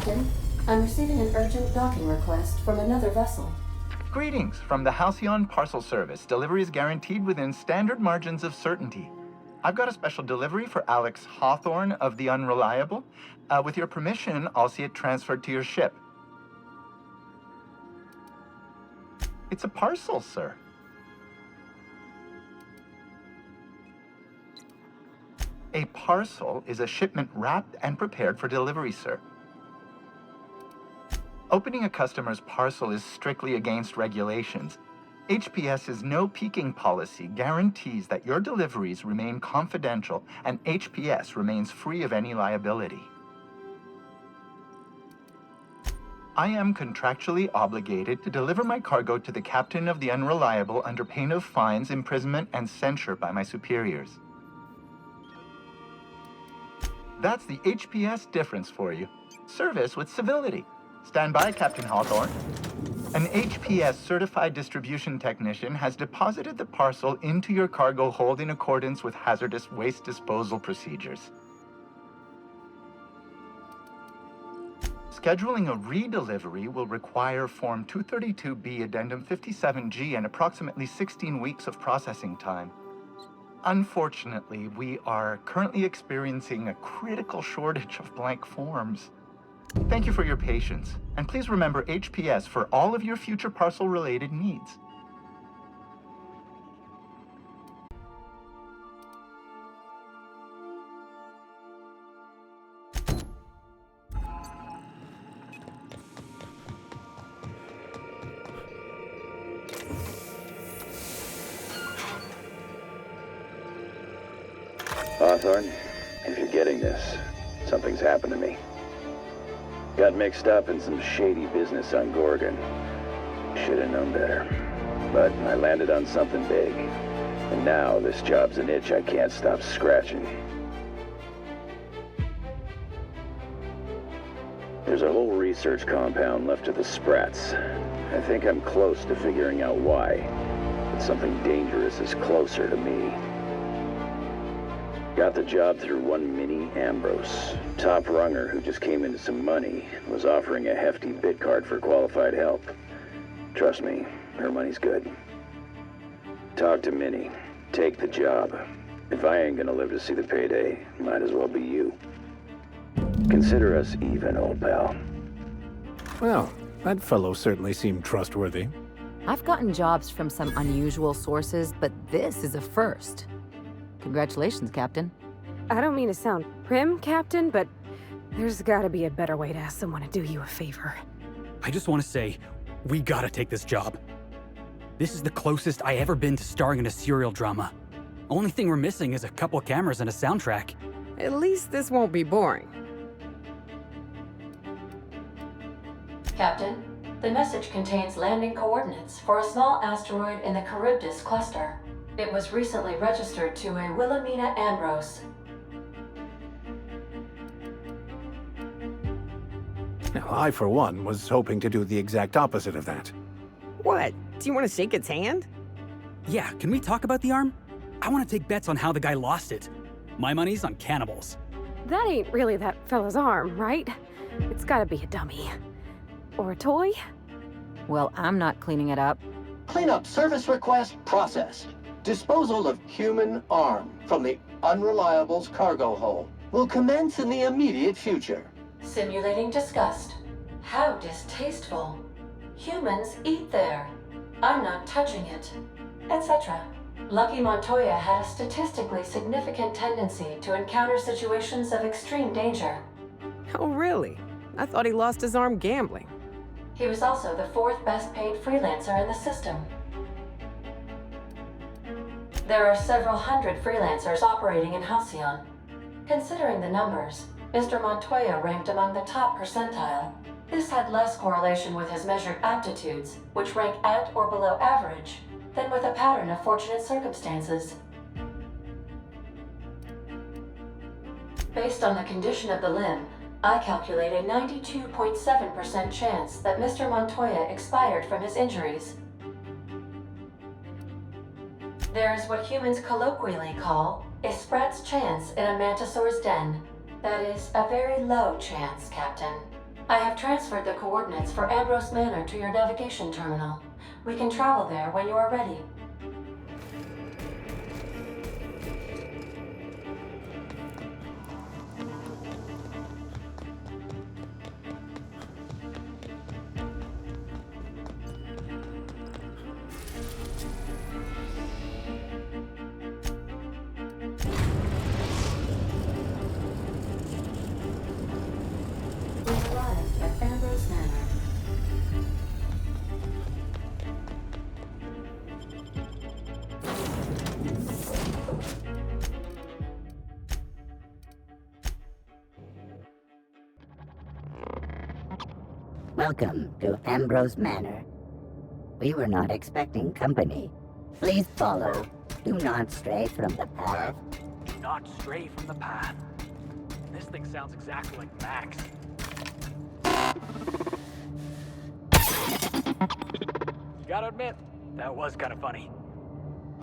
Captain. I'm receiving an urgent docking request from another vessel. Greetings from the Halcyon Parcel Service. Delivery is guaranteed within standard margins of certainty. I've got a special delivery for Alex Hawthorne of the Unreliable. With your permission, I'll see it transferred to your ship. It's a parcel, sir. A parcel is a shipment wrapped and prepared for delivery, sir. Opening a customer's parcel is strictly against regulations. HPS's no peeking policy guarantees that your deliveries remain confidential and HPS remains free of any liability. I am contractually obligated to deliver my cargo to the captain of the Unreliable under pain of fines, imprisonment, and censure by my superiors. That's the HPS difference for you. Service with civility. Stand by, Captain Hawthorne. An HPS certified distribution technician has deposited the parcel into your cargo hold in accordance with hazardous waste disposal procedures. Scheduling a redelivery will require Form 232B Addendum 57G and approximately 16 weeks of processing time. Unfortunately, we are currently experiencing a critical shortage of blank forms. Thank you for your patience, and please remember HPS for all of your future parcel-related needs. Hawthorne, if you're getting this, something's happened to me. Got mixed up in some shady business on Gorgon. Should've known better. But I landed on something big. And now this job's an itch I can't stop scratching. There's a whole research compound left of the Sprats. I think I'm close to figuring out why. But something dangerous is closer to me. Got the job through one Minnie, Ambrose. Top runger who just came into some money, was offering a hefty bid card for qualified help. Trust me, her money's good. Talk to Minnie. Take the job. If I ain't gonna live to see the payday, might as well be you. Consider us even, old pal. Well, that fellow certainly seemed trustworthy. I've gotten jobs from some unusual sources, but this is a first. Congratulations, Captain. I don't mean to sound prim, Captain, but there's gotta be a better way to ask someone to do you a favor. I just want to say, we gotta take this job. This is the closest I ever been to starring in a serial drama. Only thing we're missing is a couple of cameras and a soundtrack. At least this won't be boring. Captain, the message contains landing coordinates for a small asteroid in the Charybdis cluster. It was recently registered to a Wilhelmina Ambrose. Now, I, for one, was hoping to do the exact opposite of that. What? Do you want to shake its hand? Yeah, can we talk about the arm? I want to take bets on how the guy lost it. My money's on cannibals. That ain't really that fella's arm, right? It's gotta be a dummy. Or a toy? Well, I'm not cleaning it up. Cleanup service request processed. Disposal of human arm from the Unreliable's cargo hold will commence in the immediate future. Simulating disgust. How distasteful. Humans eat there. I'm not touching it. Etc. Lucky Montoya had a statistically significant tendency to encounter situations of extreme danger. Oh, really? I thought he lost his arm gambling. He was also the 4th best paid freelancer in the system. There are several hundred freelancers operating in Halcyon. Considering the numbers, Mr. Montoya ranked among the top percentile. This had less correlation with his measured aptitudes, which rank at or below average, than with a pattern of fortunate circumstances. Based on the condition of the limb, I calculate a 92.7% chance that Mr. Montoya expired from his injuries. There is what humans colloquially call a Sprat's chance in a mantisaur's den. That is a very low chance, Captain. I have transferred the coordinates for Ambrose Manor to your navigation terminal. We can travel there when you are ready. We arrived at Ambrose Manor. Welcome to Ambrose Manor. We were not expecting company. Please follow. Do not stray from the path. Do not stray from the path. This thing sounds exactly like Max. You gotta admit, that was kind of funny.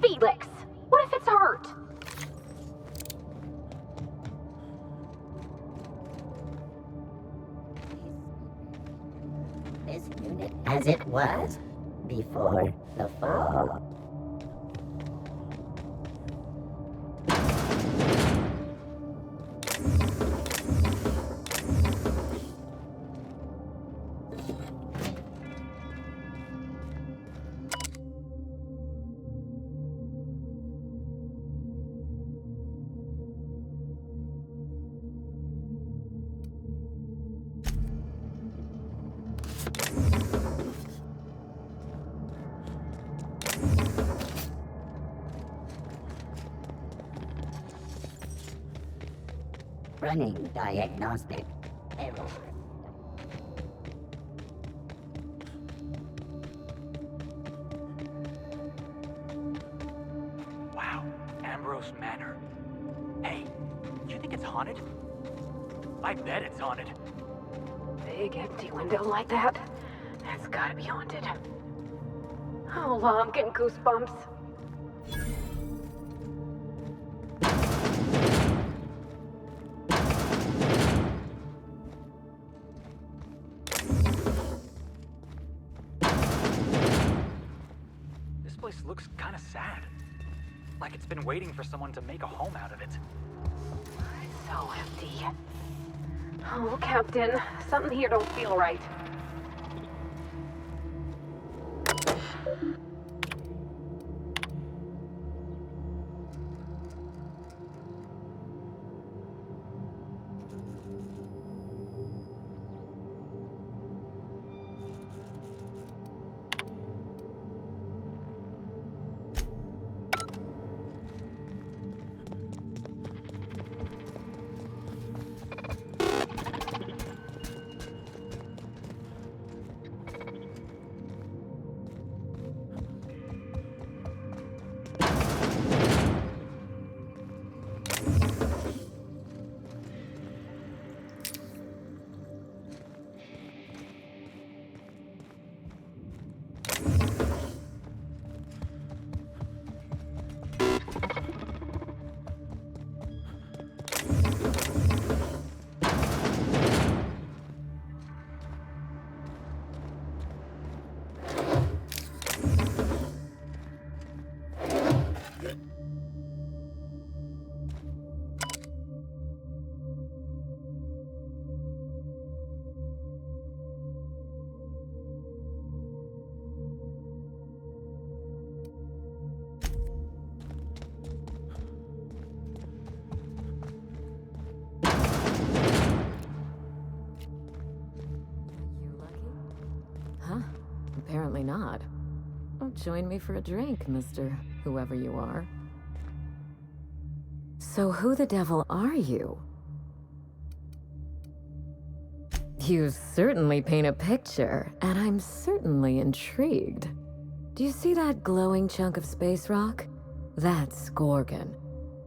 Felix! What if it's hurt? This unit as it was before the fall. Running diagnostic. Peril. Wow, Ambrose Manor. Hey, do you think it's haunted? I bet it's haunted. Big empty window like that? That's gotta be haunted. Oh, I'm getting goosebumps. This place looks kind of sad. Like it's been waiting for someone to make a home out of it. So empty. Oh, Captain, something here don't feel right. Apparently not. Oh, join me for a drink, Mr. Whoever you are. So who the devil are you? You certainly paint a picture, and I'm certainly intrigued. Do you see that glowing chunk of space rock? That's Gorgon.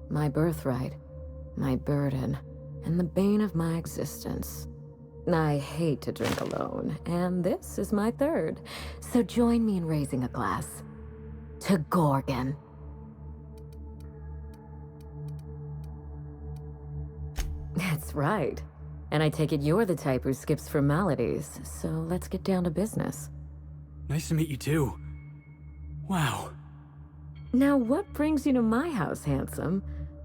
My birthright, my burden, and the bane of my existence. I hate to drink alone, and this is my third. So join me in raising a glass. To Gorgon. That's right. And I take it you're the type who skips formalities, so let's get down to business. Nice to meet you too. Wow. Now, what brings you to my house, handsome?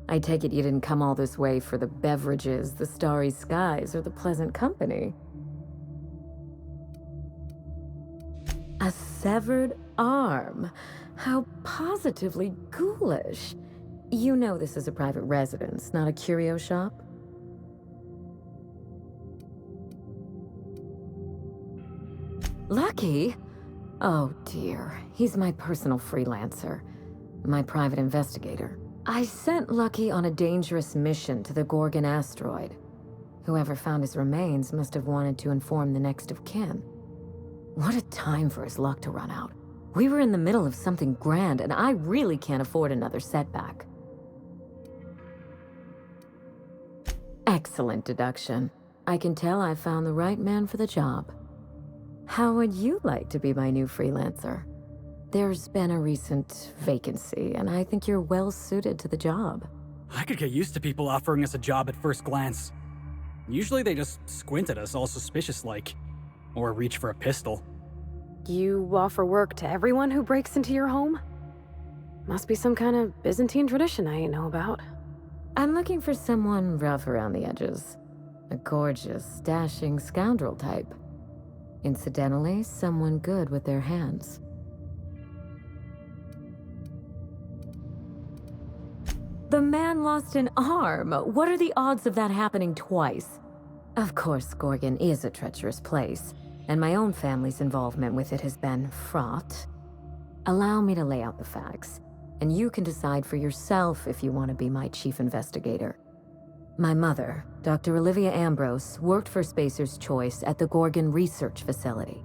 I take it you didn't come all this way for the beverages, the starry skies, or the pleasant company. A severed arm. How positively ghoulish. You know this is a private residence, not a curio shop? Lucky? Oh dear, he's my personal freelancer. My private investigator. I sent Lucky on a dangerous mission to the Gorgon asteroid. Whoever found his remains must have wanted to inform the next of kin. What a time for his luck to run out. We were in the middle of something grand, and I really can't afford another setback. Excellent deduction. I can tell I found the right man for the job. How would you like to be my new freelancer? There's been a recent vacancy, and I think you're well suited to the job. I could get used to people offering us a job at first glance. Usually they just squint at us all suspicious-like, or reach for a pistol. You offer work to everyone who breaks into your home? Must be some kind of Byzantine tradition I ain't know about. I'm looking for someone rough around the edges. A gorgeous, dashing scoundrel type. Incidentally, someone good with their hands. The man lost an arm. What are the odds of that happening twice? Of course, Gorgon is a treacherous place, and my own family's involvement with it has been fraught. Allow me to lay out the facts, and you can decide for yourself if you want to be my chief investigator. My mother, Dr. Olivia Ambrose, worked for Spacer's Choice at the Gorgon Research Facility.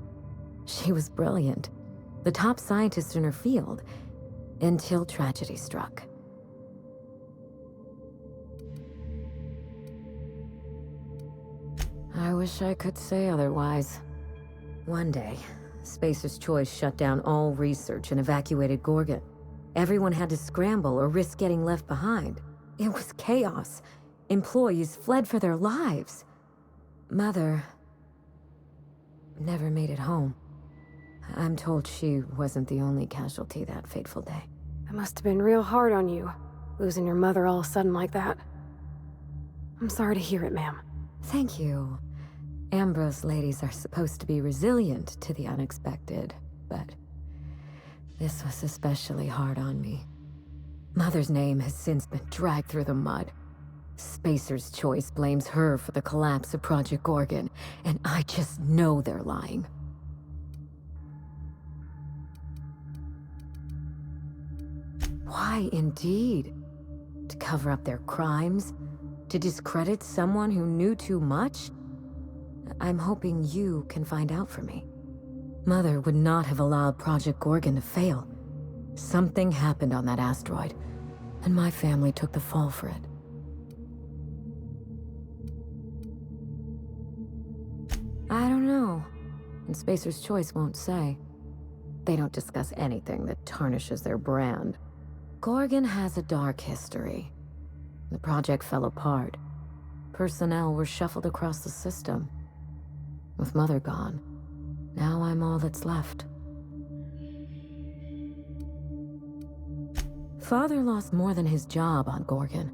She was brilliant, the top scientist in her field, until tragedy struck. I wish I could say otherwise. One day, Spacer's Choice shut down all research and evacuated Gorgon. Everyone had to scramble or risk getting left behind. It was chaos. Employees fled for their lives. Mother never made it home. I'm told she wasn't the only casualty that fateful day. It must have been real hard on you, losing your mother all of a sudden like that. I'm sorry to hear it, ma'am. Thank you. Ambrose ladies are supposed to be resilient to the unexpected, but this was especially hard on me. Mother's name has since been dragged through the mud. Spacer's Choice blames her for the collapse of Project Gorgon, and I just know they're lying. Why, indeed? To cover up their crimes? To discredit someone who knew too much? I'm hoping you can find out for me. Mother would not have allowed Project Gorgon to fail. Something happened on that asteroid, and my family took the fall for it. I don't know, and Spacer's Choice won't say. They don't discuss anything that tarnishes their brand. Gorgon has a dark history. The project fell apart. Personnel were shuffled across the system. With Mother gone, now I'm all that's left. Father lost more than his job on Gorgon.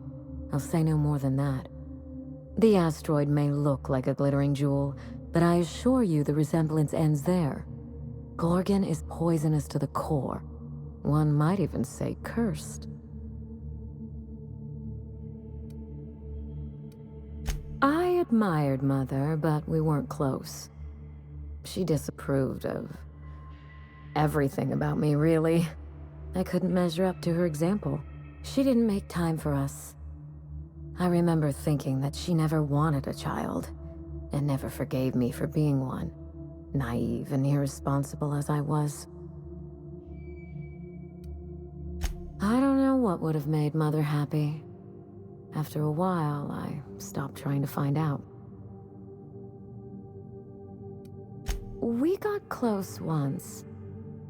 I'll say no more than that. The asteroid may look like a glittering jewel, but I assure you the resemblance ends there. Gorgon is poisonous to the core. One might even say cursed. I admired Mother, but we weren't close. She disapproved of everything about me, really. I couldn't measure up to her example. She didn't make time for us. I remember thinking that she never wanted a child, and never forgave me for being one, naive and irresponsible as I was. I don't know what would have made Mother happy. After a while, I stopped trying to find out. We got close once.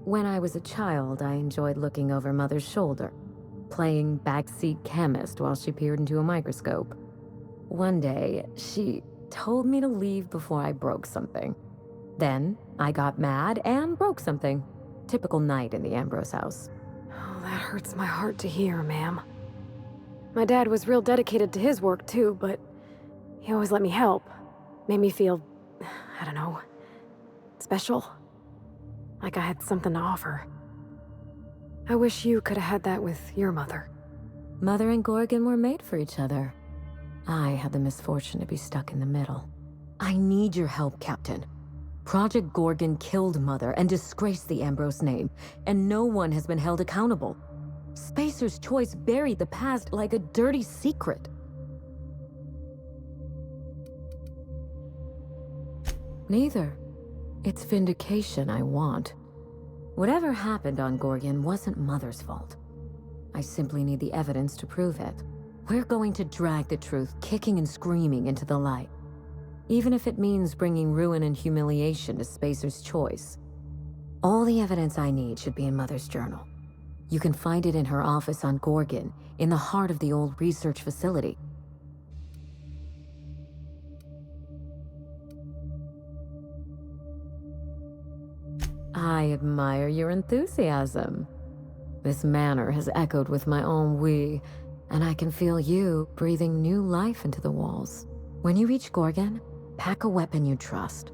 When I was a child, I enjoyed looking over Mother's shoulder, playing backseat chemist while she peered into a microscope. One day, she told me to leave before I broke something. Then, I got mad and broke something. Typical night in the Ambrose house. Oh, that hurts my heart to hear, ma'am. My dad was real dedicated to his work, too, but he always let me help. Made me feel, I don't know, special. Like I had something to offer. I wish you could have had that with your mother. Mother and Gorgon were made for each other. I had the misfortune to be stuck in the middle. I need your help, Captain. Project Gorgon killed Mother and disgraced the Ambrose name, and no one has been held accountable. Spacer's Choice buried the past like a dirty secret. Neither. It's vindication I want. Whatever happened on Gorgon wasn't Mother's fault. I simply need the evidence to prove it. We're going to drag the truth kicking and screaming into the light. Even if it means bringing ruin and humiliation to Spacer's Choice. All the evidence I need should be in Mother's journal. You can find it in her office on Gorgon, in the heart of the old research facility. I admire your enthusiasm. This manor has echoed with my own we, and I can feel you breathing new life into the walls. When you reach Gorgon, pack a weapon you trust.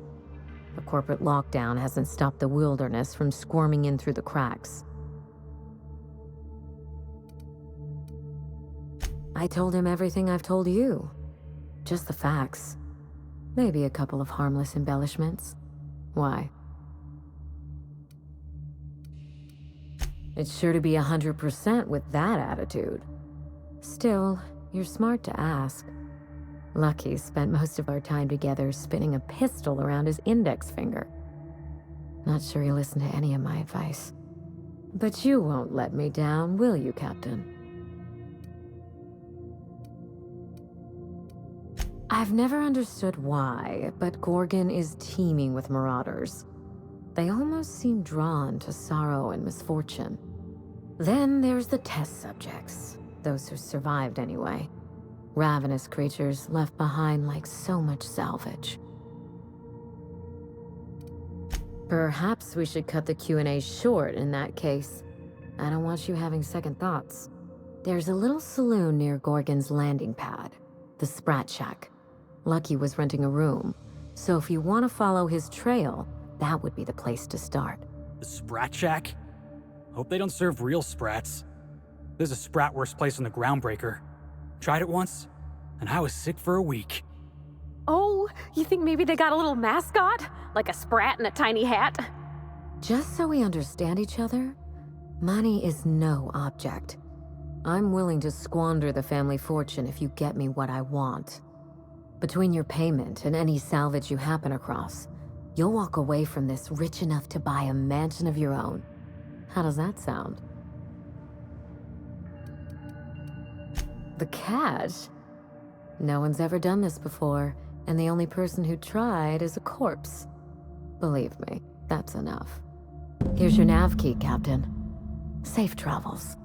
The corporate lockdown hasn't stopped the wilderness from squirming in through the cracks. I told him everything I've told you. Just the facts. Maybe a couple of harmless embellishments. Why? It's sure to be 100% with that attitude. Still, you're smart to ask. Lucky spent most of our time together spinning a pistol around his index finger. Not sure he listened to any of my advice. But you won't let me down, will you, Captain? I've never understood why, but Gorgon is teeming with marauders. They almost seem drawn to sorrow and misfortune. Then there's the test subjects, those who survived anyway. Ravenous creatures left behind like so much salvage. Perhaps we should cut the Q&A short in that case. I don't want you having second thoughts. There's a little saloon near Gorgon's landing pad, the Sprat Shack. Lucky was renting a room, so if you want to follow his trail, that would be the place to start. The Sprat Shack? Hope they don't serve real sprats. There's a Sprat worst place on the Groundbreaker. Tried it once, and I was sick for a week. Oh, you think maybe they got a little mascot? Like a Sprat in a tiny hat? Just so we understand each other, money is no object. I'm willing to squander the family fortune if you get me what I want. Between your payment and any salvage you happen across, you'll walk away from this rich enough to buy a mansion of your own. How does that sound? The cash? No one's ever done this before, and the only person who tried is a corpse. Believe me, that's enough. Here's your nav key, Captain. Safe travels.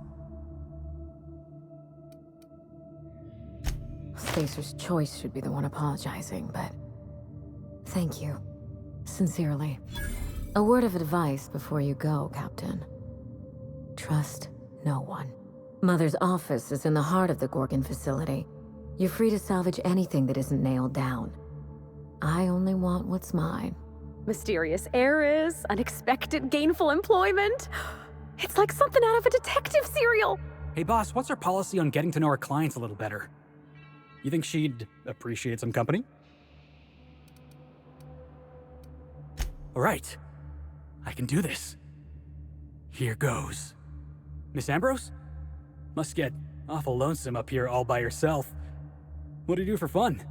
Spacer's Choice should be the one apologizing, but thank you. Sincerely. A word of advice before you go, Captain. Trust no one. Mother's office is in the heart of the Gorgon facility. You're free to salvage anything that isn't nailed down. I only want what's mine. Mysterious heiress, unexpected gainful employment. It's like something out of a detective serial. Hey boss, what's our policy on getting to know our clients a little better? You think she'd appreciate some company? All right, I can do this. Here goes. Miss Ambrose? Must get awful lonesome up here all by yourself. What do you do for fun?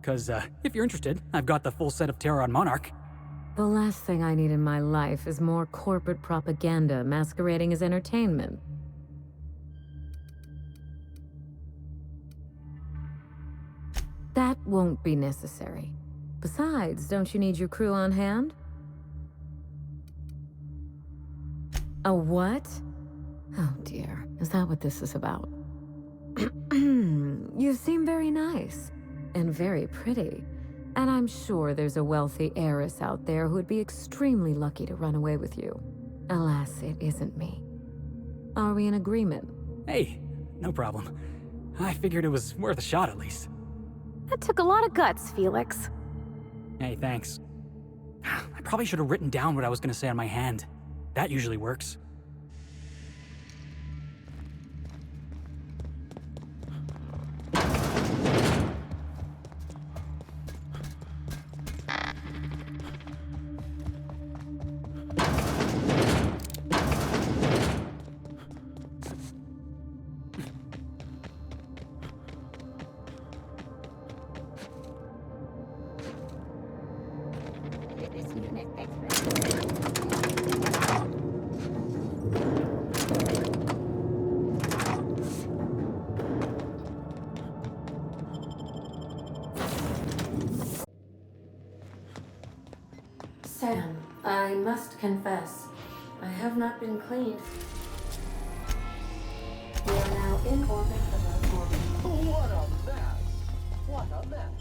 Cause if you're interested, I've got the full set of Terror on Monarch. The last thing I need in my life is more corporate propaganda masquerading as entertainment. That won't be necessary. Besides, don't you need your crew on hand? A what? Oh dear, is that what this is about? You seem very nice, and very pretty. And I'm sure there's a wealthy heiress out there who'd be extremely lucky to run away with you. Alas, it isn't me. Are we in agreement? Hey, no problem. I figured it was worth a shot at least. That took a lot of guts, Felix. Hey, thanks. I probably should have written down what I was gonna say on my hand. That usually works. This unit expert. Sam, I must confess, I have not been cleaned. We are now in orbit above Gorgon. What a mess! What a mess!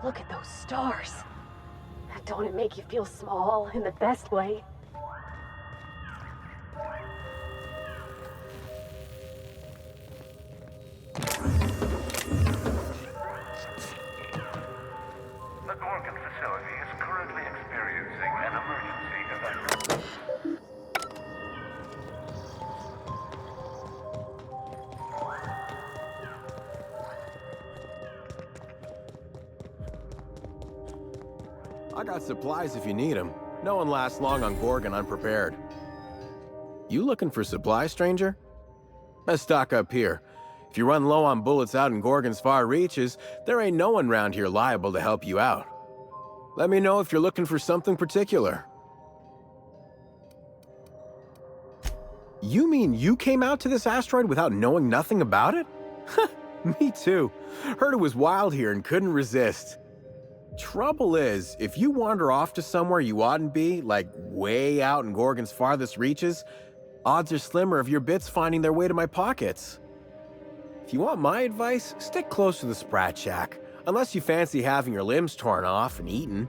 Look at those stars. Don't it make you feel small in the best way? The Gorgon facility is currently experiencing an emergency event. I got supplies if you need them. No one lasts long on Gorgon unprepared. You looking for supplies, stranger? Let's stock up here. If you run low on bullets out in Gorgon's far reaches, there ain't no one round here liable to help you out. Let me know if you're looking for something particular. You mean you came out to this asteroid without knowing nothing about it? Me too. Heard it was wild here and couldn't resist. Trouble is, if you wander off to somewhere you oughtn't be, like way out in Gorgon's farthest reaches, odds are slimmer of your bits finding their way to my pockets. If you want my advice, stick close to the Sprat shack, unless you fancy having your limbs torn off and eaten.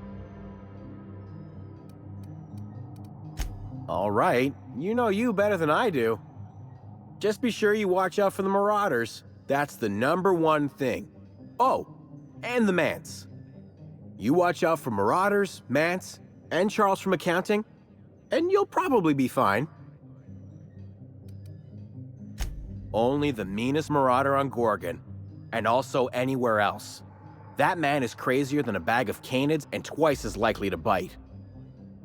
All right, you know you better than I do. Just be sure you watch out for the Marauders. That's the #1 thing. Oh, and the Mance. You watch out for Marauders, Mance, and Charles from accounting, and you'll probably be fine. Only the meanest Marauder on Gorgon, and also anywhere else. That man is crazier than a bag of canids and twice as likely to bite.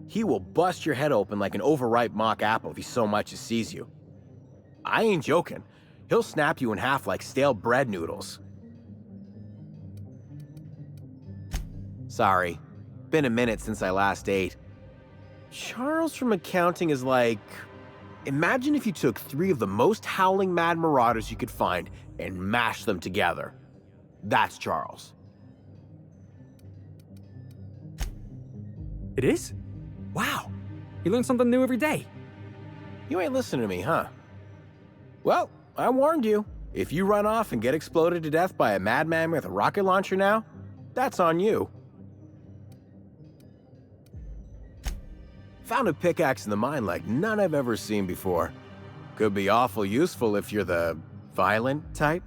He will bust your head open like an overripe mock apple if he so much as sees you. I ain't joking. He'll snap you in half like stale bread noodles. Sorry, been a minute since I last ate. Charles from accounting is like... Imagine if you took 3 of the most howling mad Marauders you could find and mashed them together. That's Charles. It is? Wow. You learn something new every day. You ain't listening to me, huh? Well, I warned you. If you run off and get exploded to death by a madman with a rocket launcher now, that's on you. Found a pickaxe in the mine like none I've ever seen before. Could be awful useful if you're the violent type.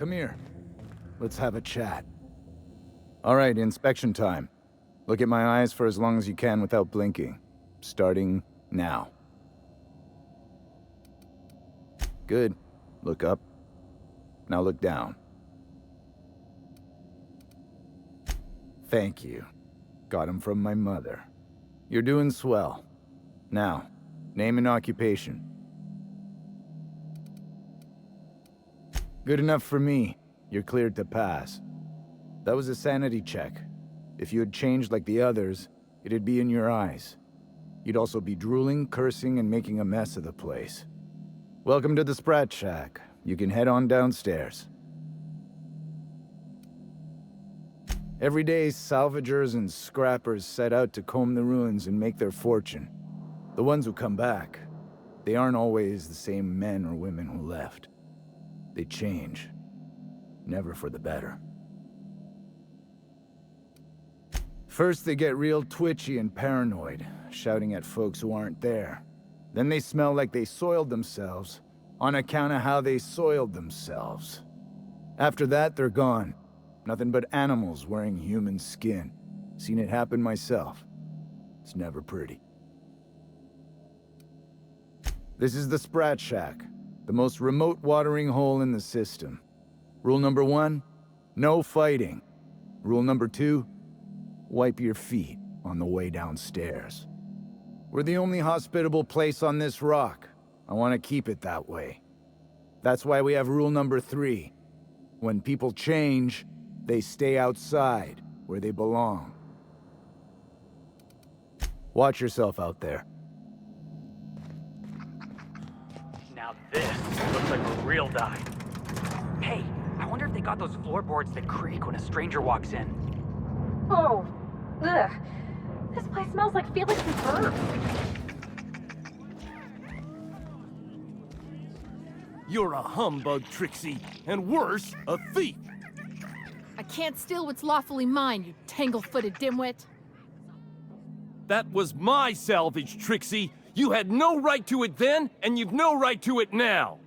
come here. Let's have a chat. All right, inspection time. Look at my eyes for as long as you can without blinking. Starting now. Good. Look up. Now look down. Thank you. Got him from my mother. You're doing swell. Now, name and occupation. Good enough for me. You're cleared to pass. That was a sanity check. If you had changed like the others, it'd be in your eyes. You'd also be drooling, cursing, and making a mess of the place. Welcome to the Sprat Shack. You can head on downstairs. Every day, salvagers and scrappers set out to comb the ruins and make their fortune. The ones who come back, they aren't always the same men or women who left. They change. Never for the better. First, they get real twitchy and paranoid, shouting at folks who aren't there. Then they smell like they soiled themselves, on account of how they soiled themselves. After that, they're gone. Nothing but animals wearing human skin. Seen it happen myself. It's never pretty. This is the Sprat Shack, the most remote watering hole in the system. Rule number 1, no fighting. Rule number 2, wipe your feet on the way downstairs. We're the only hospitable place on this rock. I want to keep it that way. That's why we have rule number 3. When people change, they stay outside, where they belong. Watch yourself out there. Now this looks like a real dive. Hey, I wonder if they got those floorboards that creak when a stranger walks in. Oh, ugh. This place smells like Felix's herb. You're a humbug, Trixie, and worse, a thief. I can't steal what's lawfully mine, you tangle-footed dimwit. That was my salvage, Trixie. You had no right to it then, and you've no right to it now.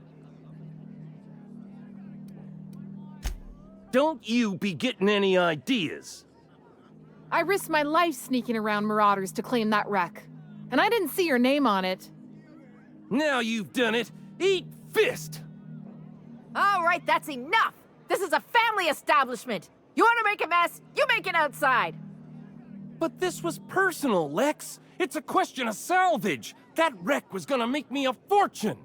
Don't you be getting any ideas. I risked my life sneaking around marauders to claim that wreck. And I didn't see your name on it. Now you've done it, eat fist! All right, that's enough! This is a family establishment! You want to make a mess? You make it outside! But this was personal, Lex. It's a question of salvage. That wreck was gonna make me a fortune.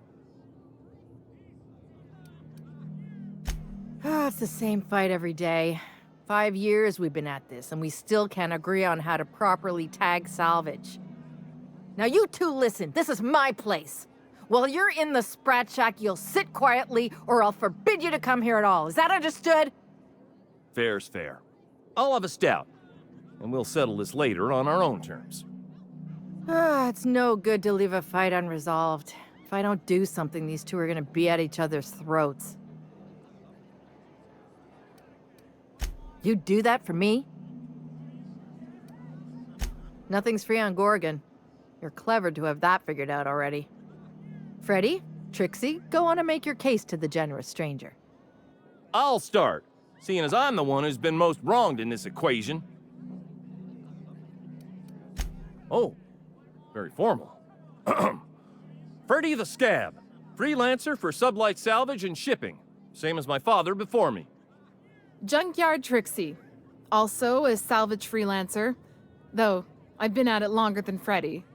It's the same fight every day. 5 years we've been at this, and we still can't agree on how to properly tag salvage. Now you two listen, this is my place. While you're in the Sprat Shack, you'll sit quietly, or I'll forbid you to come here at all. Is that understood? Fair's fair. I'll have a stout, and we'll settle this later on our own terms. It's no good to leave a fight unresolved. If I don't do something, these two are gonna be at each other's throats. You do that for me? Nothing's free on Gorgon. You're clever to have that figured out already. Freddy, Trixie, go on and make your case to the generous stranger. I'll start, seeing as I'm the one who's been most wronged in this equation. Oh, very formal. Freddy the Scab, freelancer for sublight salvage and shipping, same as my father before me. Junkyard Trixie, also a salvage freelancer, though I've been at it longer than Freddy.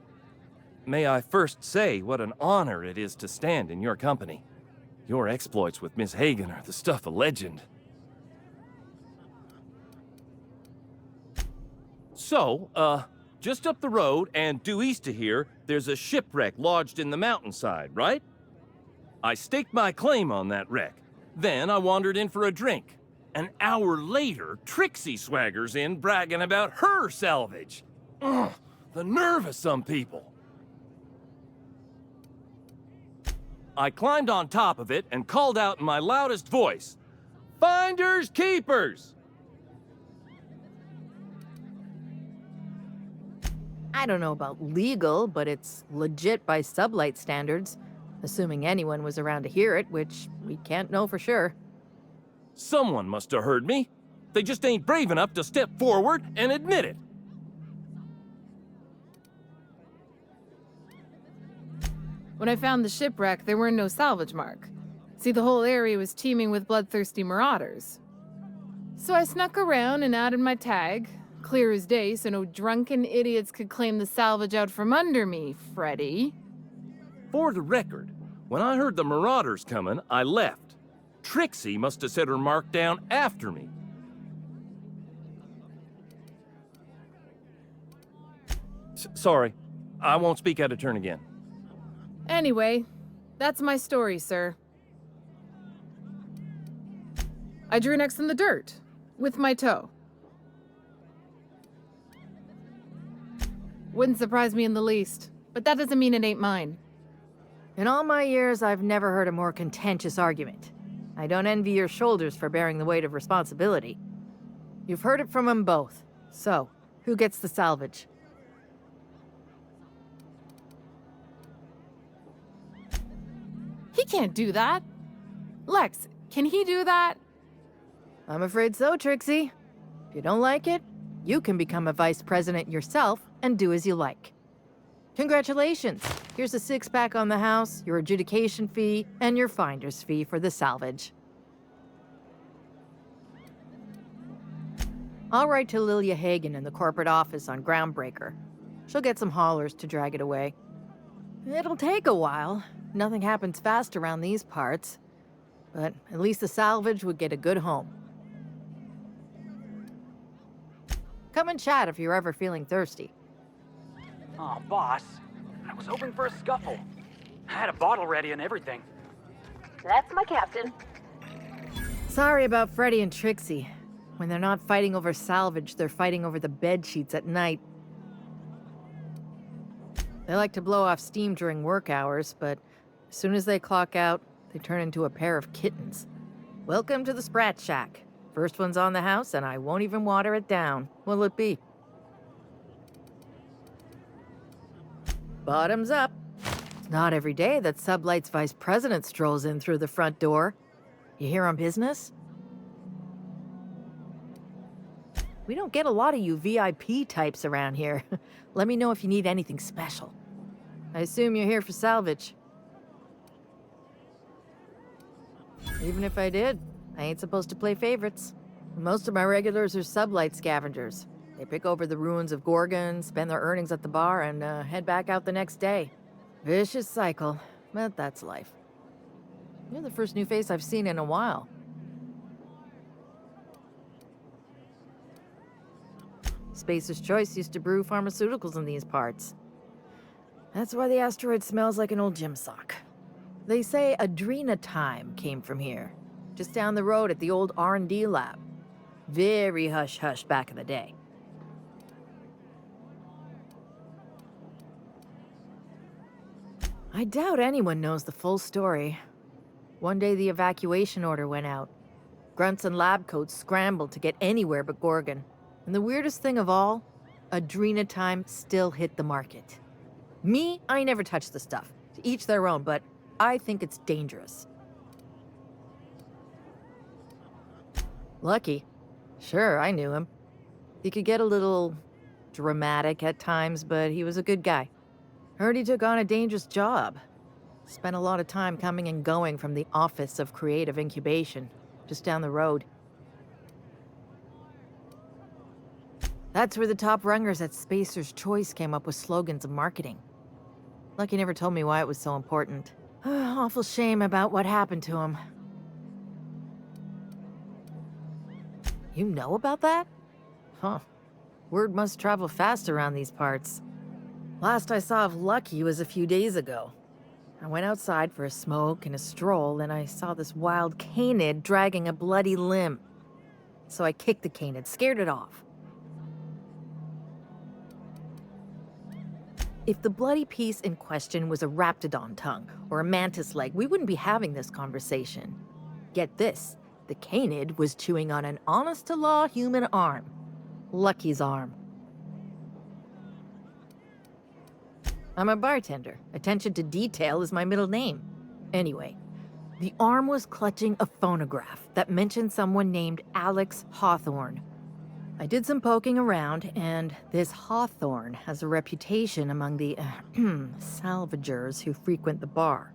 May I first say what an honor it is to stand in your company. Your exploits with Miss Hagen are the stuff of legend. So, just up the road and due east of here, there's a shipwreck lodged in the mountainside, right? I staked my claim on that wreck. Then I wandered in for a drink. An hour later, Trixie swaggers in bragging about her salvage. Ugh, the nerve of some people. I climbed on top of it and called out in my loudest voice, "Finders keepers!" I don't know about legal, but it's legit by sublight standards. Assuming anyone was around to hear it, which we can't know for sure. Someone must have heard me. They just ain't brave enough to step forward and admit it. When I found the shipwreck, there were no salvage mark. See, the whole area was teeming with bloodthirsty marauders. So I snuck around and added my tag, clear as day so no drunken idiots could claim the salvage out from under me, Freddy. For the record, when I heard the marauders coming, I left. Trixie must have set her mark down after me. Sorry, I won't speak out of turn again. Anyway, that's my story, sir. I drew an X in the dirt, with my toe. Wouldn't surprise me in the least, but that doesn't mean it ain't mine. In all my years, I've never heard a more contentious argument. I don't envy your shoulders for bearing the weight of responsibility. You've heard it from them both. So, who gets the salvage? He can't do that. Lex, can he do that? I'm afraid so, Trixie. If you don't like it, you can become a vice president yourself and do as you like. Congratulations. Here's a 6-pack on the house, your adjudication fee, and your finder's fee for the salvage. I'll write to Lilia Hagen in the corporate office on Groundbreaker. She'll get some haulers to drag it away. It'll take a while. Nothing happens fast around these parts. But at least the salvage would get a good home. Come and chat if you're ever feeling thirsty. Oh, boss. I was hoping for a scuffle. I had a bottle ready and everything. That's my captain. Sorry about Freddy and Trixie. When they're not fighting over salvage, they're fighting over the bed sheets at night. They like to blow off steam during work hours, but as soon as they clock out, they turn into a pair of kittens. Welcome to the Sprat Shack. First one's on the house, and I won't even water it down. What'll it be? Bottoms up. It's not every day that Sublight's vice president strolls in through the front door. You here on business? We don't get a lot of you VIP types around here. Let me know if you need anything special. I assume you're here for salvage. Even if I did, I ain't supposed to play favorites. Most of my regulars are Sublight scavengers. They pick over the ruins of Gorgon, spend their earnings at the bar, and head back out the next day. Vicious cycle, but that's life. You're the first new face I've seen in a while. Spacer's Choice used to brew pharmaceuticals in these parts. That's why the asteroid smells like an old gym sock. They say Adrena time came from here, just down the road at the old R&D lab. Very hush-hush back in the day. I doubt anyone knows the full story. One day the evacuation order went out. Grunts and lab coats scrambled to get anywhere but Gorgon. And the weirdest thing of all, Adrena time still hit the market. Me, I never touched the stuff. To each their own, but I think it's dangerous. Lucky. Sure, I knew him. He could get a little dramatic at times, but he was a good guy. Heard he took on a dangerous job. Spent a lot of time coming and going from the Office of Creative Incubation, just down the road. That's where the top rungers at Spacer's Choice came up with slogans and marketing. Lucky never told me why it was so important. Awful shame about what happened to him. You know about that? Huh. Word must travel fast around these parts. Last I saw of Lucky was a few days ago. I went outside for a smoke and a stroll, and I saw this wild canid dragging a bloody limb. So I kicked the canid, scared it off. If the bloody piece in question was a raptidon tongue or a mantis leg, we wouldn't be having this conversation. Get this, the canid was chewing on an honest-to-law human arm. Lucky's arm. I'm a bartender. Attention to detail is my middle name. Anyway, The arm was clutching a phonograph that mentioned someone named Alex Hawthorne. I did some poking around, and this Hawthorne has a reputation among the salvagers who frequent the bar.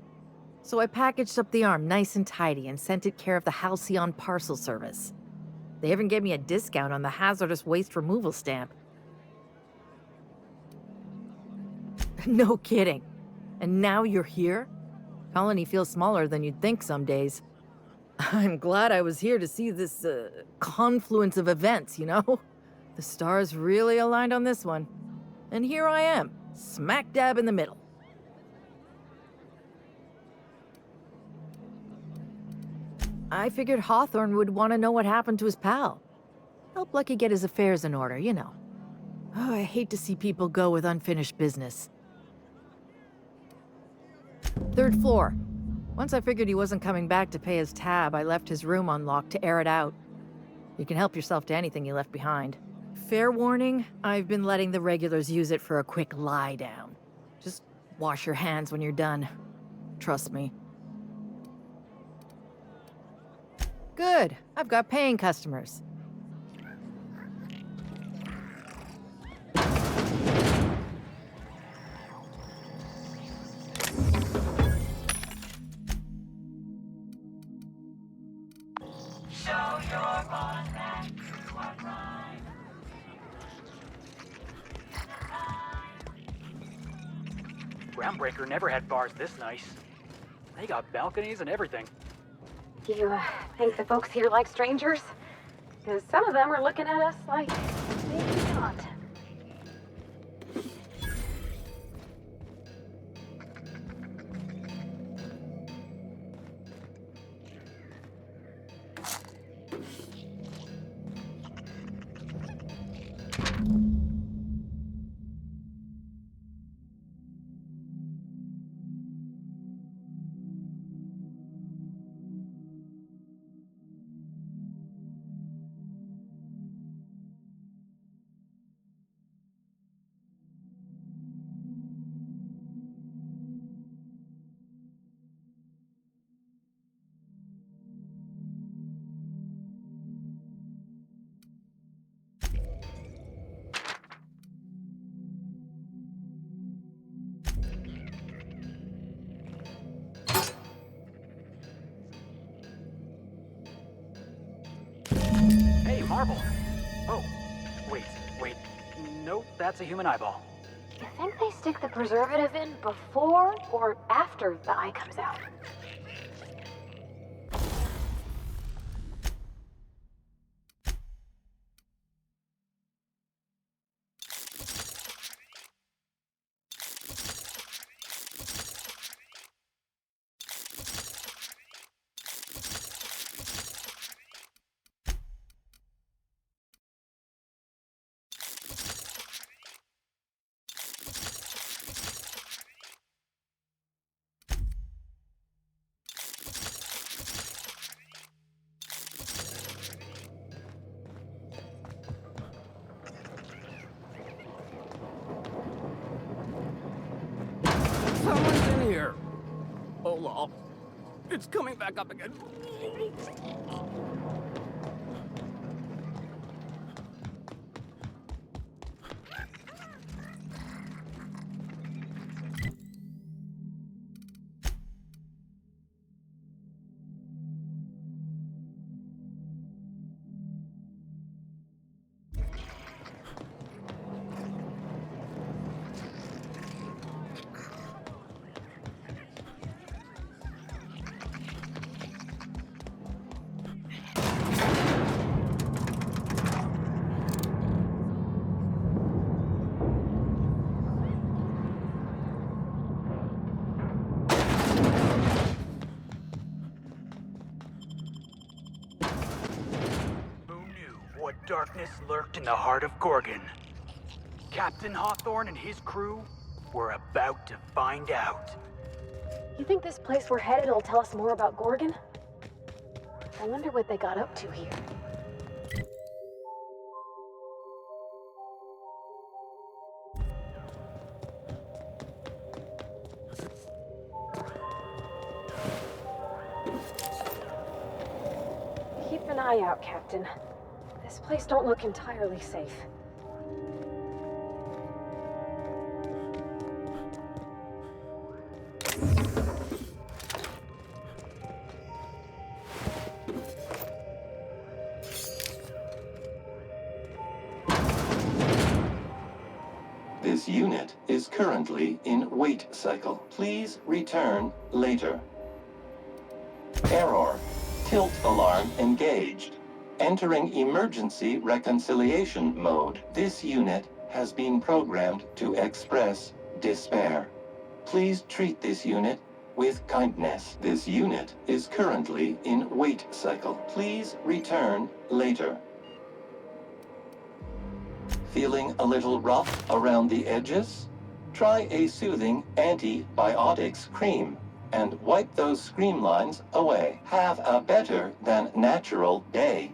So I packaged up the arm nice and tidy and sent it care of the Halcyon parcel service. They even gave me a discount on the hazardous waste removal stamp. No kidding. And now you're here? Colony feels smaller than you'd think some days. I'm glad I was here to see this confluence of events, you know? The stars really aligned on this one. And here I am, smack dab in the middle. I figured Hawthorne would want to know what happened to his pal. Help Lucky get his affairs in order, you know. Oh, I hate to see people go with unfinished business. 3rd floor. Once I figured he wasn't coming back to pay his tab, I left his room unlocked to air it out. You can help yourself to anything you left behind. Fair warning, I've been letting the regulars use it for a quick lie down. Just wash your hands when you're done. Trust me. Good. I've got paying customers. Groundbreaker never had bars this nice. They got balconies and everything. Do you think the folks here like strangers? Because some of them are looking at us like maybe not. Hey, Marble. Oh, wait. Nope, that's a human eyeball. You think they stick the preservative in before or after the eye comes out? Someone's in here. Oh, lol. It's coming back up again. Darkness lurked in the heart of Gorgon. Captain Hawthorne and his crew were about to find out. You think this place we're headed will tell us more about Gorgon? I wonder what they got up to here. an eye out, Captain. This place don't look entirely safe. This unit is currently in wait cycle. Please return later. Error. Tilt alarm engaged. Entering emergency reconciliation mode. This unit has been programmed to express despair. Please treat this unit with kindness. This unit is currently in wait cycle. Please return later. Feeling a little rough around the edges? Try a soothing antibiotics cream and wipe those scream lines away. Have a better than natural day.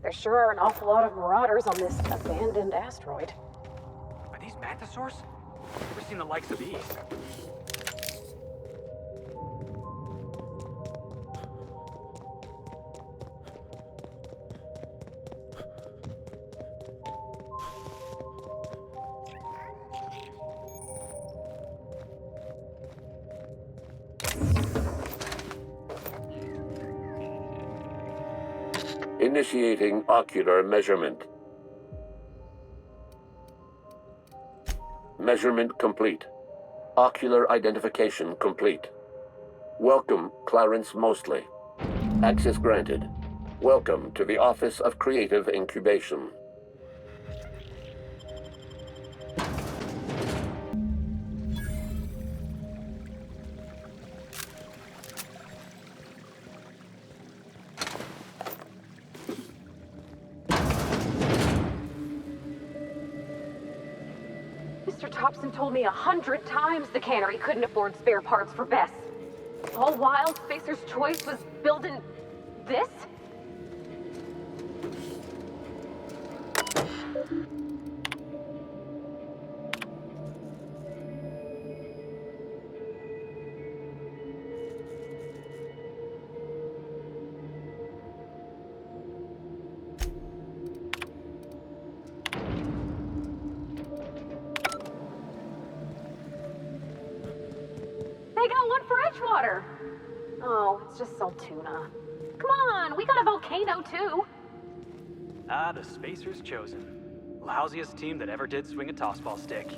There sure are an awful lot of marauders on this abandoned asteroid. Are these mantisaurs? Never seen the likes of these. Initiating ocular measurement. Measurement complete. Ocular identification complete. Welcome, Clarence Mostly. Access granted. Welcome to the Office of Creative Incubation. Mr. Thompson told me 100 times the cannery couldn't afford spare parts for Bess. All while Spacer's choice was building this? They got one for Edgewater. Oh, it's just salt tuna. Come on, we got a volcano too. Ah, the Spacer's chosen. Lousiest team that ever did swing a tossball stick.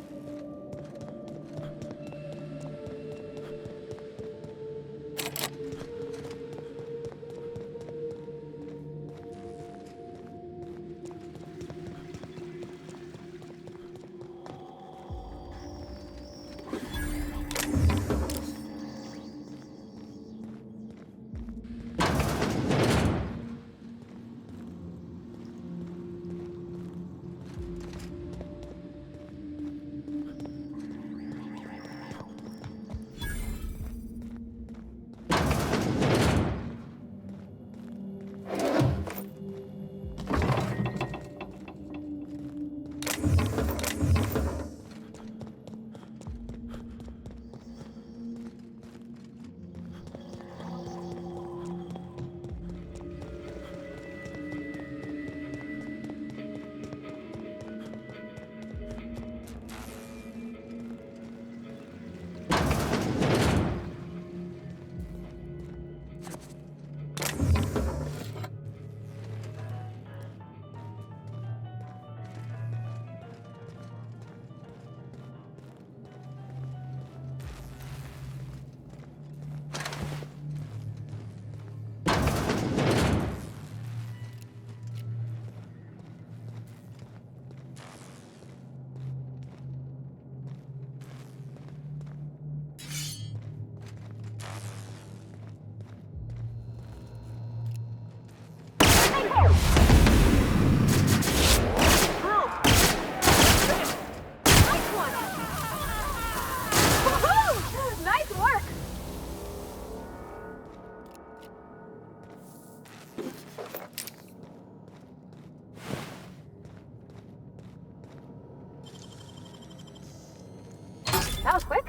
That was quick.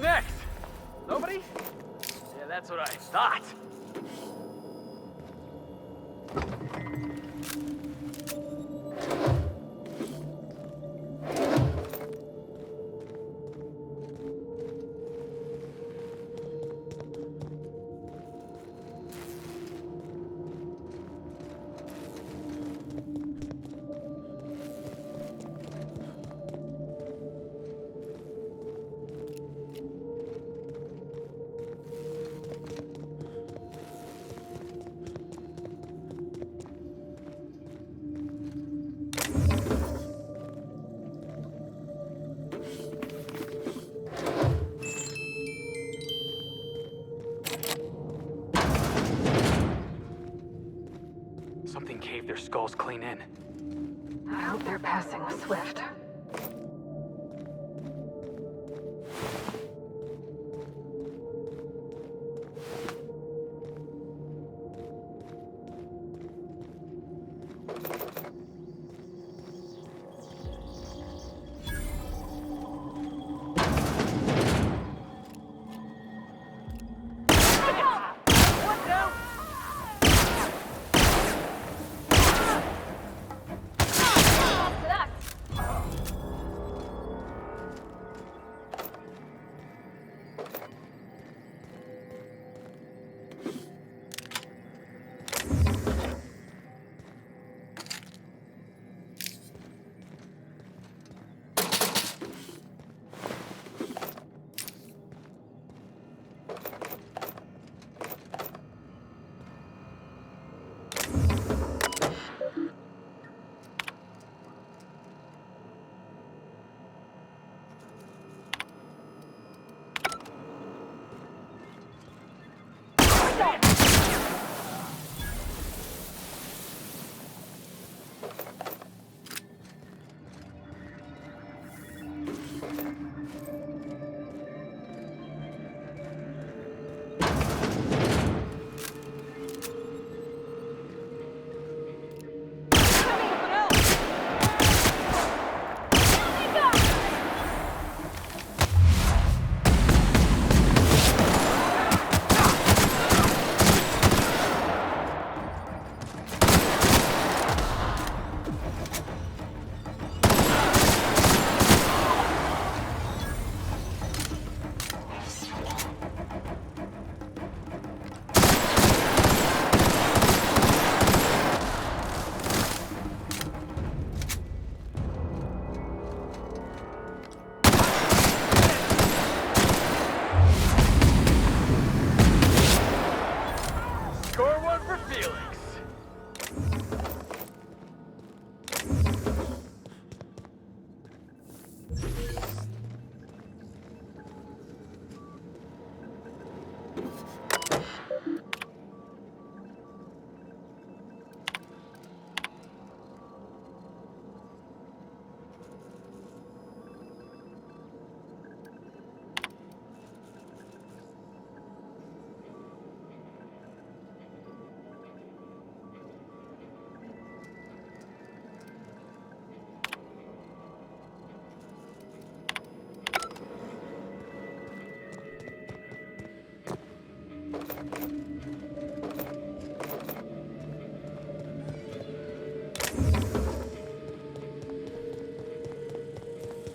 next? Nobody? Yeah, that's what I thought. Something caved their skulls clean in. I hope their passing was swift.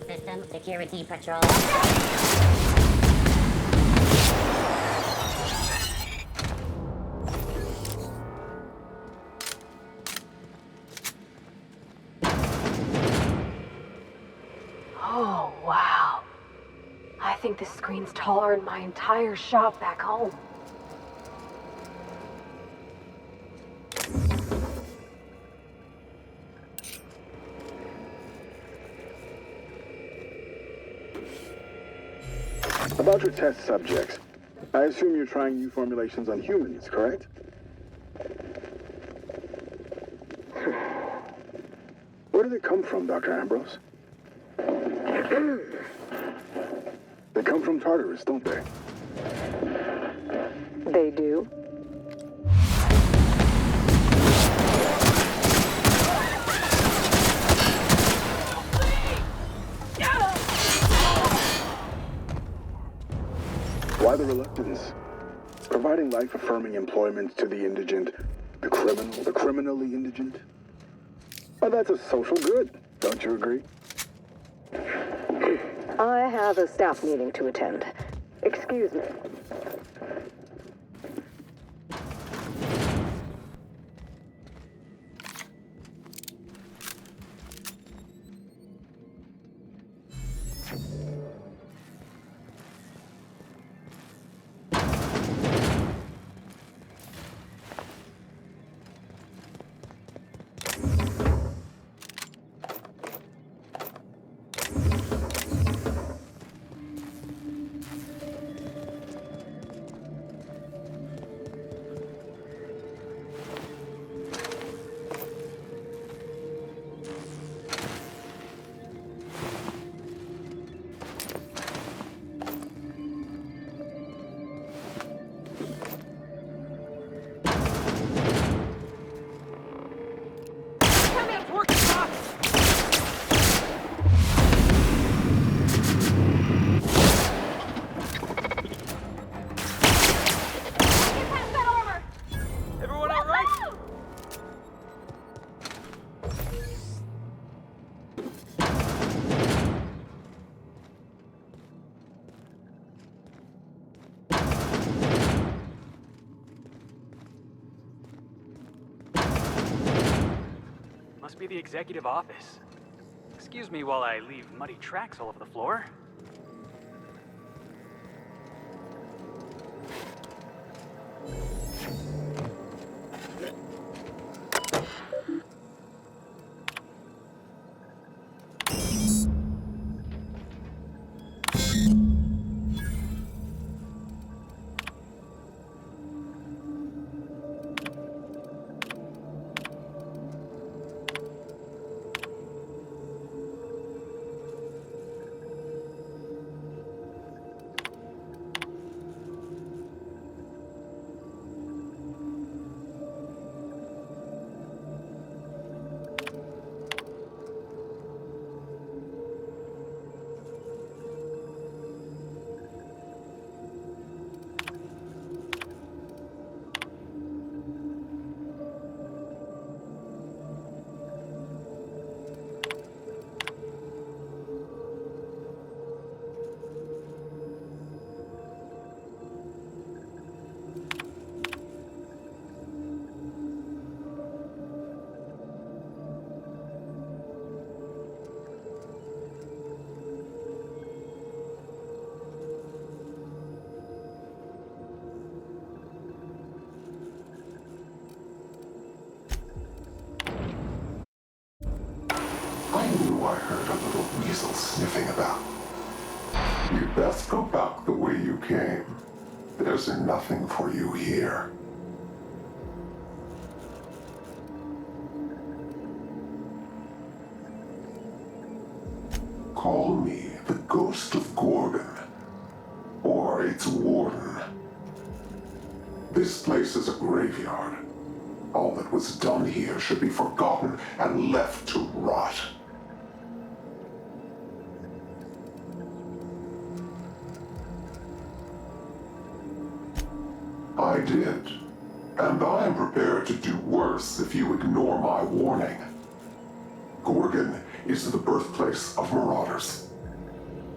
System security patrol. Oh, wow. I think this screen's taller than my entire shop back home. About your test subjects, I assume you're trying new formulations on humans, correct? Where do they come from, Dr. Ambrose? They come from Tartarus, don't they? They do? Why the reluctance? Providing life-affirming employment to the indigent, the criminal, the criminally indigent. Oh, that's a social good, don't you agree? I have a staff meeting to attend. Excuse me. Must be the executive office. Excuse me while I leave muddy tracks all over the floor. I heard a little weasel sniffing about. You'd best go back the way you came. There's nothing for you here. Call me the Ghost of Gorgon, or its warden. This place is a graveyard. All that was done here should be forgotten and left to rot. I did, and I am prepared to do worse if you ignore my warning. Gorgon is the birthplace of marauders.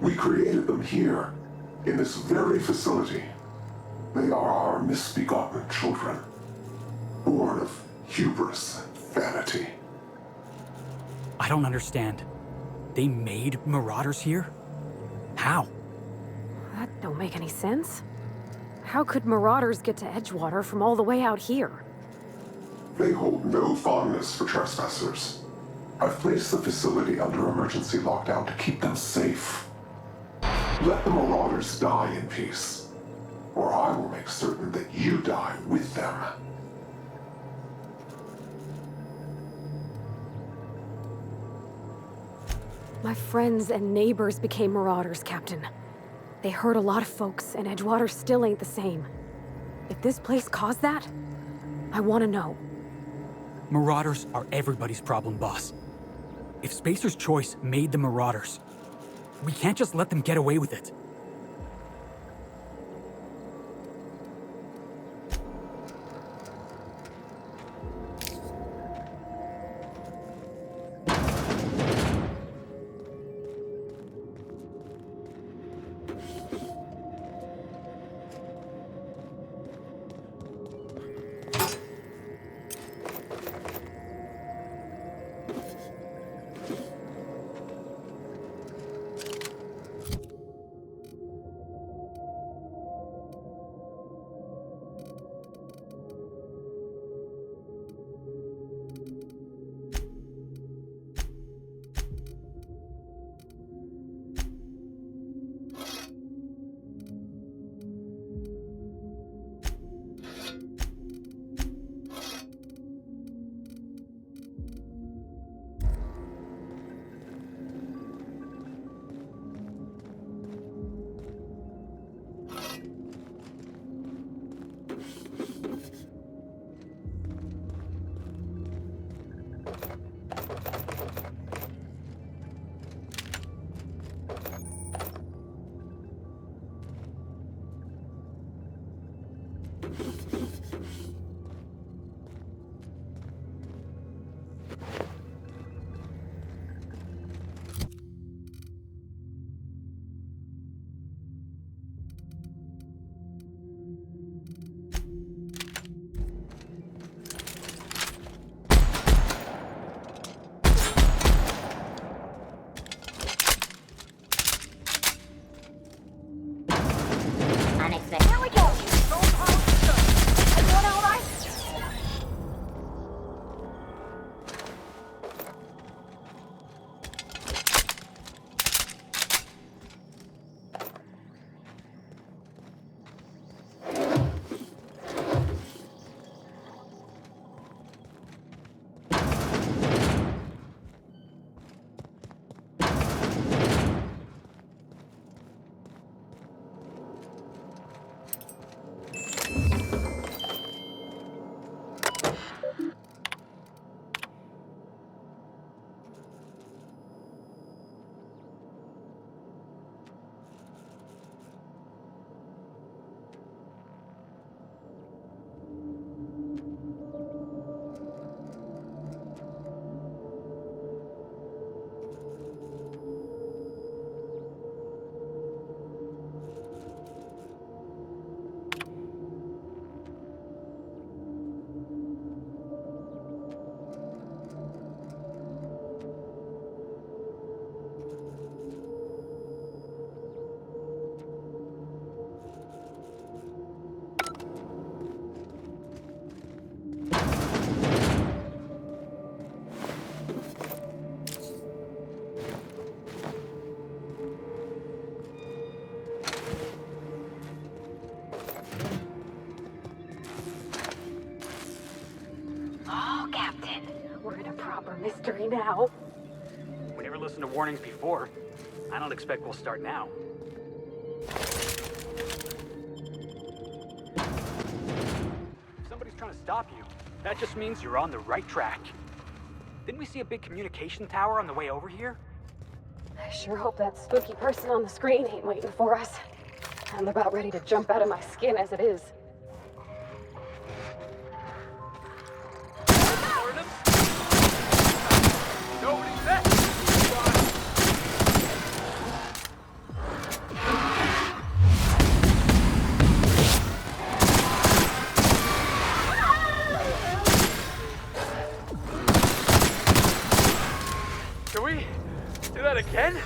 We created them here, in this very facility. They are our misbegotten children, born of hubris and vanity. I don't understand. They made marauders here? How? That don't make any sense. How could marauders get to Edgewater from all the way out here? They hold no fondness for trespassers. I've placed the facility under emergency lockdown to keep them safe. Let the marauders die in peace, or I will make certain that you die with them. My friends and neighbors became marauders, Captain. They hurt a lot of folks, and Edgewater still ain't the same. If this place caused that, I want to know. Marauders are everybody's problem, boss. If Spacer's Choice made the marauders, we can't just let them get away with it. Here we go! Everyone all right? Mystery now. We never listened to warnings before. I don't expect we'll start now. If somebody's trying to stop you, that just means you're on the right track. Didn't we see a big communication tower on the way over here? I sure hope that spooky person on the screen ain't waiting for us. I'm about ready to jump out of my skin as it is. Can we do that again?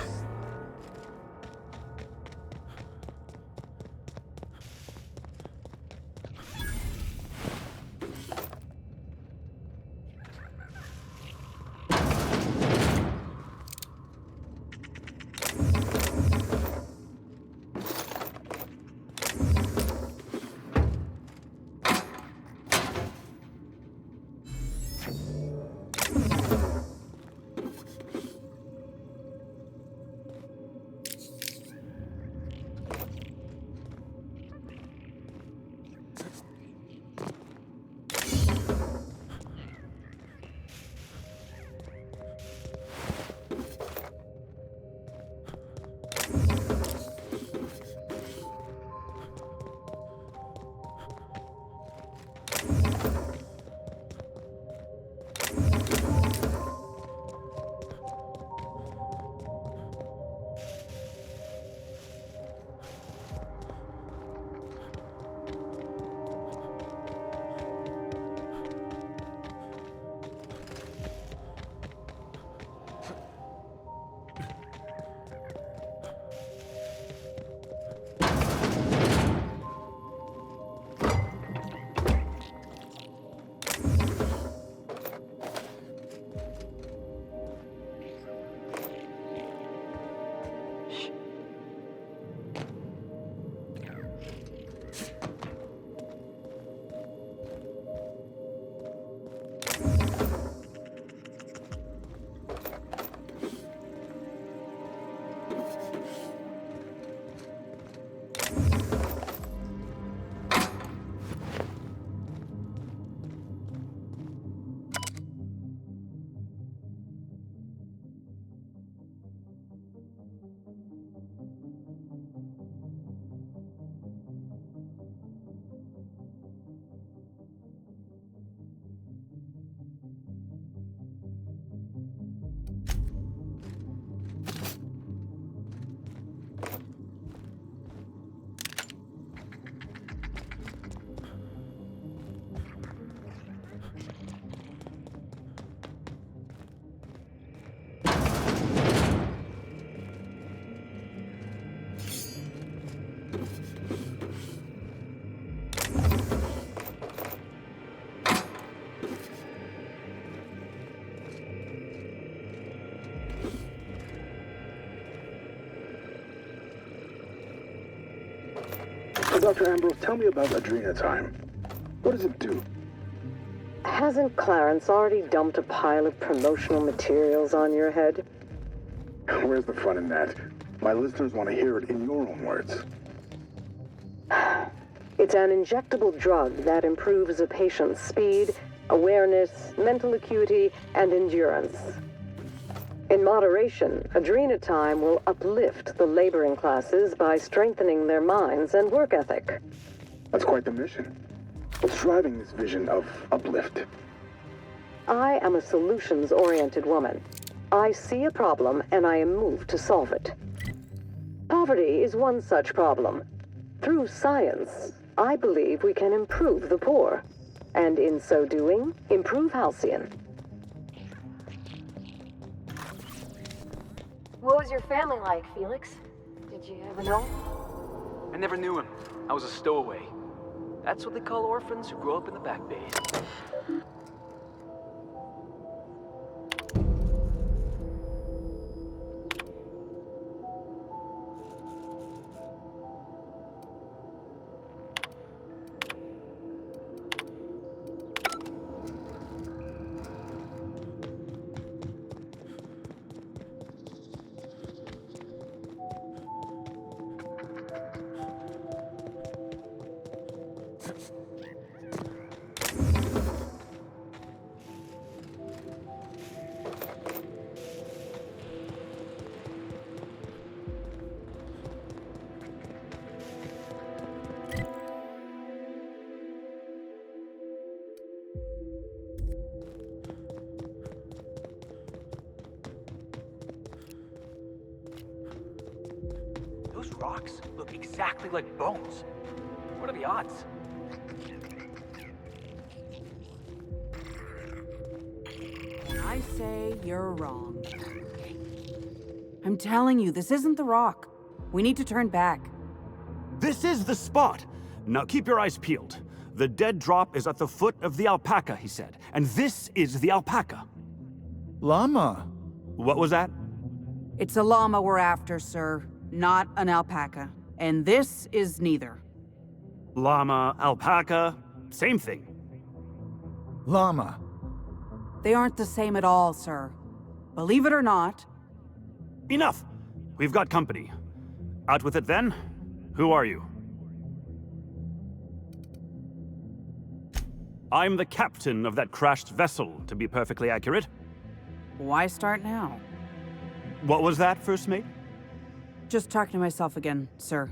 Dr. Ambrose, tell me about Adrena time. What does it do? Hasn't Clarence already dumped a pile of promotional materials on your head? Where's the fun in that? My listeners want to hear it in your own words. It's an injectable drug that improves a patient's speed, awareness, mental acuity, and endurance. In moderation, Adrena time will uplift the laboring classes by strengthening their minds and work ethic. That's quite the mission. What's driving this vision of uplift? I am a solutions-oriented woman. I see a problem and I am moved to solve it. Poverty is one such problem. Through science, I believe we can improve the poor, and in so doing, improve Halcyon. What was your family like, Felix? Did you ever know? I never knew him. I was a stowaway. That's what they call orphans who grow up in the back bays. Those rocks look exactly like bones. What are the odds? I say you're wrong. I'm telling you, this isn't the rock. We need to turn back. This is the spot! Now keep your eyes peeled. The dead drop is at the foot of the alpaca, he said. And this is the alpaca. Llama. What was that? It's a llama we're after, sir, not an alpaca. And this is neither. Llama, alpaca, same thing. Llama. They aren't the same at all, sir. Believe it or not. Enough! We've got company. Out with it then. Who are you? I'm the captain of that crashed vessel, to be perfectly accurate. Why start now? What was that, First Mate? Just talking to myself again, sir.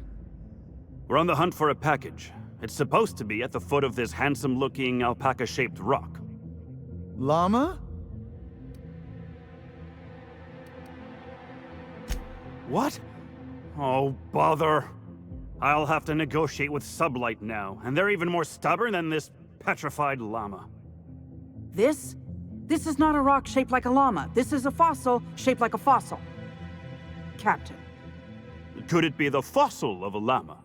We're on the hunt for a package. It's supposed to be at the foot of this handsome-looking alpaca-shaped rock. Llama? What? Oh, bother. I'll have to negotiate with Sublight now, and they're even more stubborn than this petrified llama. This is not a rock shaped like a llama. This is a fossil shaped like a fossil. Captain. Could it be the fossil of a llama?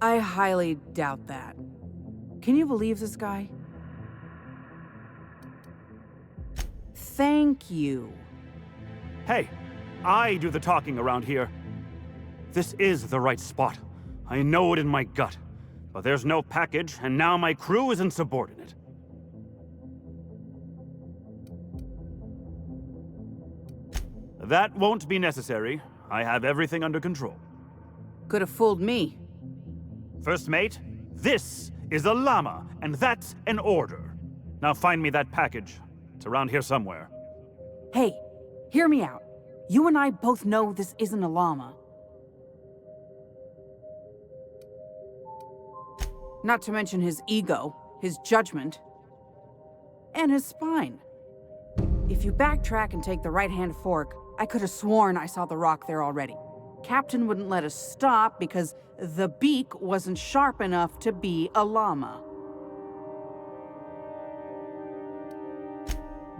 I highly doubt that. Can you believe this guy? Thank you. Hey, I do the talking around here. This is the right spot. I know it in my gut. But there's no package, and now my crew is insubordinate. That won't be necessary. I have everything under control. Could have fooled me. First Mate, this is a llama, and that's an order. Now find me that package. It's around here somewhere. Hey, hear me out. You and I both know this isn't a llama. Not to mention his ego, his judgment, and his spine. If you backtrack and take the right-hand fork, I could have sworn I saw the rock there already. Captain wouldn't let us stop because the beak wasn't sharp enough to be a llama.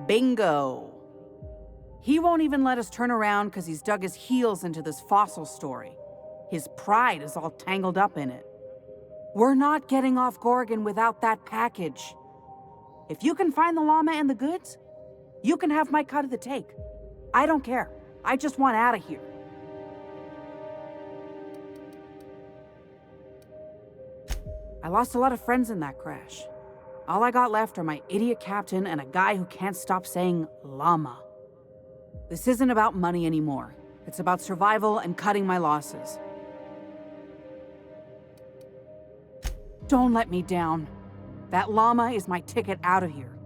Bingo. He won't even let us turn around because he's dug his heels into this fossil story. His pride is all tangled up in it. We're not getting off Gorgon without that package. If you can find the llama and the goods, you can have my cut of the take. I don't care. I just want out of here. I lost a lot of friends in that crash. All I got left are my idiot captain and a guy who can't stop saying llama. This isn't about money anymore. It's about survival and cutting my losses. Don't let me down. That llama is my ticket out of here.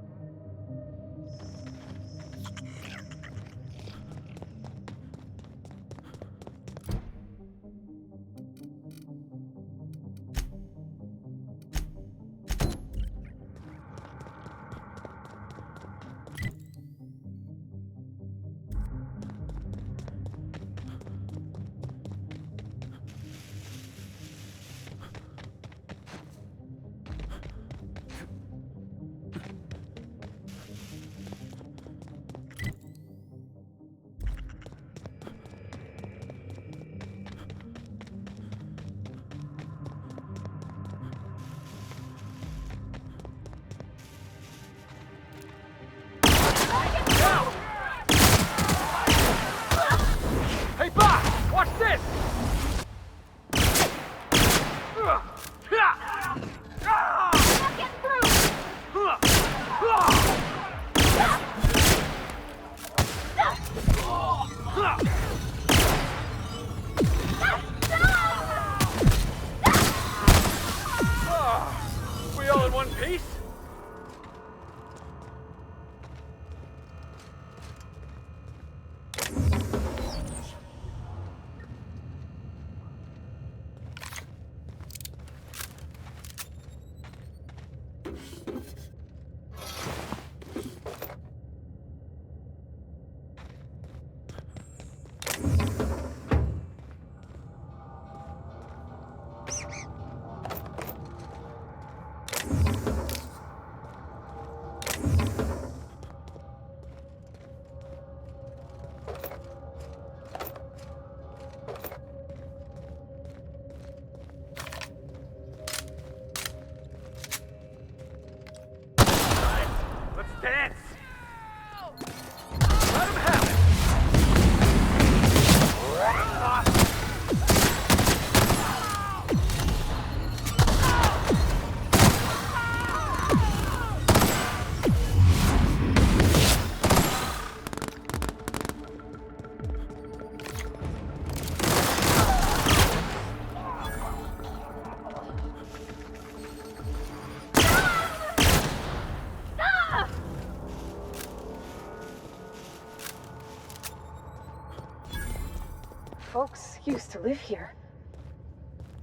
Folks used to live here.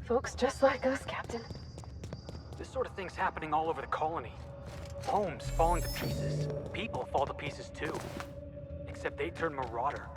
Folks just like us, Captain. This sort of thing's happening all over the colony. Homes falling to pieces. People fall to pieces too. Except they turn marauder.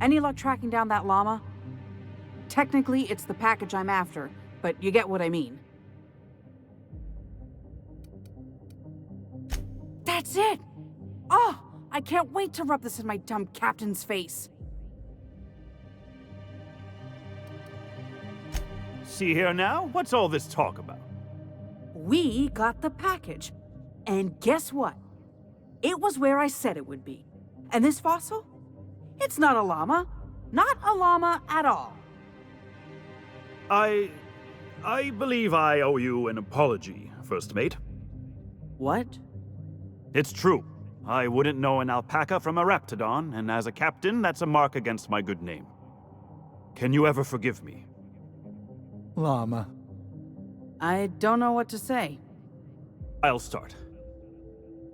Any luck tracking down that llama? Technically, it's the package I'm after, but you get what I mean. That's it! Oh, I can't wait to rub this in my dumb captain's face. See here now? What's all this talk about? We got the package. And guess what? It was where I said it would be. And this fossil? It's not a llama. Not a llama at all. I believe I owe you an apology, First Mate. What? It's true. I wouldn't know an alpaca from a raptidon, and as a captain, that's a mark against my good name. Can you ever forgive me? Llama. I don't know what to say. I'll start.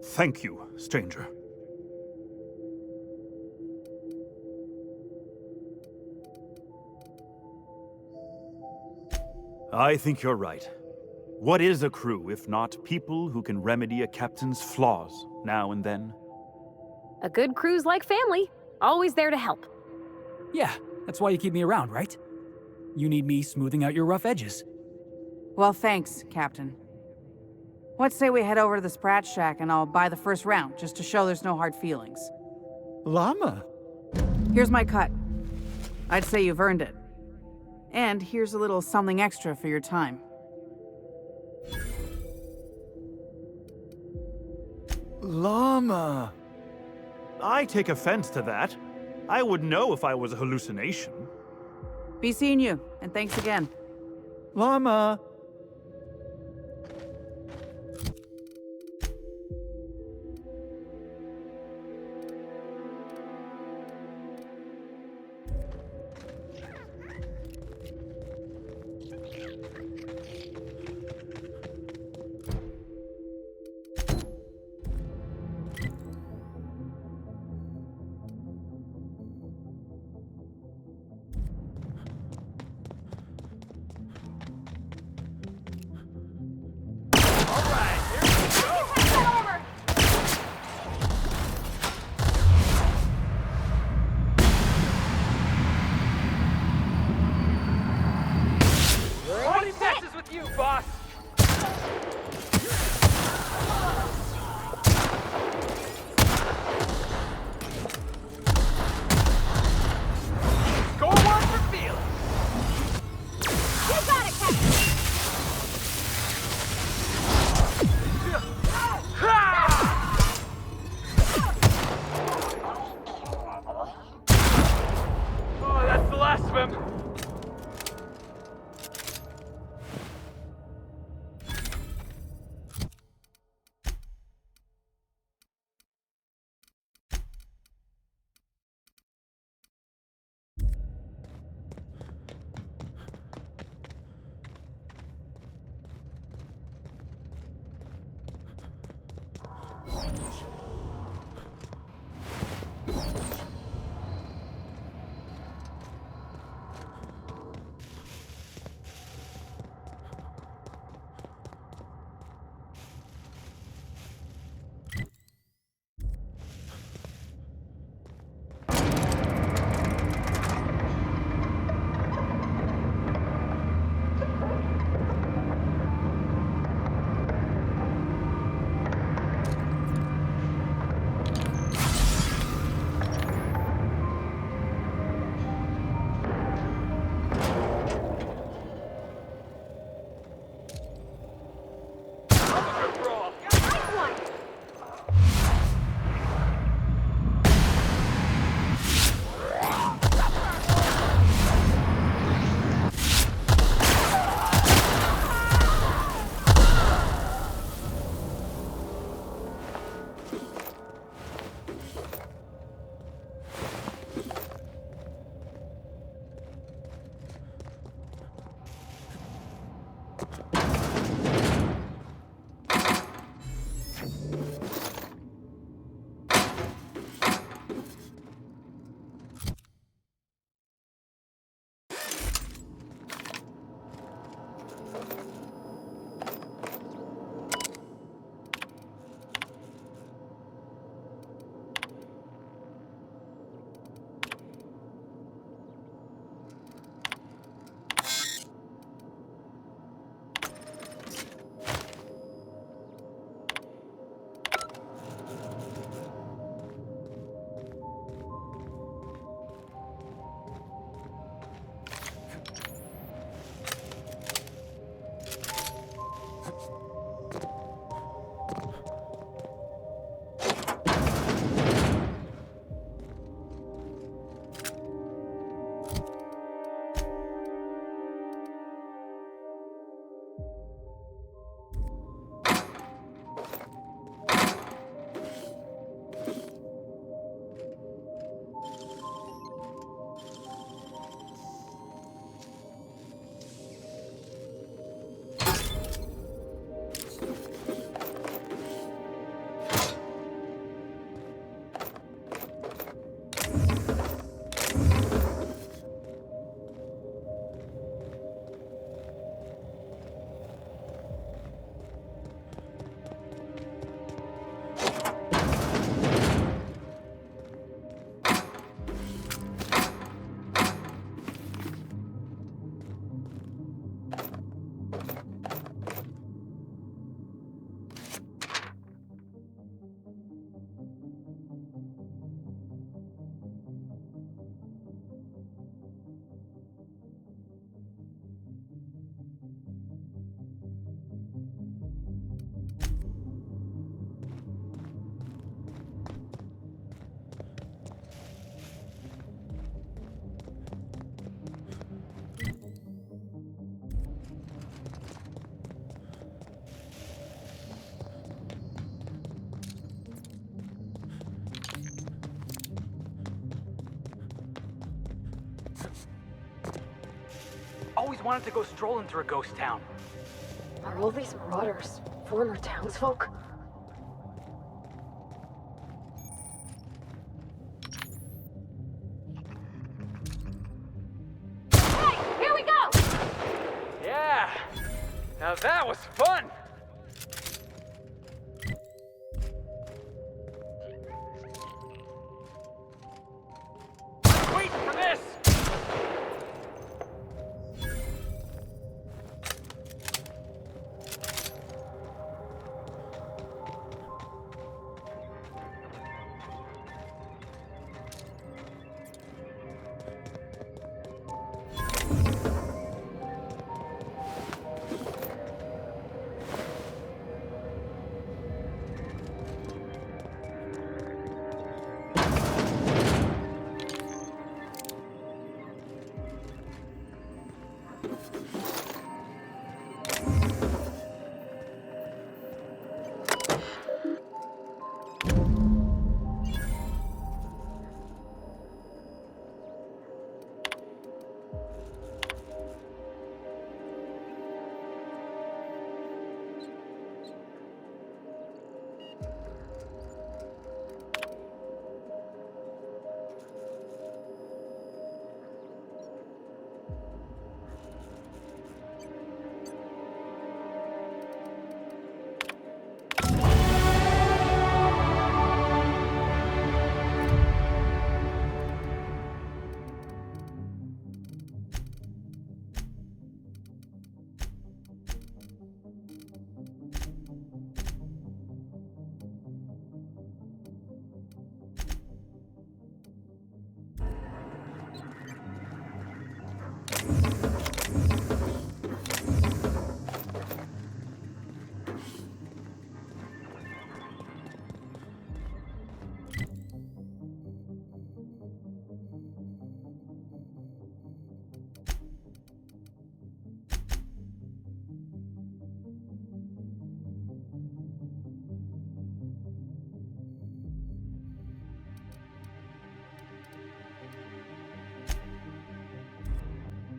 Thank you, stranger. I think you're right. What is a crew if not people who can remedy a captain's flaws now and then? A good crew's like family, always there to help. Yeah, that's why you keep me around, right? You need me smoothing out your rough edges. Well, thanks, Captain. What say we head over to the Sprat Shack and I'll buy the first round, just to show there's no hard feelings. Llama? Here's my cut. I'd say you've earned it. And here's a little something extra for your time. Llama. I take offense to that. I would know if I was a hallucination. Be seeing you, and thanks again. Llama. Always wanted to go strolling through a ghost town. Are all these marauders former townsfolk? Hey, here we go! Yeah! Now that was fun! Wait for this!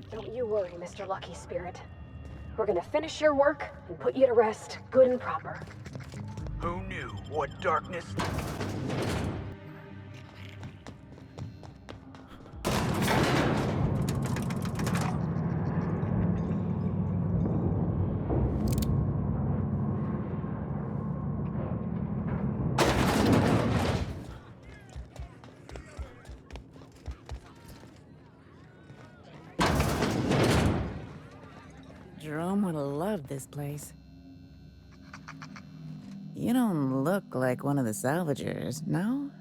Don't you worry, Mr. Lucky Spirit. We're gonna finish your work and put you to rest, good and proper. Who knew what darkness... Jerome would have loved this place. You don't look like one of the salvagers, no?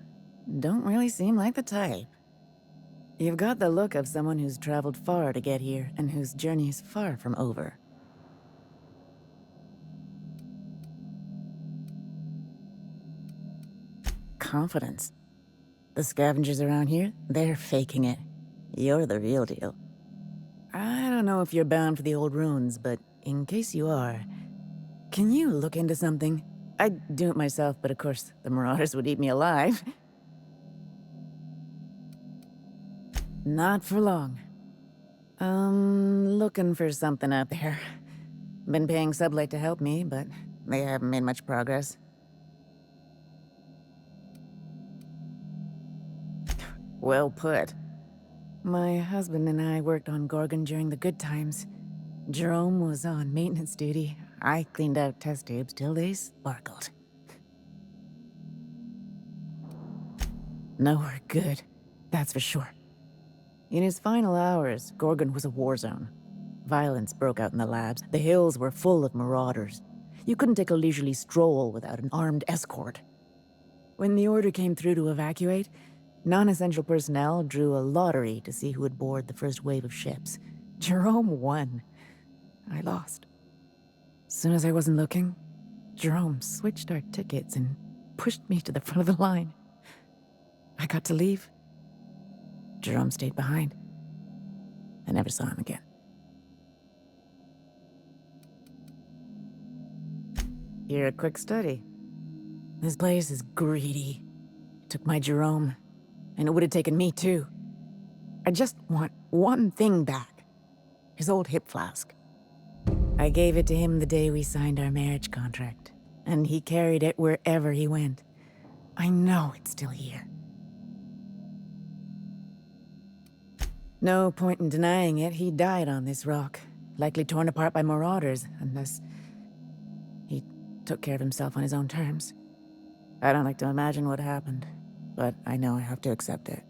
Don't really seem like the type. You've got the look of someone who's traveled far to get here, and whose journey is far from over. Confidence. The scavengers around here, they're faking it. You're the real deal. I don't know if you're bound for the old ruins, but in case you are, can you look into something? I'd do it myself, but of course, the marauders would eat me alive. Not for long. Looking for something out there. Been paying Sublight to help me, but they haven't made much progress. Well put. My husband and I worked on Gorgon during the good times. Jerome was on maintenance duty. I cleaned out test tubes till they sparkled. No, we're good. That's for sure. In his final hours, Gorgon was a war zone. Violence broke out in the labs. The hills were full of marauders. You couldn't take a leisurely stroll without an armed escort. When the order came through to evacuate, non-essential personnel drew a lottery to see who would board the first wave of ships. Jerome won. I lost. Soon as I wasn't looking, Jerome switched our tickets and pushed me to the front of the line. I got to leave. Jerome stayed behind. I never saw him again. You're a quick study. This place is greedy. It took my Jerome, and it would have taken me too. I just want one thing back. his old hip flask. I gave it to him the day we signed our marriage contract, and he carried it wherever he went. I know it's still here. No point in denying it, he died on this rock, likely torn apart by marauders, unless he took care of himself on his own terms. I don't like to imagine what happened, but I know I have to accept it.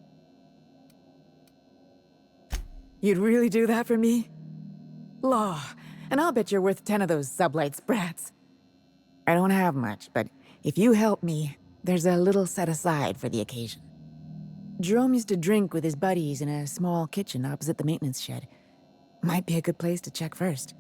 You'd really do that for me? Law, and I'll bet you're worth 10 of those sublight sprats. I don't have much, but if you help me, there's a little set aside for the occasion. Jerome used to drink with his buddies in a small kitchen opposite the maintenance shed. Might be a good place to check first.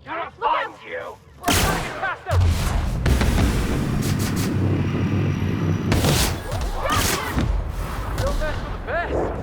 Gotta find you! We're trying to get past them! Still best for the best.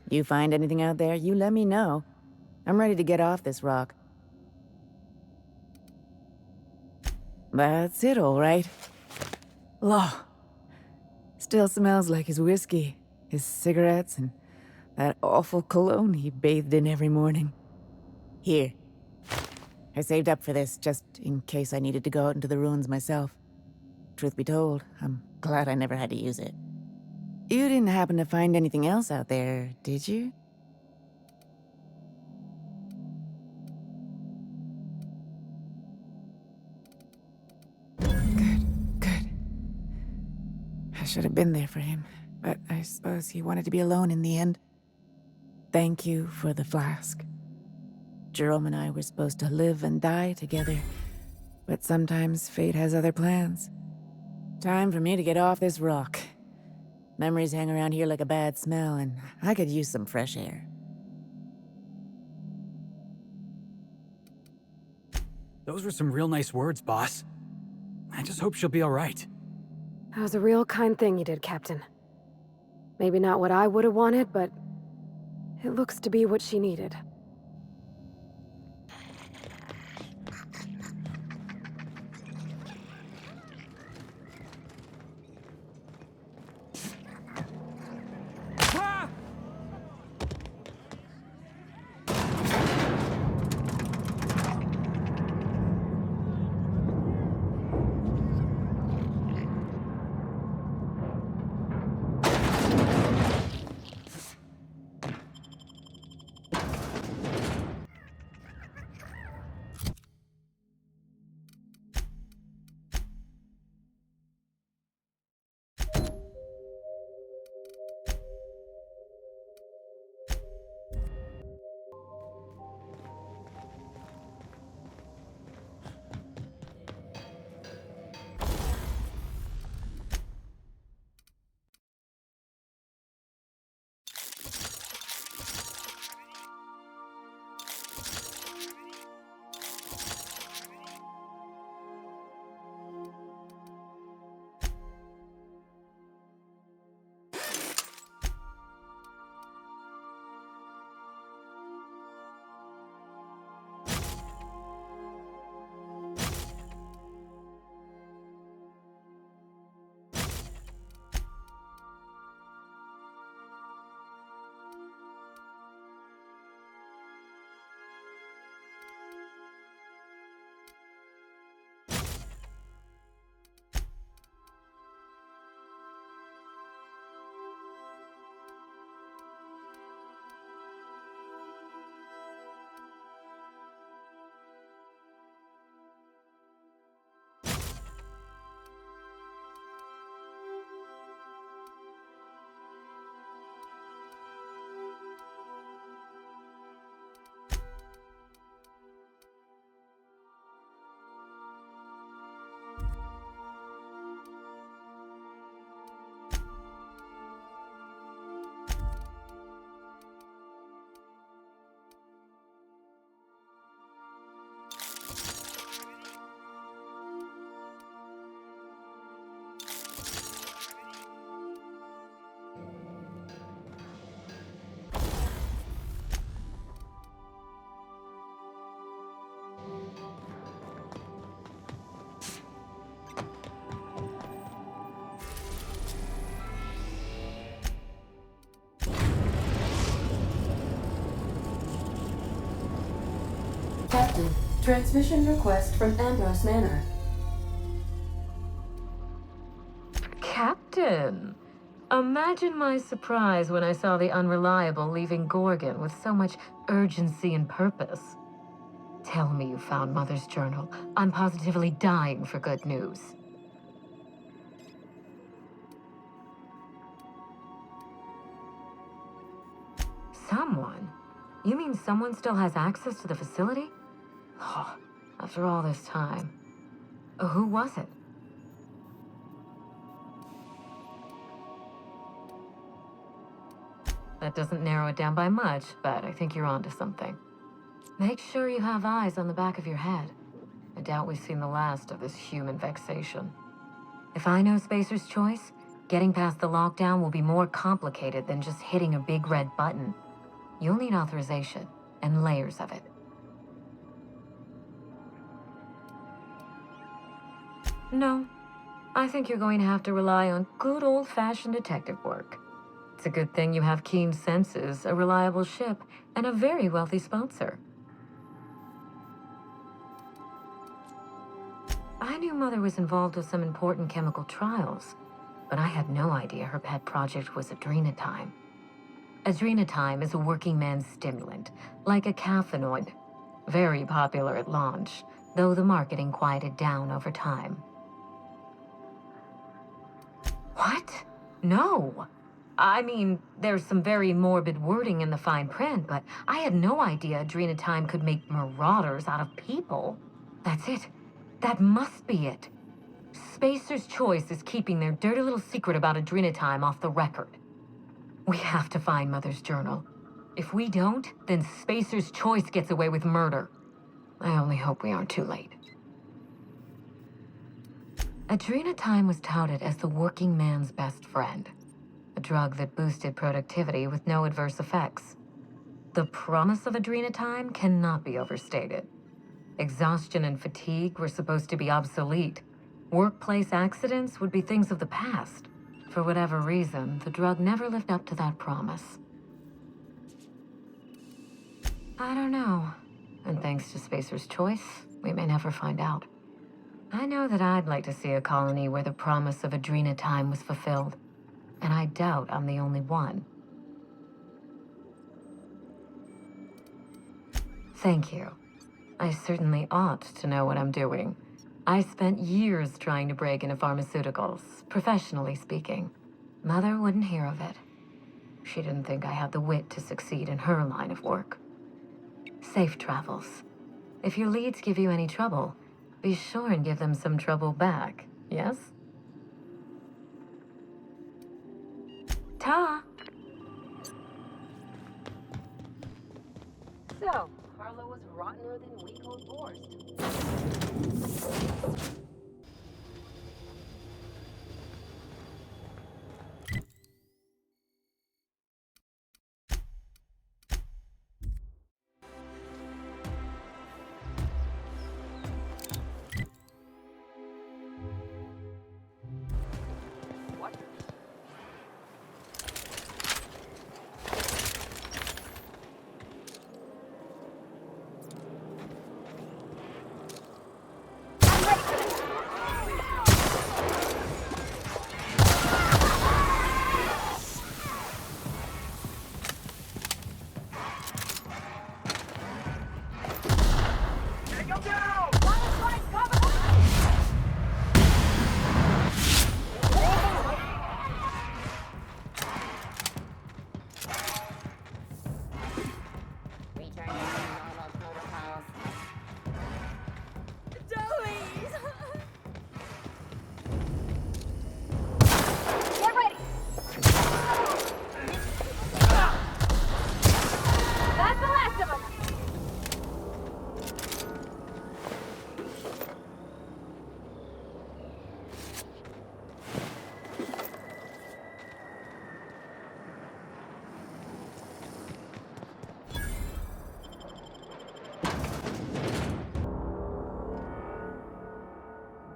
You find anything out there, you let me know. I'm ready to get off this rock. That's it, all right. Law. Still smells like his whiskey, his cigarettes, and that awful cologne he bathed in every morning. Here. I saved up for this, just in case I needed to go out into the ruins myself. Truth be told, I'm glad I never had to use it. You didn't happen to find anything else out there, did you? Good. I should have been there for him, but I suppose he wanted to be alone in the end. Thank you for the flask. Jerome and I were supposed to live and die together, but sometimes fate has other plans. Time for me to get off this rock. Memories hang around here like a bad smell, and I could use some fresh air. Those were some real nice words, boss. I just hope she'll be all right. That was a real kind thing you did, Captain. Maybe not what I would have wanted, but it looks to be what she needed. Captain, transmission request from Ambrose Manor. Captain! Imagine my surprise when I saw the Unreliable leaving Gorgon with so much urgency and purpose. Tell me you found Mother's journal. I'm positively dying for good news. Someone? You mean someone still has access to the facility? Oh, after all this time. Who was it? That doesn't narrow it down by much, but I think you're onto something. Make sure you have eyes on the back of your head. I doubt we've seen the last of this human vexation. If I know Spacer's choice, getting past the lockdown will be more complicated than just hitting a big red button. You'll need authorization, and layers of it. No, I think you're going to have to rely on good old-fashioned detective work. It's a good thing you have keen senses, a reliable ship, and a very wealthy sponsor. I knew Mother was involved with some important chemical trials, but I had no idea her pet project was Adrena time. Adrena time is a working man's stimulant, like a caffeinoid. Very popular at launch, though the marketing quieted down over time. What? No! I mean, there's some very morbid wording in the fine print, but I had no idea Adrena time could make marauders out of people. That's it. That must be it. Spacer's Choice is keeping their dirty little secret about Adrena time off the record. We have to find Mother's journal. If we don't, then Spacer's Choice gets away with murder. I only hope we aren't too late. Adrena time was touted as the working man's best friend. A drug that boosted productivity with no adverse effects. The promise of Adrena time cannot be overstated. Exhaustion and fatigue were supposed to be obsolete. Workplace accidents would be things of the past. For whatever reason, the drug never lived up to that promise. I don't know. And thanks to Spacer's Choice, we may never find out. I know that I'd like to see a colony where the promise of Adrena time was fulfilled. And I doubt I'm the only one. Thank you. I certainly ought to know what I'm doing. I spent years trying to break into pharmaceuticals, professionally speaking. Mother wouldn't hear of it. She didn't think I had the wit to succeed in her line of work. Safe travels. If your leads give you any trouble, be sure and give them some trouble back, yes? Ta! So, Harlow was rottener than week-old Borst.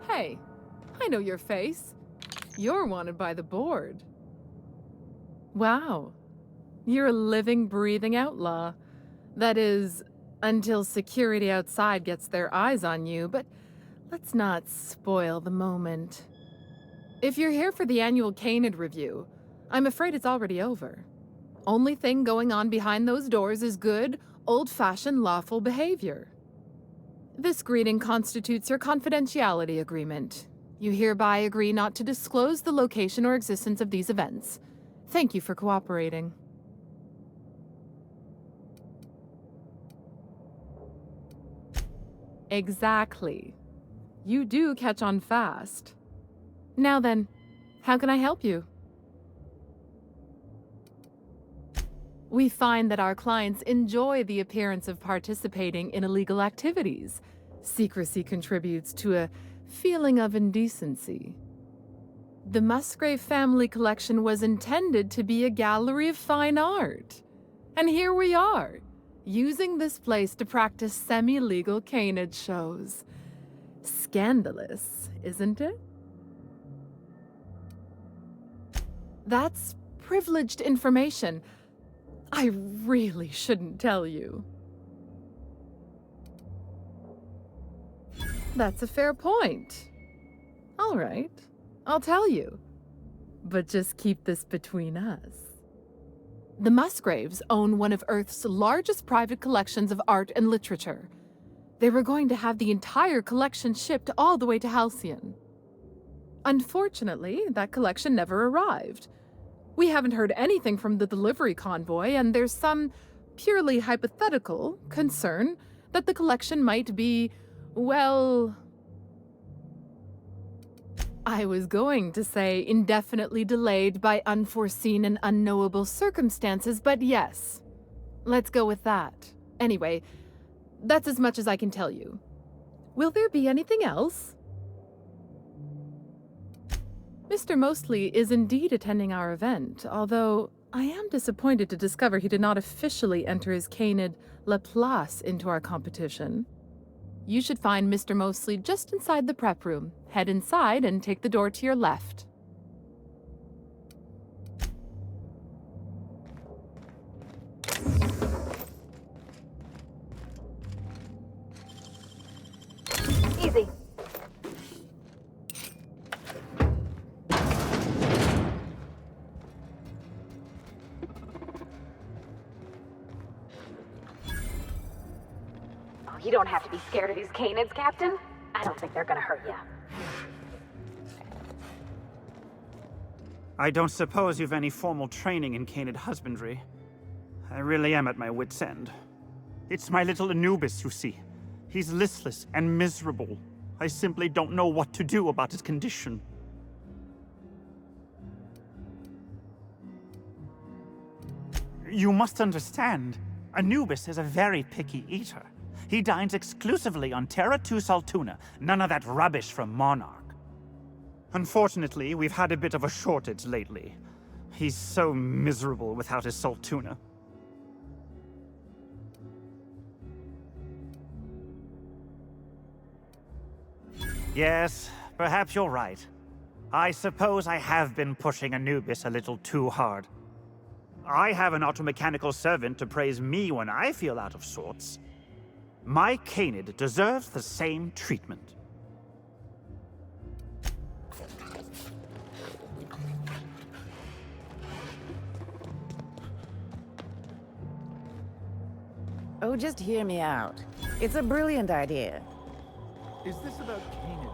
Hey, I know your face. You're wanted by the board. Wow. You're a living, breathing outlaw. That is, Until security outside gets their eyes on you, but let's not spoil the moment. If you're here for the annual Canid review, I'm afraid it's already over. Only thing going on behind those doors is good, old-fashioned lawful behavior. This greeting constitutes your confidentiality agreement. You hereby agree not to disclose the location or existence of these events. Thank you for cooperating. Exactly. You do catch on fast. Now then, how can I help you? We find that our clients enjoy the appearance of participating in illegal activities. Secrecy contributes to a feeling of indecency. The Musgrave family collection was intended to be a gallery of fine art. And here we are, using this place to practice semi-legal canid shows. Scandalous, isn't it? That's privileged information. I really shouldn't tell you. That's a fair point. All right, I'll tell you. But just keep this between us. The Musgraves own one of Earth's largest private collections of art and literature. They were going to have the entire collection shipped all the way to Halcyon. Unfortunately, that collection never arrived. We haven't heard anything from the delivery convoy, and there's some purely hypothetical concern that the collection might be, well... I was going to say indefinitely delayed by unforeseen and unknowable circumstances, but yes. Let's go with that. Anyway, that's as much as I can tell you. Will there be anything else? Mr. Mostly is indeed attending our event, although I am disappointed to discover he did not officially enter his canid La Place into our competition. You should find Mr. Mostly just inside the prep room. Head inside and take the door to your left. Easy. You don't have to be scared of these canids, Captain. I don't think they're gonna hurt you. I don't suppose you've any formal training in canid husbandry. I really am at my wit's end. It's my little Anubis, you see. He's listless and miserable. I simply don't know what to do about his condition. You must understand, Anubis is a very picky eater. He dines exclusively on Terra 2 Saltuna, none of that rubbish from Monarch. Unfortunately, we've had a bit of a shortage lately. He's so miserable without his Saltuna. Yes, perhaps you're right. I suppose I have been pushing Anubis a little too hard. I have an automechanical servant to praise me when I feel out of sorts. My canid deserves the same treatment. Oh, just hear me out. It's a brilliant idea. Is this about canid?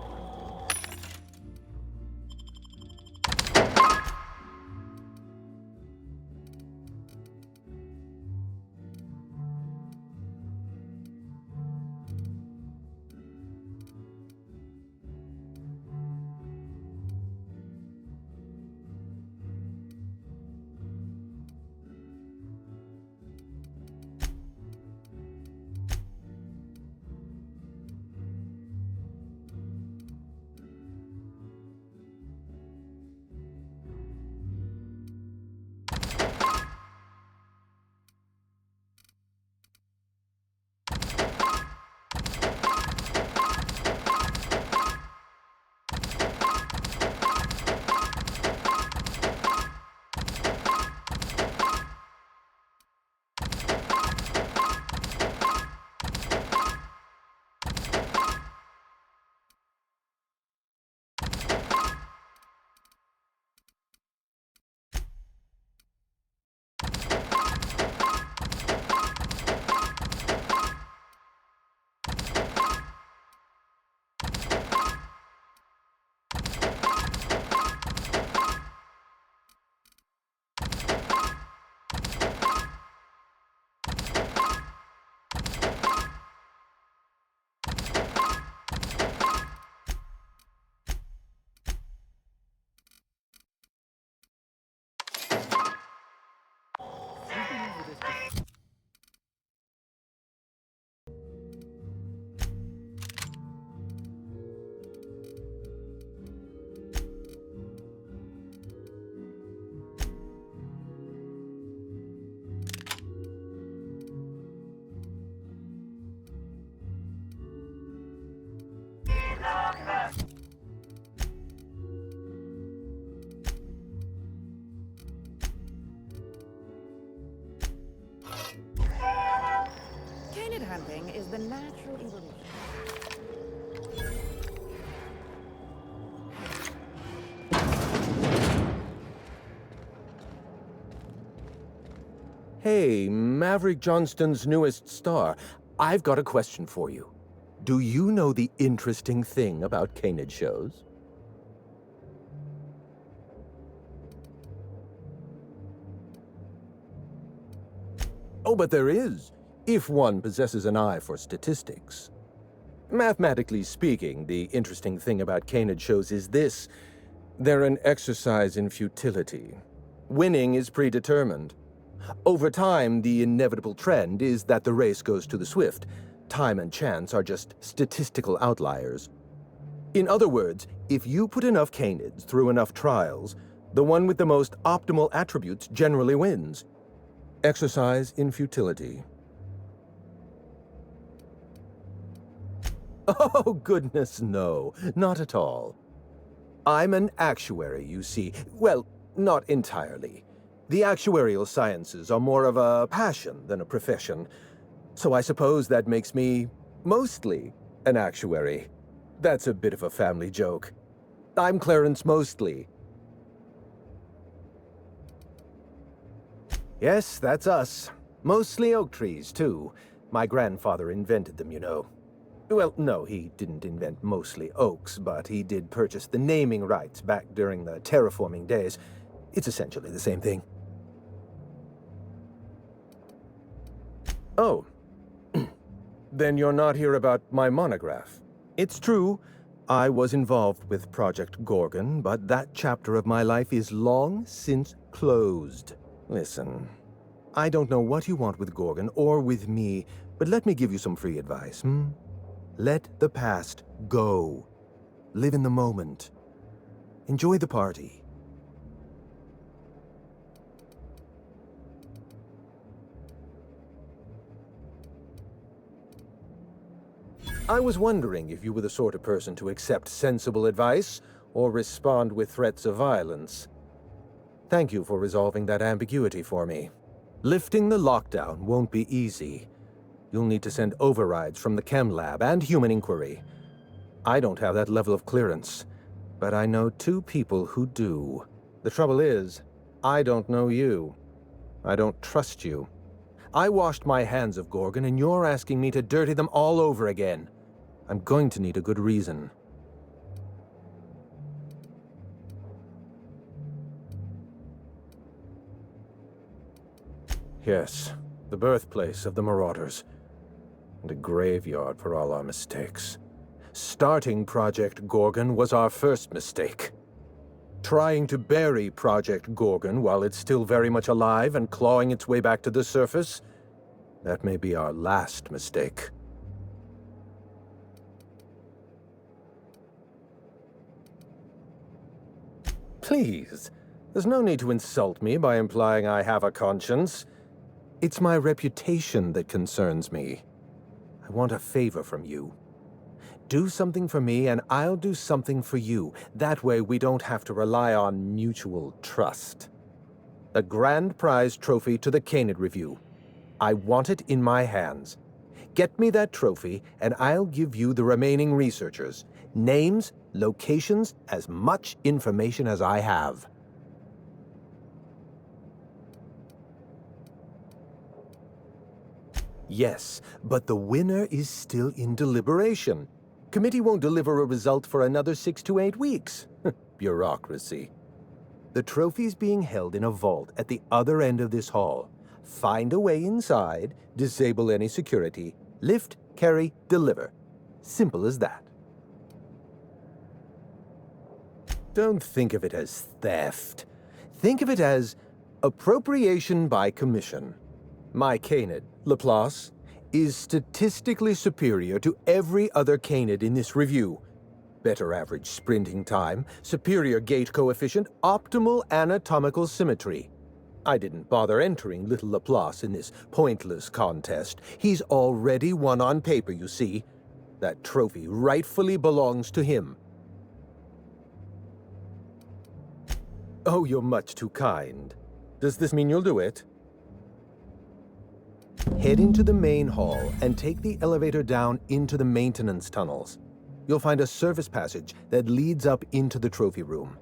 cramping is the natural evolution. Hey, Maverick Johnston's newest star. I've got a question for you. Do you know the interesting thing about canid shows? Oh, but there is, if one possesses an eye for statistics. Mathematically speaking, the interesting thing about canid shows is this. They're an exercise in futility. Winning is predetermined. Over time, the inevitable trend is that the race goes to the swift. Time and chance are just statistical outliers. In other words, if you put enough canids through enough trials, the one with the most optimal attributes generally wins. Exercise in futility. Oh, goodness, no. Not at all. I'm an actuary, you see. Well, not entirely. The actuarial sciences are more of a passion than a profession. So I suppose that makes me, mostly, an actuary. That's a bit of a family joke. I'm Clarence Mostly. Yes, that's us. Mostly oak trees, too. My grandfather invented them, you know. Well, no, he didn't invent mostly oaks, but he did purchase the naming rights back during the terraforming days. It's essentially the same thing. Oh. Then you're not here about my monograph. It's true, I was involved with Project Gorgon, but that chapter of my life is long since closed. Listen, I don't know what you want with Gorgon or with me, but let me give you some free advice, Let the past go. Live in the moment. Enjoy the party. I was wondering if you were the sort of person to accept sensible advice or respond with threats of violence. Thank you for resolving that ambiguity for me. Lifting the lockdown won't be easy. You'll need to send overrides from the chem lab and human inquiry. I don't have that level of clearance, but I know 2 people who do. The trouble is, I don't know you. I don't trust you. I washed my hands of Gorgon, and you're asking me to dirty them all over again. I'm going to need a good reason. Yes, the birthplace of the Marauders. And a graveyard for all our mistakes. Starting Project Gorgon was our first mistake. Trying to bury Project Gorgon while it's still very much alive and clawing its way back to the surface, that may be our last mistake. Please, there's no need to insult me by implying I have a conscience. It's my reputation that concerns me. I want a favor from you. Do something for me, and I'll do something for you. That way, we don't have to rely on mutual trust. The grand prize trophy to the Canid Review. I want it in my hands. Get me that trophy, and I'll give you the remaining researchers. Names, locations, as much information as I have. Yes, but the winner is still in deliberation. Committee won't deliver a result for another 6 to 8 weeks. Bureaucracy. The trophy's being held in a vault at the other end of this hall. Find a way inside, disable any security, lift, carry, deliver. Simple as that. Don't think of it as theft. Think of it as appropriation by commission. My canid, Laplace, is statistically superior to every other canid in this review. Better average sprinting time, superior gait coefficient, optimal anatomical symmetry. I didn't bother entering little Laplace in this pointless contest. He's already won on paper, you see. That trophy rightfully belongs to him. Oh, you're much too kind. Does this mean you'll do it? Head into the main hall and take the elevator down into the maintenance tunnels. You'll find a service passage that leads up into the trophy room.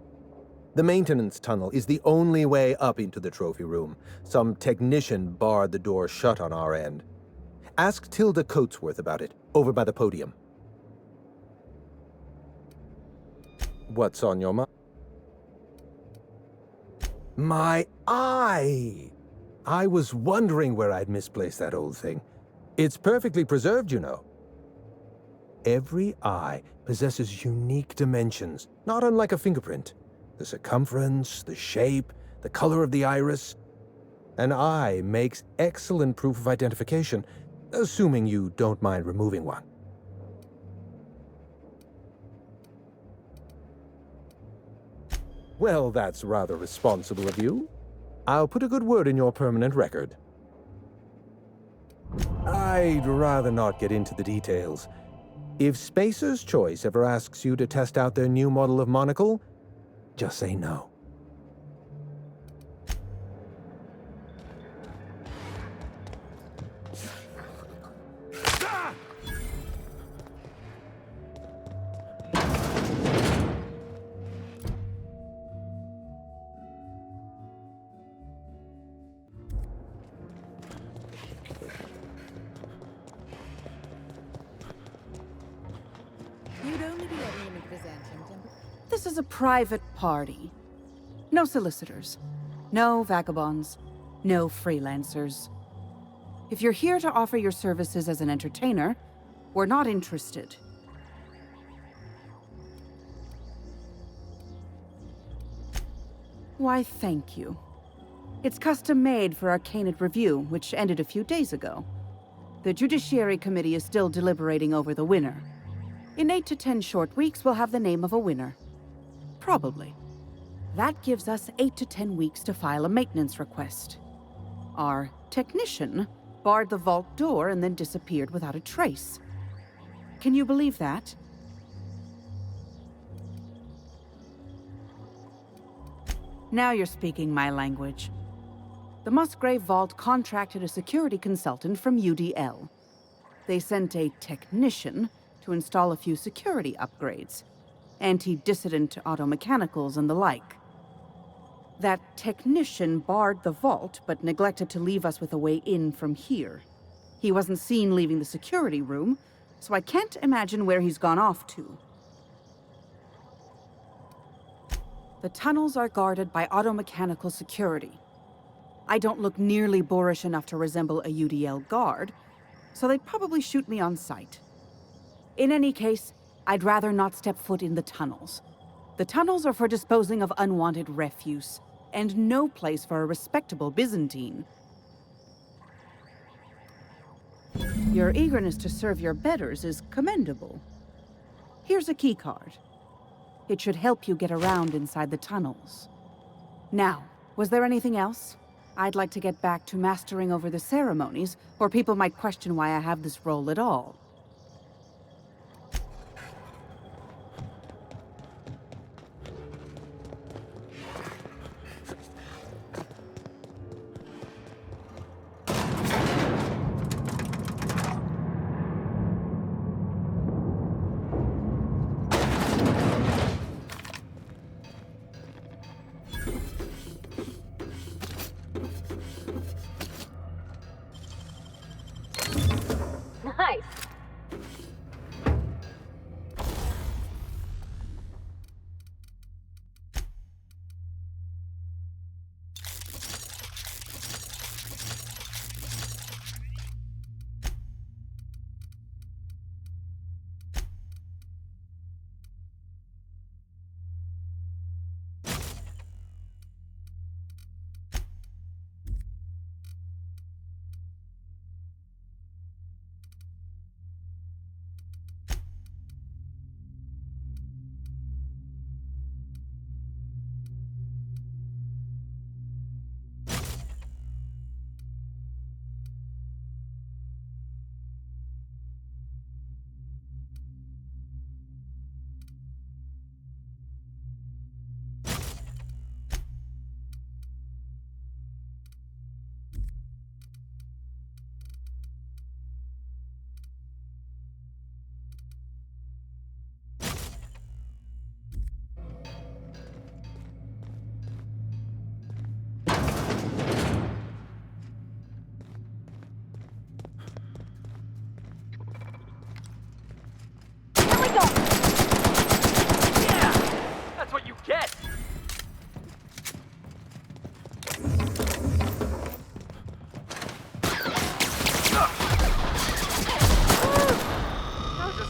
The maintenance tunnel is the only way up into the trophy room. Some technician barred the door shut on our end. Ask Tilda Coatsworth about it, over by the podium. What's on your mind? My eye! I was wondering where I'd misplaced that old thing. It's perfectly preserved, you know. Every eye possesses unique dimensions, not unlike a fingerprint. The circumference, the shape, the color of the iris. An eye makes excellent proof of identification, assuming you don't mind removing one. Well, that's rather responsible of you. I'll put a good word in your permanent record. I'd rather not get into the details. If Spacer's Choice ever asks you to test out their new model of monocle, just say no. This is a private party. No solicitors, no vagabonds, no freelancers. If you're here to offer your services as an entertainer, we're not interested. Why, thank you. It's custom-made for our Canid review, which ended a few days ago. The Judiciary Committee is still deliberating over the winner. In 8 to 10 short weeks, we'll have the name of a winner. Probably. That gives us 8 to 10 weeks to file a maintenance request. Our technician barred the vault door and then disappeared without a trace. Can you believe that? Now you're speaking my language. The Musgrave Vault contracted a security consultant from UDL. They sent a technician to install a few security upgrades. Anti-dissident auto-mechanicals and the like. That technician barred the vault, but neglected to leave us with a way in from here. He wasn't seen leaving the security room, so I can't imagine where he's gone off to. The tunnels are guarded by auto-mechanical security. I don't look nearly boorish enough to resemble a UDL guard, so they'd probably shoot me on sight. In any case, I'd rather not step foot in the tunnels. The tunnels are for disposing of unwanted refuse, and no place for a respectable Byzantine. Your eagerness to serve your betters is commendable. Here's a keycard. It should help you get around inside the tunnels. Now, was there anything else? I'd like to get back to mastering over the ceremonies, or people might question why I have this role at all. Nice.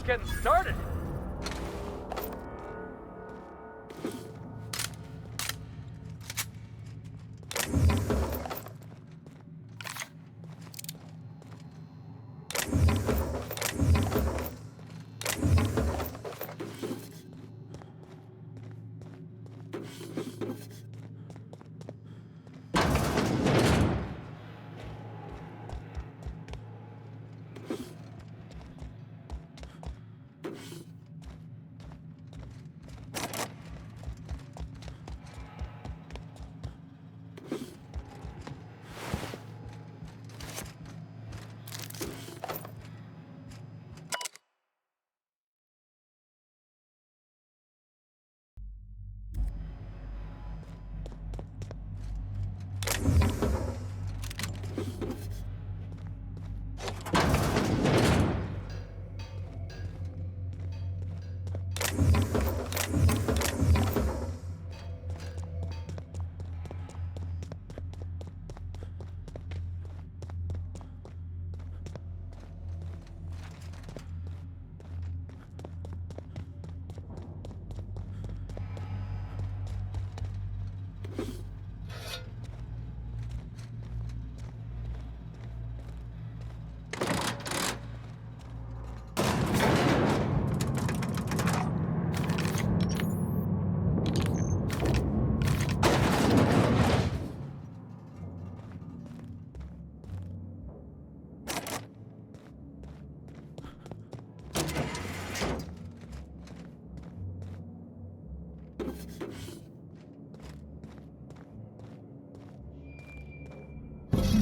just getting started.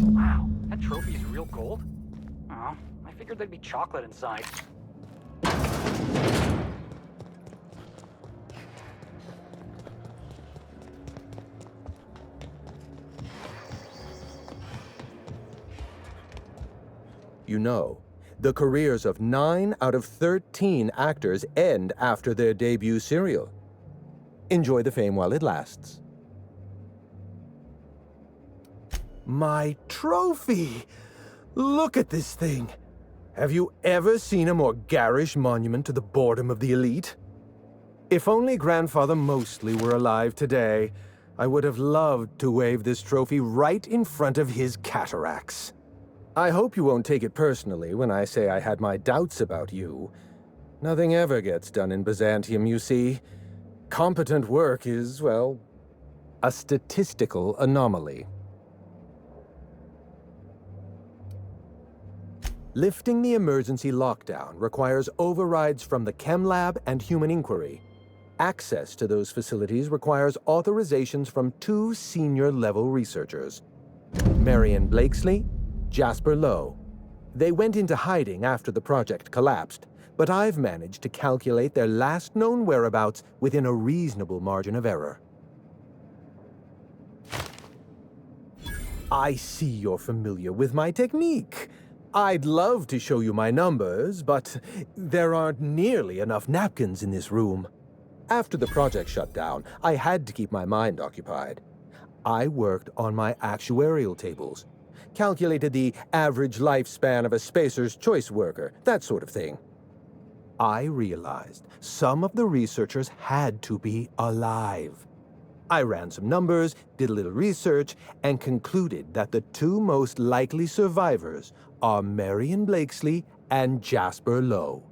Wow, that trophy is real gold? Oh, I figured there'd be chocolate inside. You know, the careers of 9 out of 13 actors end after their debut serial. Enjoy the fame while it lasts. My trophy! Look at this thing! Have you ever seen a more garish monument to the boredom of the elite? If only Grandfather Mostly were alive today, I would have loved to wave this trophy right in front of his cataracts. I hope you won't take it personally when I say I had my doubts about you. Nothing ever gets done in Byzantium, you see. Competent work is, well, a statistical anomaly. Lifting the emergency lockdown requires overrides from the Chem Lab and Human Inquiry. Access to those facilities requires authorizations from 2 senior-level researchers, Marion Blakesley, Jasper Lowe. They went into hiding after the project collapsed, but I've managed to calculate their last known whereabouts within a reasonable margin of error. I see you're familiar with my technique. I'd love to show you my numbers, but there aren't nearly enough napkins in this room. After the project shut down, I had to keep my mind occupied. I worked on my actuarial tables, calculated the average lifespan of a Spacer's Choice worker, that sort of thing. I realized some of the researchers had to be alive. I ran some numbers, did a little research, and concluded that the 2 most likely survivors are Marion Blakesley and Jasper Lowe.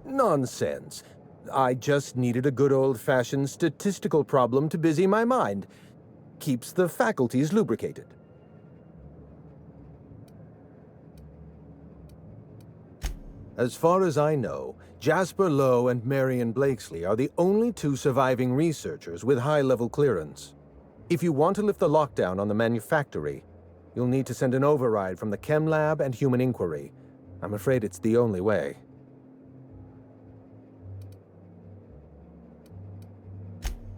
Nonsense. I just needed a good old-fashioned statistical problem to busy my mind. Keeps the faculties lubricated. As far as I know, Jasper Lowe and Marion Blakesley are the only 2 surviving researchers with high-level clearance. If you want to lift the lockdown on the manufactory, you'll need to send an override from the Chem Lab and Human Inquiry. I'm afraid it's the only way.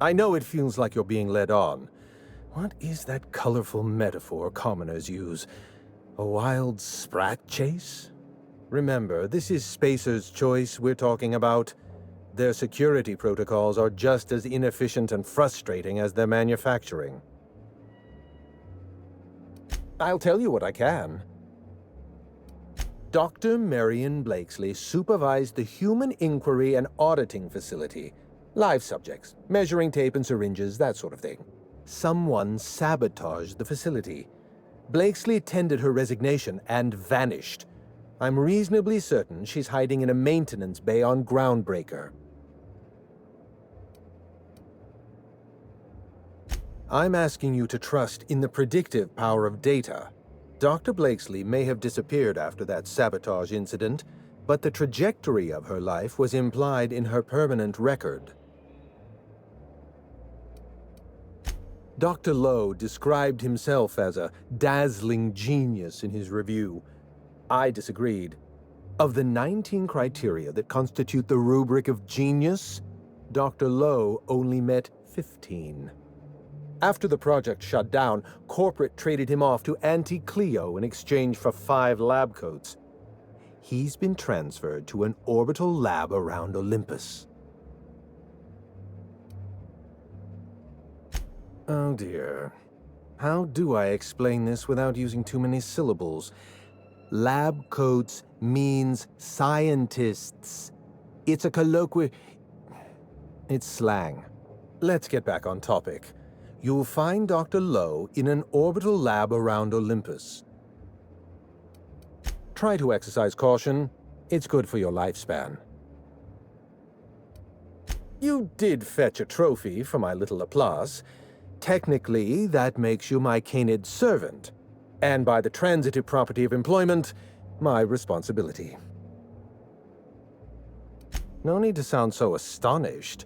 I know it feels like you're being led on. What is that colorful metaphor commoners use? A wild Sprat chase? Remember, this is Spacer's Choice we're talking about. Their security protocols are just as inefficient and frustrating as their manufacturing. I'll tell you what I can. Dr. Marion Blakesley supervised the Human Inquiry and Auditing Facility. Live subjects, measuring tape and syringes, that sort of thing. Someone sabotaged the facility. Blakesley tendered her resignation and vanished. I'm reasonably certain she's hiding in a maintenance bay on Groundbreaker. I'm asking you to trust in the predictive power of data. Dr. Blakesley may have disappeared after that sabotage incident, but the trajectory of her life was implied in her permanent record. Dr. Lowe described himself as a dazzling genius in his review. I disagreed. Of the 19 criteria that constitute the rubric of genius, Dr. Lowe only met 15. After the project shut down, corporate traded him off to Anti-Cleo in exchange for 5 lab coats. He's been transferred to an orbital lab around Olympus. Oh dear. How do I explain this without using too many syllables? Lab coats means scientists. It's a colloquial... It's slang. Let's get back on topic. You'll find Dr. Lowe in an orbital lab around Olympus. Try to exercise caution. It's good for your lifespan. You did fetch a trophy for my little applause. Technically, that makes you my canid servant, and by the transitive property of employment, my responsibility. No need to sound so astonished.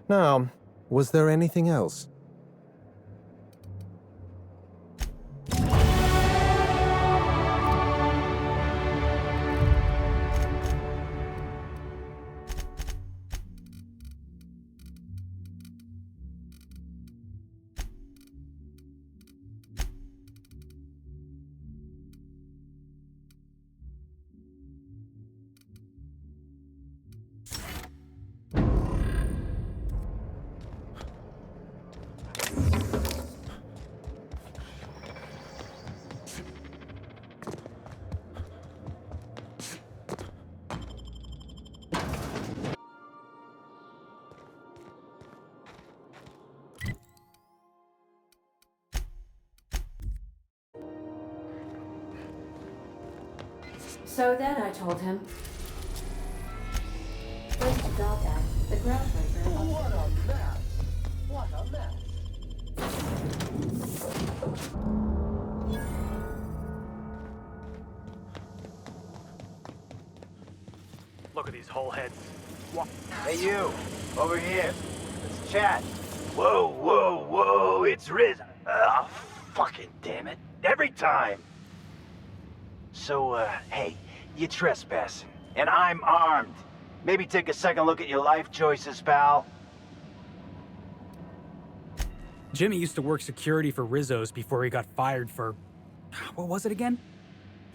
Now, was there anything else? So then I told him. Where's the dog at? The groundbreaker. What a mess! What a mess! Look at these whole heads. Hey you, over here. Let's chat. Whoa, whoa, whoa, it's Riz. Oh, fucking damn it. Every time. So, hey, you're trespassing, and I'm armed. Maybe take a second look at your life choices, pal. Jimmy used to work security for Rizzo's before he got fired for... what was it again?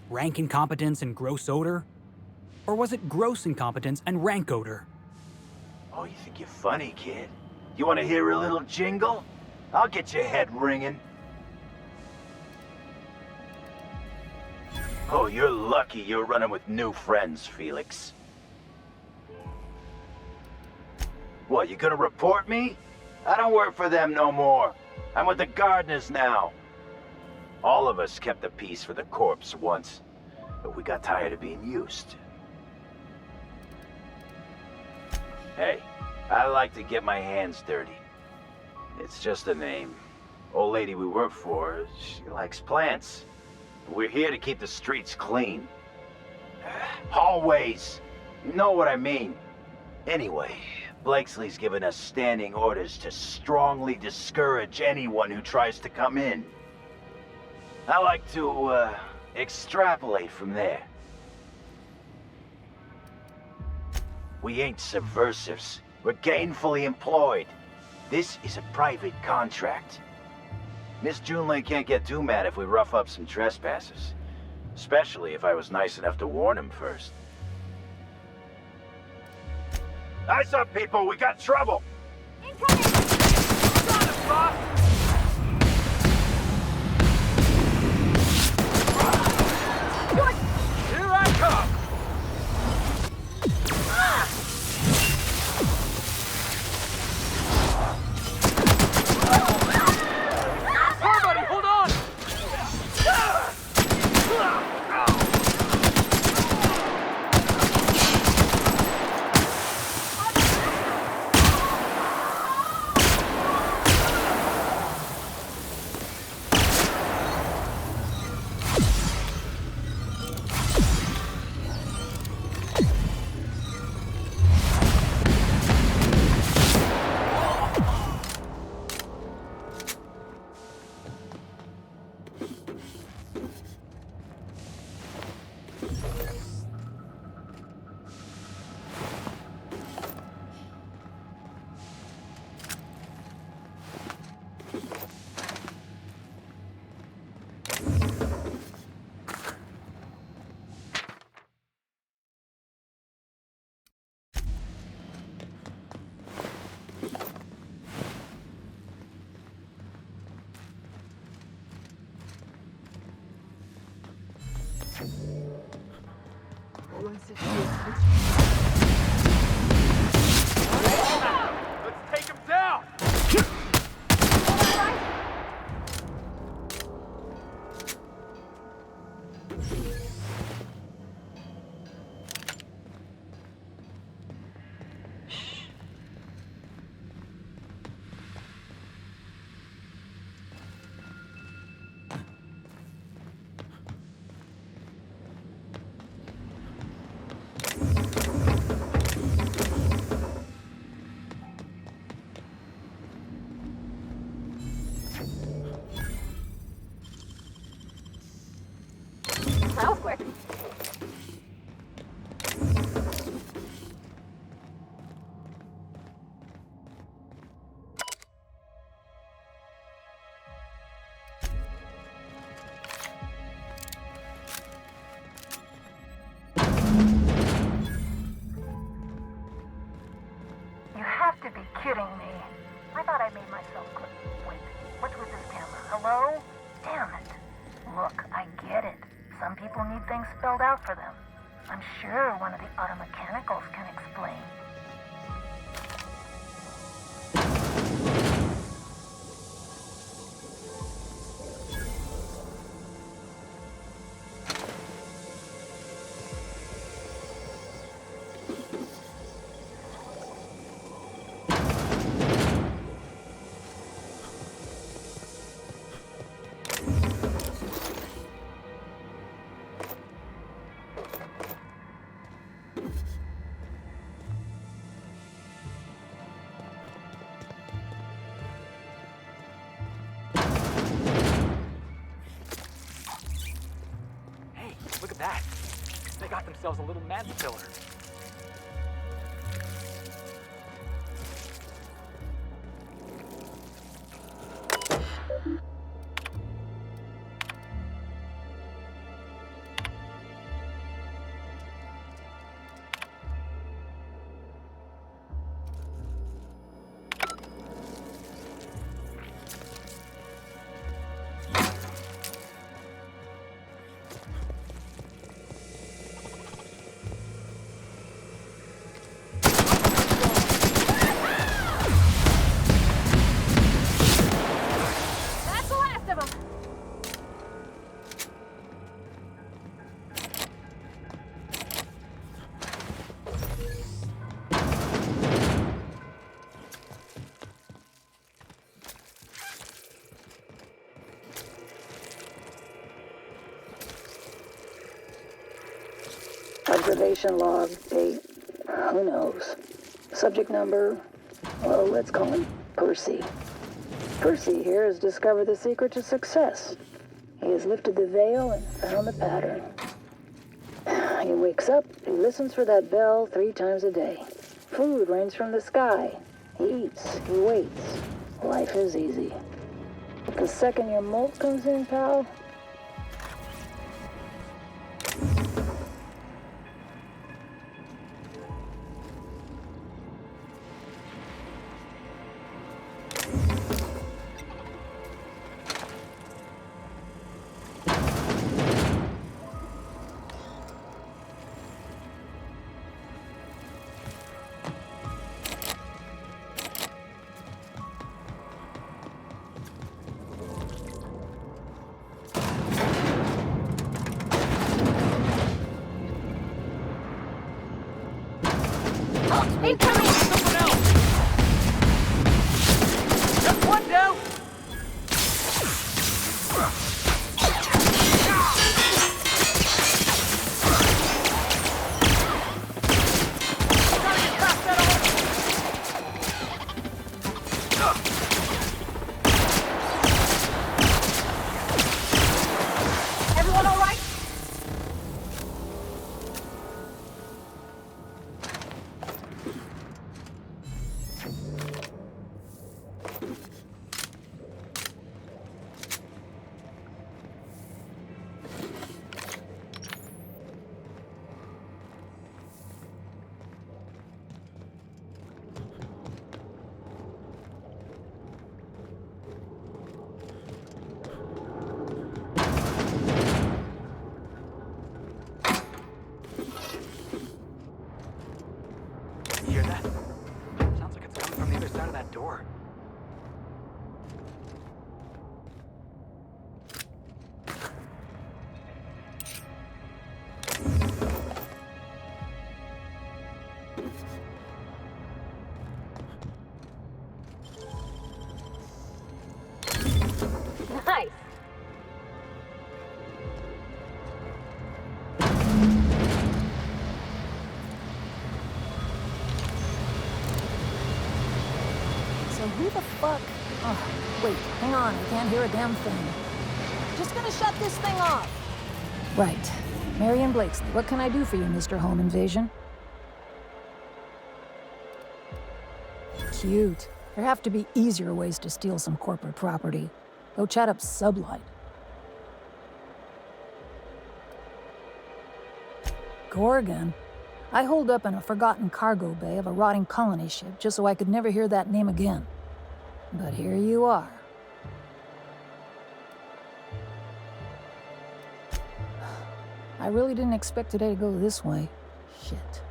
Rank incompetence and gross odor? Or was it gross incompetence and rank odor? Oh, you think you're funny, kid? You want to hear a little jingle? I'll get your head ringing. Oh, you're lucky you're running with new friends, Felix. What, you gonna report me? I don't work for them no more. I'm with the gardeners now. All of us kept the peace for the corpse once, but we got tired of being used. Hey, I like to get my hands dirty. It's just a name. Old lady we work for, she likes plants. We're here to keep the streets clean. Hallways. You know what I mean. Anyway, Blakesley's given us standing orders to strongly discourage anyone who tries to come in. I like to, extrapolate from there. We ain't subversives. We're gainfully employed. This is a private contract. Miss Junlei can't get too mad if we rough up some trespassers. Especially if I was nice enough to warn him first. Eyes up, people! We got trouble! Incoming! Got it, boss! What? Here I come! Let's take him down! That was quick. You have to be kidding me. I thought I made myself clear. Wait, what's with this camera? Hello? Damn it. Look, I get it. Some people need things spelled out for them. I'm sure one of the automechanicals can explain. Look at that. They got themselves a little man filler. Observation log, date, who knows. Subject number, well, let's call him Percy. Percy here has discovered the secret to success. He has lifted the veil and found the pattern. He wakes up, he listens for that bell 3 times a day. Food rains from the sky. He eats, he waits. Life is easy. But the second your molt comes in, pal, Incoming! Someone else! Just one down! Everyone all right? fuck? Oh, wait, hang on, I can't hear a damn thing. Just gonna shut this thing off. Right. Marion Blakesley, what can I do for you, Mr. Home Invasion? Cute. There have to be easier ways to steal some corporate property. Go chat up Sublight. Gorgon? I holed up in a forgotten cargo bay of a rotting colony ship just so I could never hear that name again. But here you are. I really didn't expect today to go this way. Shit.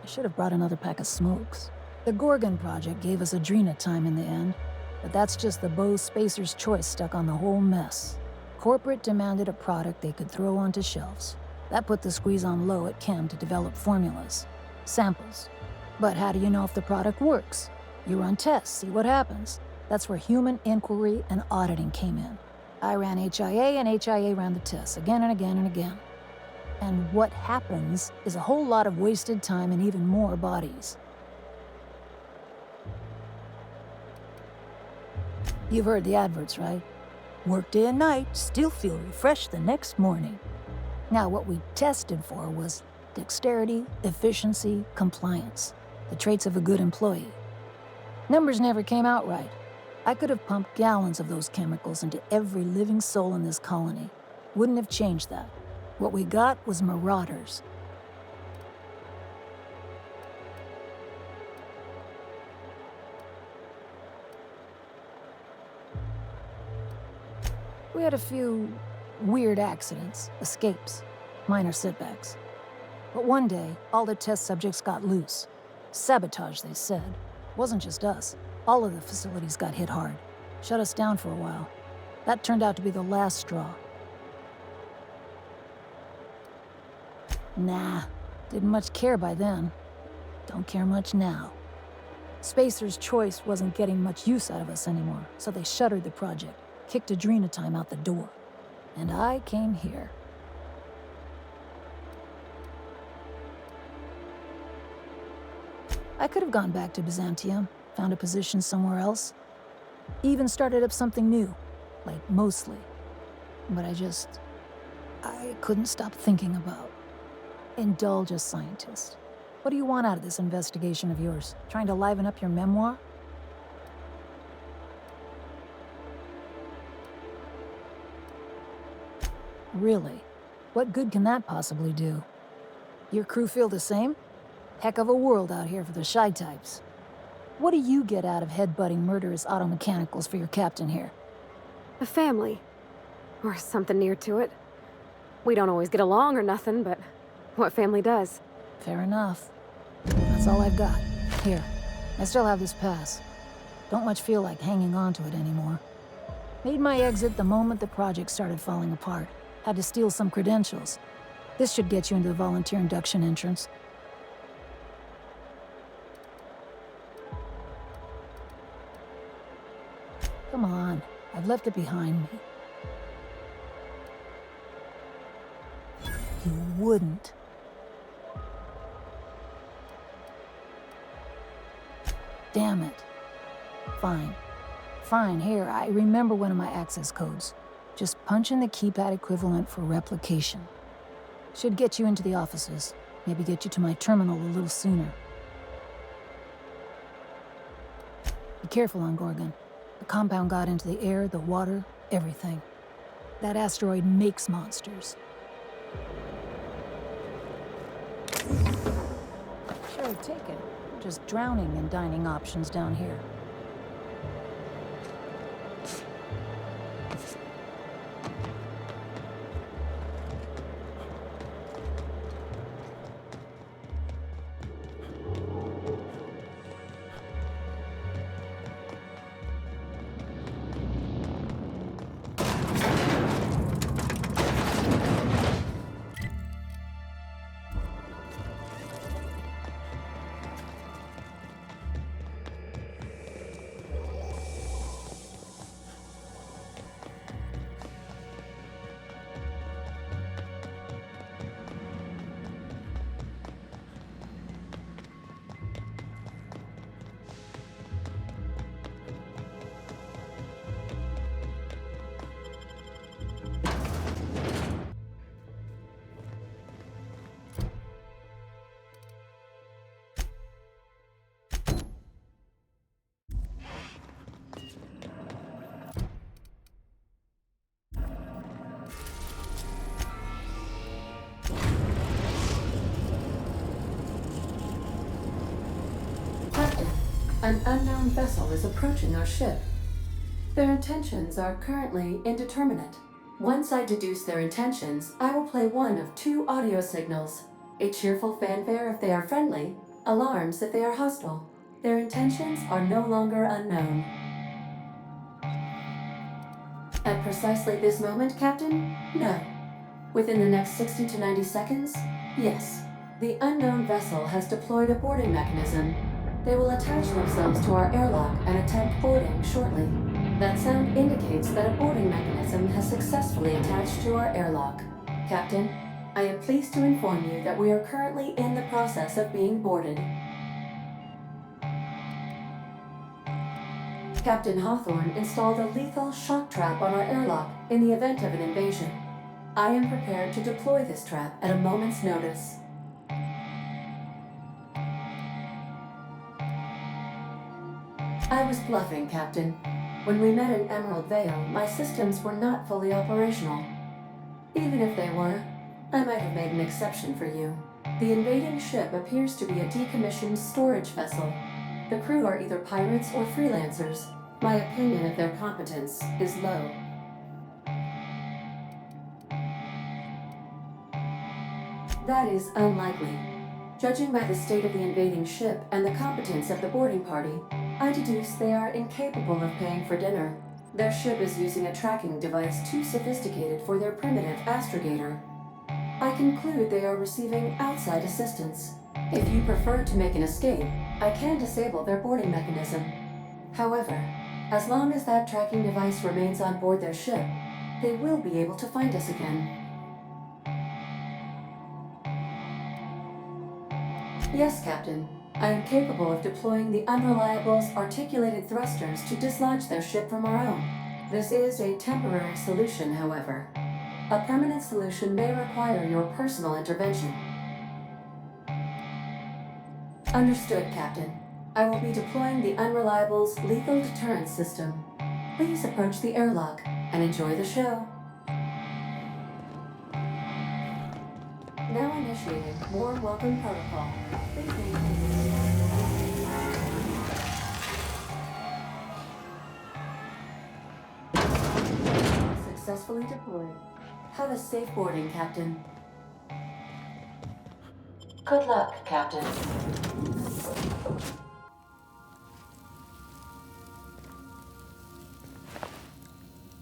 I should have brought another pack of smokes. The Gorgon project gave us Adrena time in the end, but that's just the Bo Spacer's choice stuck on the whole mess. Corporate demanded a product they could throw onto shelves. That put the squeeze on low at Chem to develop formulas, samples. But how do you know if the product works? You run tests, see what happens. That's where human inquiry and auditing came in. I ran HIA and HIA ran the tests again and again and again. And what happens is a whole lot of wasted time and even more bodies. You've heard the adverts, right? Work day and night, still feel refreshed the next morning. Now, what we tested for was dexterity, efficiency, compliance, the traits of a good employee. Numbers never came out right. I could have pumped gallons of those chemicals into every living soul in this colony. Wouldn't have changed that. What we got was marauders. We had a few weird accidents, escapes, minor setbacks. But one day, all the test subjects got loose. Sabotage, they said. Wasn't just us. All of the facilities got hit hard. Shut us down for a while. That turned out to be the last straw. Nah, didn't much care by then. Don't care much now. Spacer's choice wasn't getting much use out of us anymore, so they shuttered the project, kicked Adrena time out the door. And I came here. I could have gone back to Byzantium, found a position somewhere else. Even started up something new, like mostly. But I couldn't stop thinking about. Indulge a scientist. What do you want out of this investigation of yours? Trying to liven up your memoir? Really? What good can that possibly do? Your crew feel the same? Heck of a world out here for the shy types. What do you get out of headbutting murderous auto mechanicals for your captain here? A family. Or something near to it. We don't always get along or nothing, but what family does? Fair enough. That's all I've got. Here, I still have this pass. Don't much feel like hanging on to it anymore. Made my exit the moment the project started falling apart. Had to steal some credentials. This should get you into the volunteer induction entrance. Come on, I've left it behind me. You wouldn't. Damn it. Fine. Fine, here, I remember one of my access codes. Just punch in the keypad equivalent for replication. Should get you into the offices. Maybe get you to my terminal a little sooner. Be careful on Gorgon. The compound got into the air, the water, everything. That asteroid makes monsters. Sure, take it. Just drowning and dining options down here. An unknown vessel is approaching our ship. Their intentions are currently indeterminate. Once I deduce their intentions, I will play one of two audio signals. A cheerful fanfare if they are friendly, alarms if they are hostile. Their intentions are no longer unknown. At precisely this moment, Captain? No. Within the next 60 to 90 seconds? Yes. The unknown vessel has deployed a boarding mechanism. They will attach themselves to our airlock and attempt boarding shortly. That sound indicates that a boarding mechanism has successfully attached to our airlock. Captain, I am pleased to inform you that we are currently in the process of being boarded. Captain Hawthorne installed a lethal shock trap on our airlock in the event of an invasion. I am prepared to deploy this trap at a moment's notice. I was bluffing, Captain. When we met in Emerald Vale, my systems were not fully operational. Even if they were, I might have made an exception for you. The invading ship appears to be a decommissioned storage vessel. The crew are either pirates or freelancers. My opinion of their competence is low. That is unlikely. Judging by the state of the invading ship and the competence of the boarding party, I deduce they are incapable of paying for dinner. Their ship is using a tracking device too sophisticated for their primitive astrogator. I conclude they are receiving outside assistance. If you prefer to make an escape, I can disable their boarding mechanism. However, as long as that tracking device remains on board their ship, they will be able to find us again. Yes, Captain. I am capable of deploying the Unreliable's articulated thrusters to dislodge their ship from our own. This is a temporary solution, however. A permanent solution may require your personal intervention. Understood, Captain. I will be deploying the Unreliable's lethal deterrence system. Please approach the airlock and enjoy the show. Now initiating warm welcome protocol. Please maintain successfully deployed. Have a safe boarding, Captain. Good luck, Captain.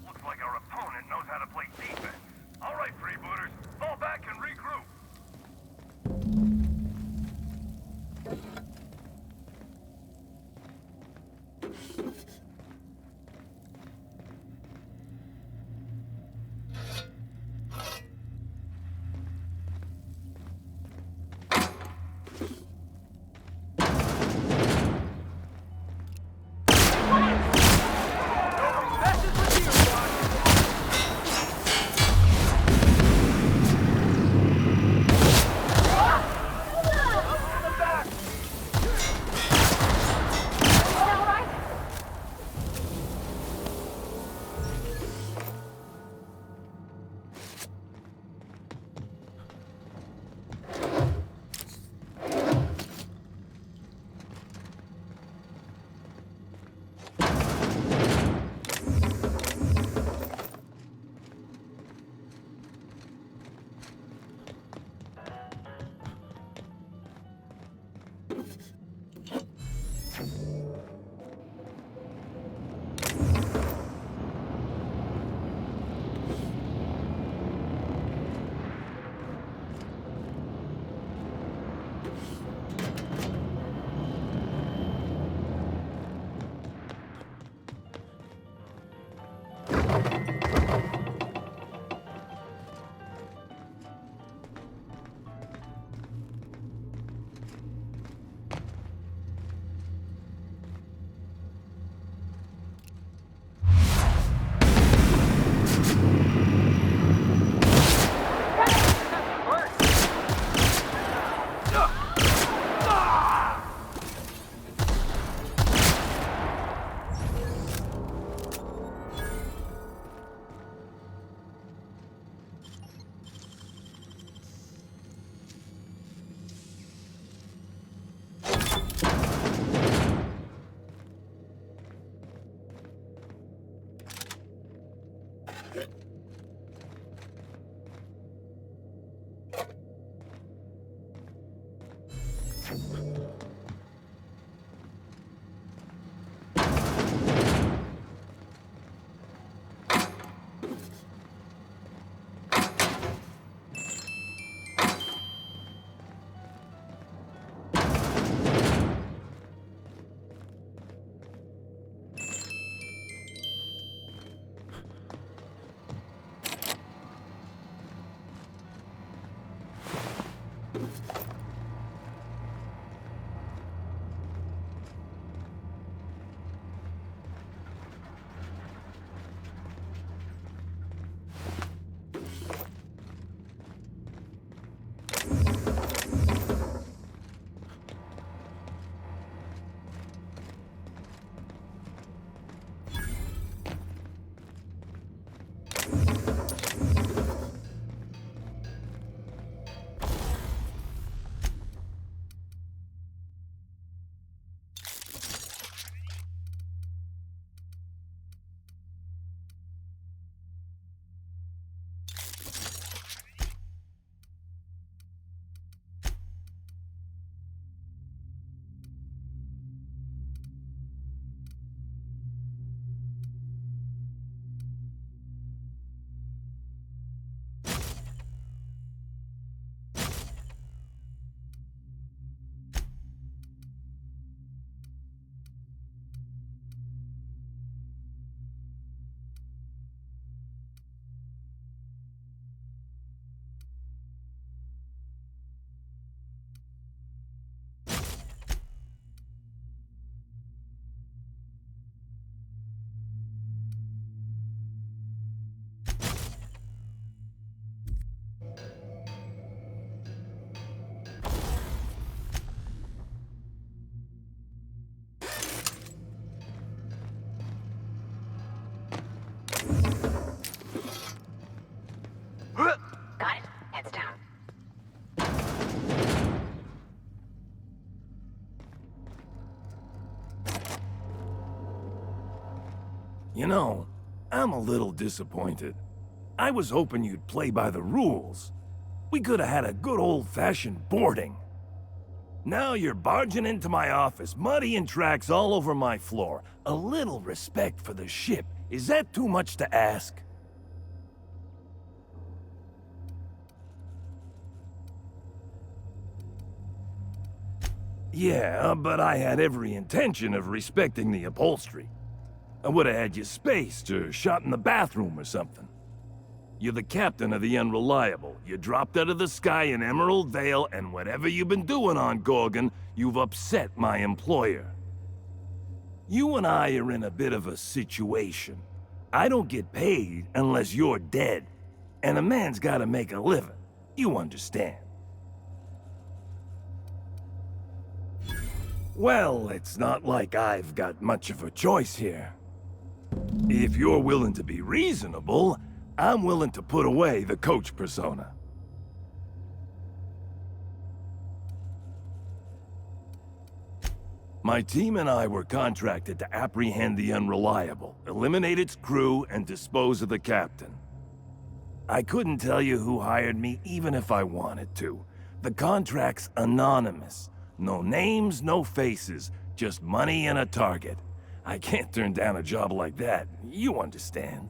Looks like our opponent knows how to play defense. All right, freebooters, fall back and regroup. Got it. Heads down. You know, I'm a little disappointed. I was hoping you'd play by the rules. We could have had a good old-fashioned boarding. Now you're barging into my office, muddying tracks all over my floor. A little respect for the ship. Is that too much to ask? Yeah, but I had every intention of respecting the upholstery. I would have had you spaced or shot in the bathroom or something. You're the captain of the Unreliable. You dropped out of the sky in Emerald Vale, and whatever you've been doing on Gorgon, you've upset my employer. You and I are in a bit of a situation. I don't get paid unless you're dead, and a man's gotta make a living. You understand. Well, it's not like I've got much of a choice here. If you're willing to be reasonable, I'm willing to put away the coach persona. My team and I were contracted to apprehend the Unreliable, eliminate its crew, and dispose of the captain. I couldn't tell you who hired me even if I wanted to. The contract's anonymous. No names, no faces, just money and a target. I can't turn down a job like that, you understand.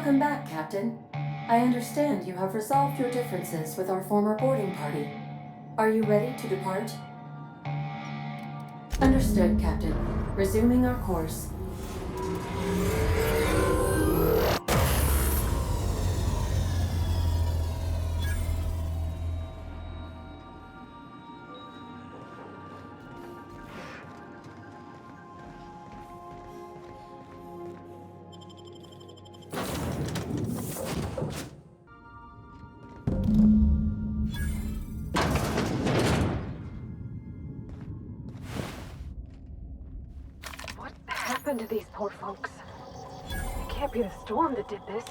Welcome back, Captain. I understand you have resolved your differences with our former boarding party. Are you ready to depart? Understood, Captain. Resuming our course. What happened to these poor folks? It can't be the storm that did this.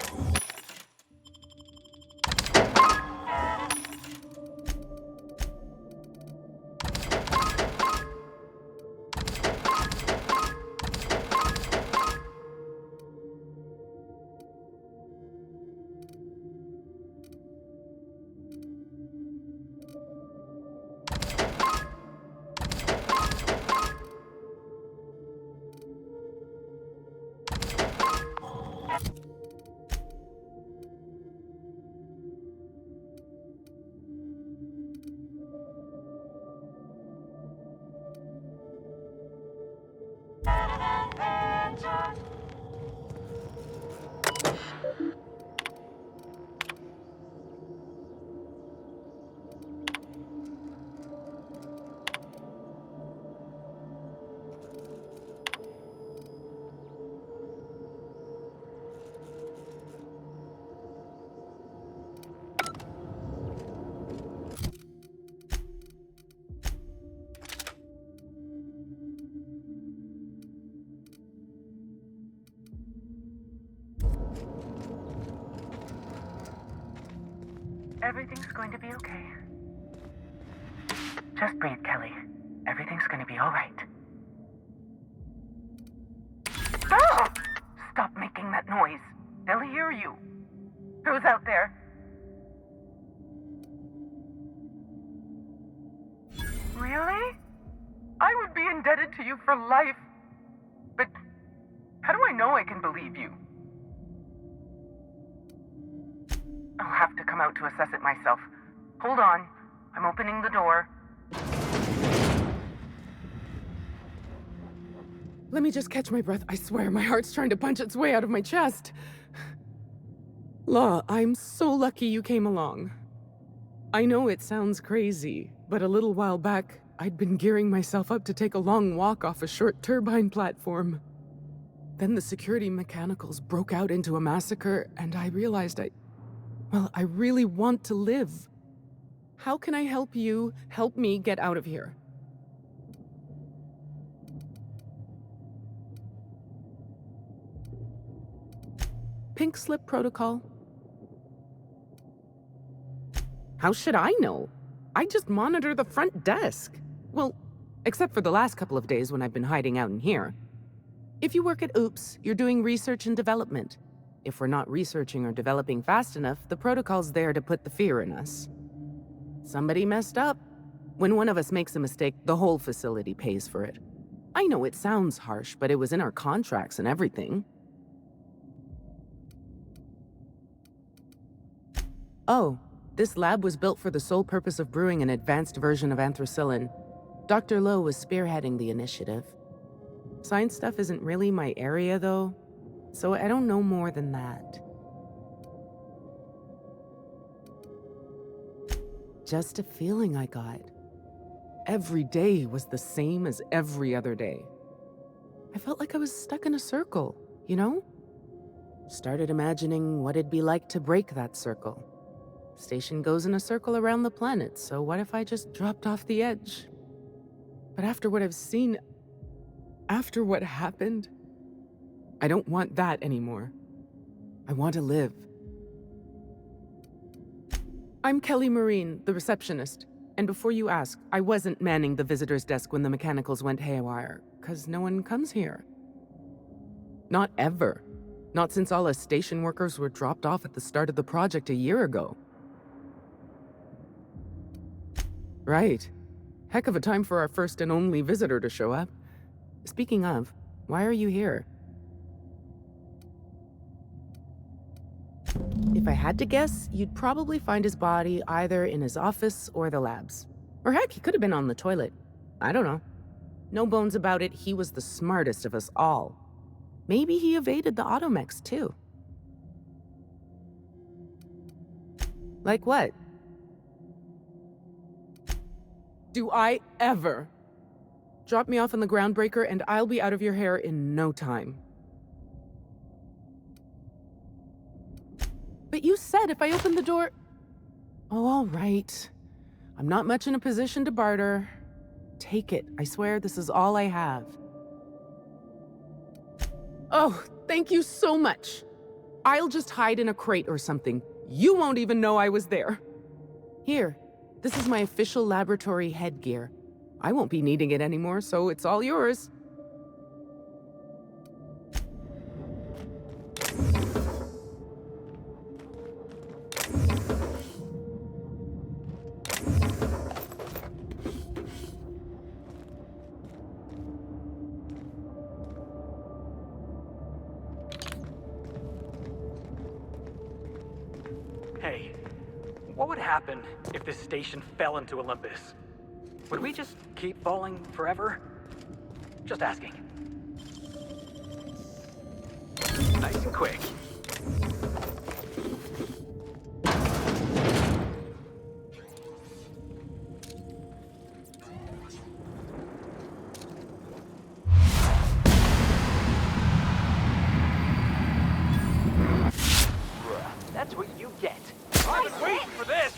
Everything's going to be okay. Just breathe, Kelly. Everything's going to be all right. Ah! Stop making that noise. They'll hear you. Who's out there? Really? I would be indebted to you for life. But how do I know I can believe you? I'll have to come out to assess it myself. Hold on. I'm opening the door. Let me just catch my breath. I swear, my heart's trying to punch its way out of my chest. Law, I'm so lucky you came along. I know it sounds crazy, but a little while back, I'd been gearing myself up to take a long walk off a short turbine platform. Then the security mechanicals broke out into a massacre, and I realized I really want to live. How can I help you help me get out of here? Pink slip protocol. How should I know? I just monitor the front desk. Well, except for the last couple of days when I've been hiding out in here. If you work at Oops, you're doing research and development. If we're not researching or developing fast enough, the protocol's there to put the fear in us. Somebody messed up. When one of us makes a mistake, the whole facility pays for it. I know it sounds harsh, but it was in our contracts and everything. Oh, this lab was built for the sole purpose of brewing an advanced version of anthracillin. Dr. Lowe was spearheading the initiative. Science stuff isn't really my area, though. So I don't know more than that. Just a feeling I got. Every day was the same as every other day. I felt like I was stuck in a circle, you know? Started imagining what it'd be like to break that circle. Station goes in a circle around the planet, so what if I just dropped off the edge? But after what I've seen, after what happened, I don't want that anymore. I want to live. I'm Kelly Marine, the receptionist. And before you ask, I wasn't manning the visitor's desk when the mechanicals went haywire, 'cause no one comes here. Not ever. Not since all us station workers were dropped off at the start of the project a year ago. Right. Heck of a time for our first and only visitor to show up. Speaking of, why are you here? If I had to guess, you'd probably find his body either in his office or the labs. Or heck, he could have been on the toilet. I don't know. No bones about it, he was the smartest of us all. Maybe he evaded the automechs, too. Like what? Do I ever? Drop me off on the groundbreaker and I'll be out of your hair in no time. But you said if I opened the door... Oh, all right. I'm not much in a position to barter. Take it. I swear this is all I have. Oh, thank you so much. I'll just hide in a crate or something. You won't even know I was there. Here, this is my official laboratory headgear. I won't be needing it anymore, so it's all yours. Hey, what would happen if this station fell into Olympus? Would we just keep falling forever? Just asking. Nice and quick. That's what you get. I've been waiting for this!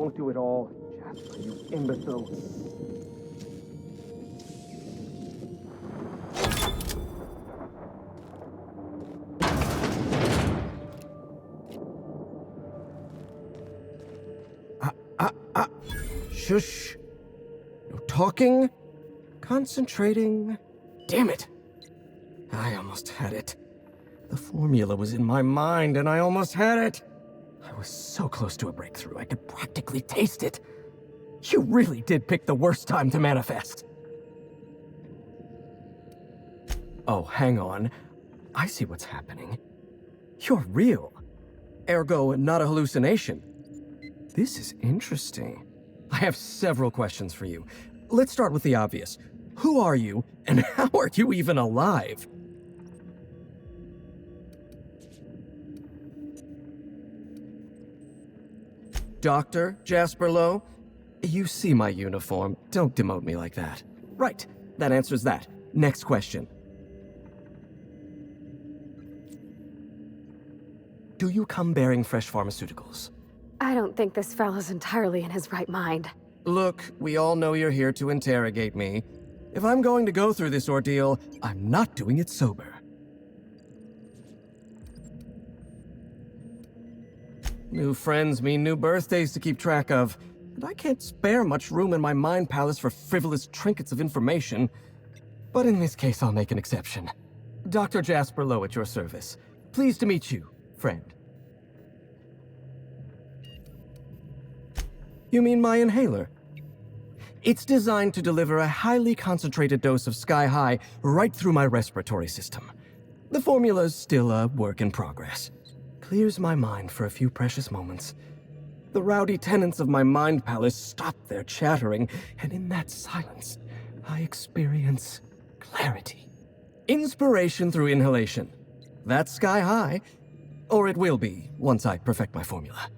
won't do it all. Jasper, you imbecile. Shush. No talking. Concentrating. Damn it. I almost had it. The formula was in my mind, and I almost had it. I was so close to a breakthrough, I could practically taste it. You really did pick the worst time to manifest. Oh, hang on. I see what's happening. You're real. Ergo, not a hallucination. This is interesting. I have several questions for you. Let's start with the obvious. Who are you, and how are you even alive? Dr. Jasper Lowe? You see my uniform. Don't demote me like that. Right. That answers that. Next question. Do you come bearing fresh pharmaceuticals? I don't think this fella's entirely in his right mind. Look, we all know you're here to interrogate me. If I'm going to go through this ordeal, I'm not doing it sober. New friends mean new birthdays to keep track of, and I can't spare much room in my mind palace for frivolous trinkets of information. But in this case, I'll make an exception. Dr. Jasper Lowe at your service. Pleased to meet you, friend. You mean my inhaler? It's designed to deliver a highly concentrated dose of Sky High right through my respiratory system. The formula's still a work in progress. Clears my mind for a few precious moments. The rowdy tenants of my mind palace stop their chattering, and in that silence, I experience clarity. Inspiration through inhalation. That's Sky High, or it will be once I perfect my formula.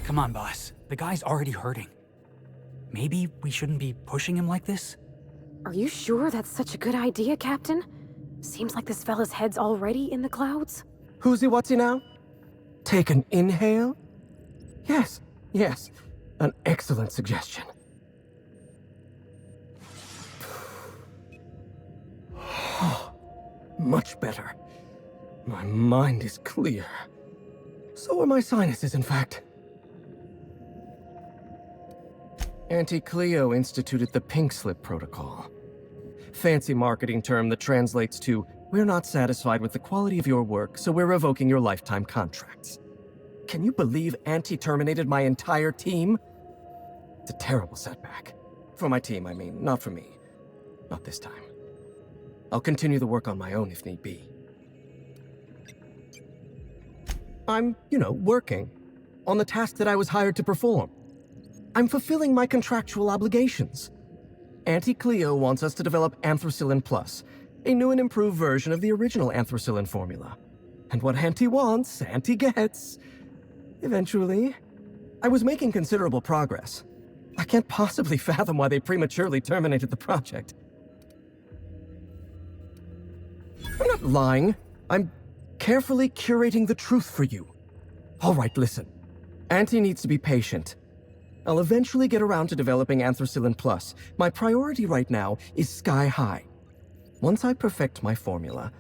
Come on, boss. The guy's already hurting. Maybe we shouldn't be pushing him like this? Are you sure that's such a good idea, Captain? Seems like this fella's head's already in the clouds. Who's he, what's he now? Take an inhale? Yes, yes. An excellent suggestion. Much better. My mind is clear. So are my sinuses, in fact. Auntie Cleo instituted the Pink Slip Protocol. Fancy marketing term that translates to, we're not satisfied with the quality of your work, so we're revoking your lifetime contracts. Can you believe Auntie terminated my entire team? It's a terrible setback. For my team, I mean, not for me. Not this time. I'll continue the work on my own if need be. I'm, working on the task that I was hired to perform. I'm fulfilling my contractual obligations. Auntie Cleo wants us to develop Anthracillin Plus, a new and improved version of the original Anthracillin formula. And what Auntie wants, Auntie gets. Eventually, I was making considerable progress. I can't possibly fathom why they prematurely terminated the project. I'm not lying. I'm carefully curating the truth for you. All right, listen. Auntie needs to be patient. I'll eventually get around to developing Anthracillin Plus. My priority right now is Sky High. Once I perfect my formula,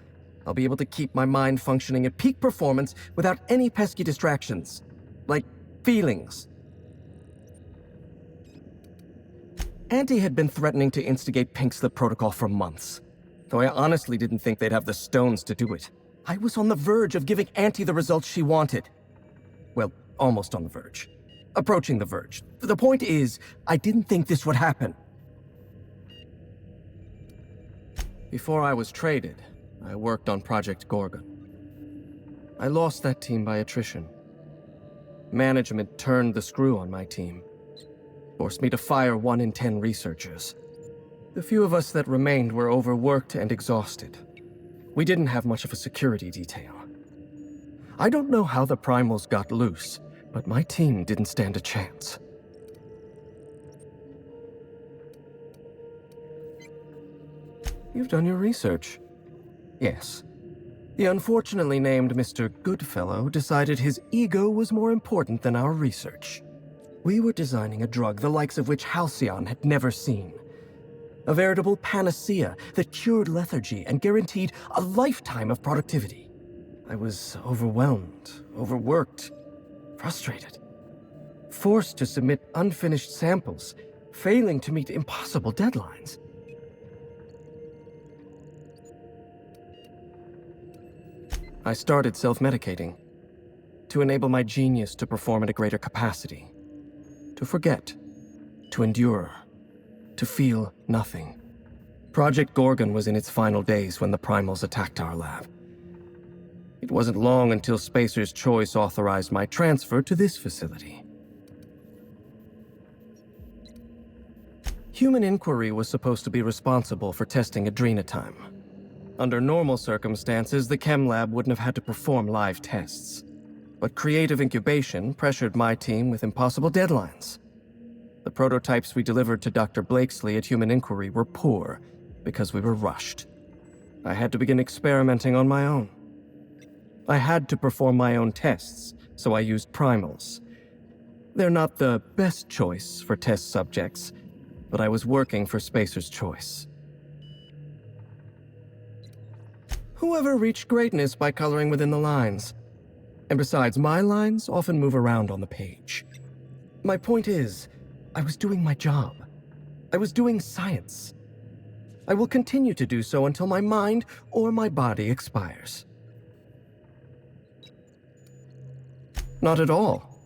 I'll be able to keep my mind functioning at peak performance without any pesky distractions. Like feelings. Auntie had been threatening to instigate Pink Slip Protocol for months, though I honestly didn't think they'd have the stones to do it. I was on the verge of giving Auntie the results she wanted. Well, almost on the verge. Approaching the verge. The point is, I didn't think this would happen. Before I was traded, I worked on Project Gorgon. I lost that team by attrition. Management turned the screw on my team. Forced me to fire 1 in 10 researchers. The few of us that remained were overworked and exhausted. We didn't have much of a security detail. I don't know how the primals got loose, but my team didn't stand a chance. You've done your research. Yes. The unfortunately named Mr. Goodfellow decided his ego was more important than our research. We were designing a drug the likes of which Halcyon had never seen. A veritable panacea that cured lethargy and guaranteed a lifetime of productivity. I was overwhelmed, overworked, frustrated. Forced to submit unfinished samples, failing to meet impossible deadlines. I started self-medicating to enable my genius to perform at a greater capacity. To forget, to endure, to feel nothing. Project Gorgon was in its final days when the primals attacked our lab. It wasn't long until Spacer's Choice authorized my transfer to this facility. Human Inquiry was supposed to be responsible for testing Adrena time. Under normal circumstances, the chem lab wouldn't have had to perform live tests. But creative incubation pressured my team with impossible deadlines. The prototypes we delivered to Dr. Blakesley at Human Inquiry were poor because we were rushed. I had to begin experimenting on my own. I had to perform my own tests, so I used primals. They're not the best choice for test subjects, but I was working for Spacer's Choice. Whoever reached greatness by coloring within the lines. And besides, my lines often move around on the page. My point is, I was doing my job. I was doing science. I will continue to do so until my mind or my body expires. Not at all.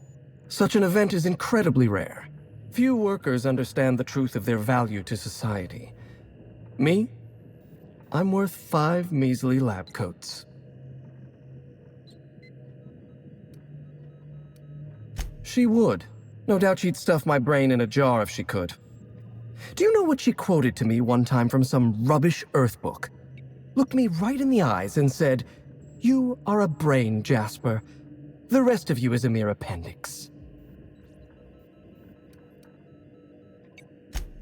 Such an event is incredibly rare. Few workers understand the truth of their value to society. Me? I'm worth 5 measly lab coats. She would. No doubt she'd stuff my brain in a jar if she could. Do you know what she quoted to me one time from some rubbish Earth book? Looked me right in the eyes and said, "You are a brain, Jasper. The rest of you is a mere appendix."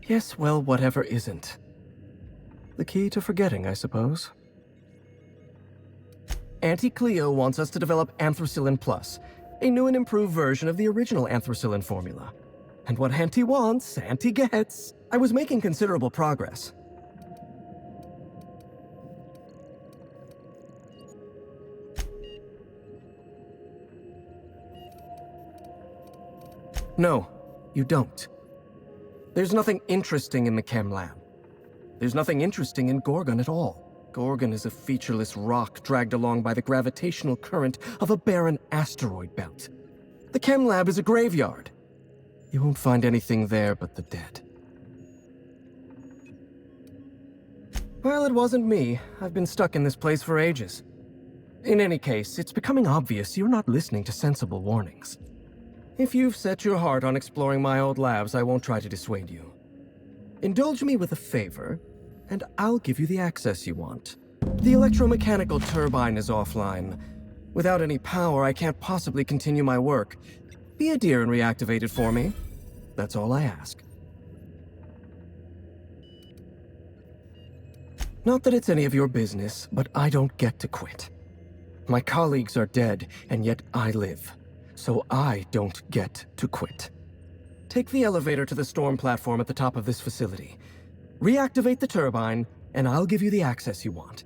Yes, well, whatever isn't. The key to forgetting, I suppose. Auntie Cleo wants us to develop Anthracillin Plus, a new and improved version of the original Anthracillin formula. And what Auntie wants, Auntie gets. I was making considerable progress. No, you don't. There's nothing interesting in the chem lab. There's nothing interesting in Gorgon at all. Gorgon is a featureless rock dragged along by the gravitational current of a barren asteroid belt. The chem lab is a graveyard. You won't find anything there but the dead. Well, it wasn't me. I've been stuck in this place for ages. In any case, it's becoming obvious you're not listening to sensible warnings. If you've set your heart on exploring my old labs, I won't try to dissuade you. Indulge me with a favor, and I'll give you the access you want. The electromechanical turbine is offline. Without any power, I can't possibly continue my work. Be a dear and reactivate it for me. That's all I ask. Not that it's any of your business, but I don't get to quit. My colleagues are dead, and yet I live. So I don't get to quit. Take the elevator to the storm platform at the top of this facility. Reactivate the turbine, and I'll give you the access you want.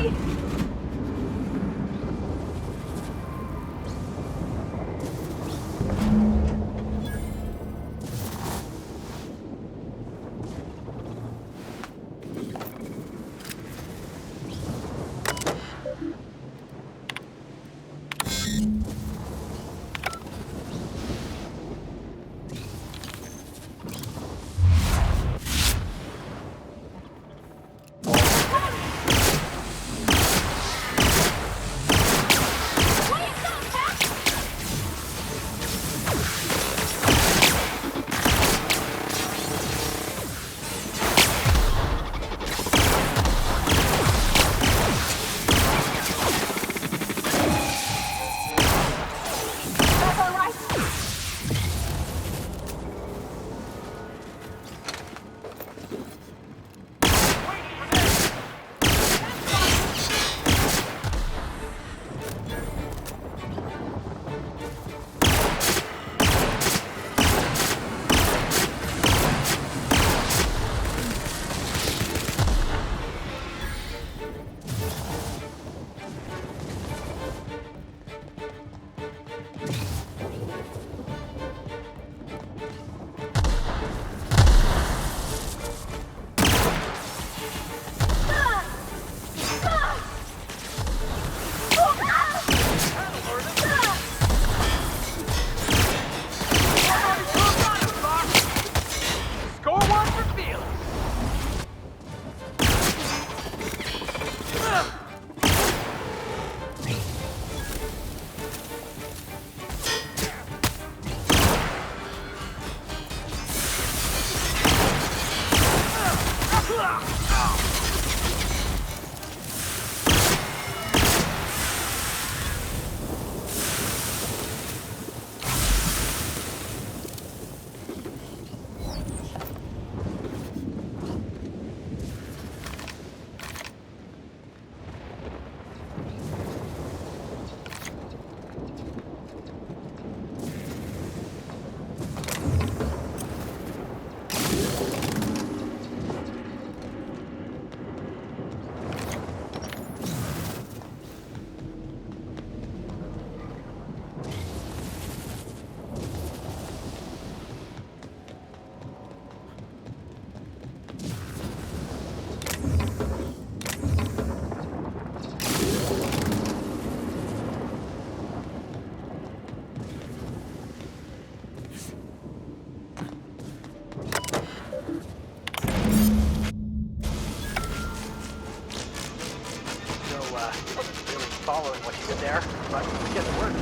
me! Following what you did there, but I guess it worked.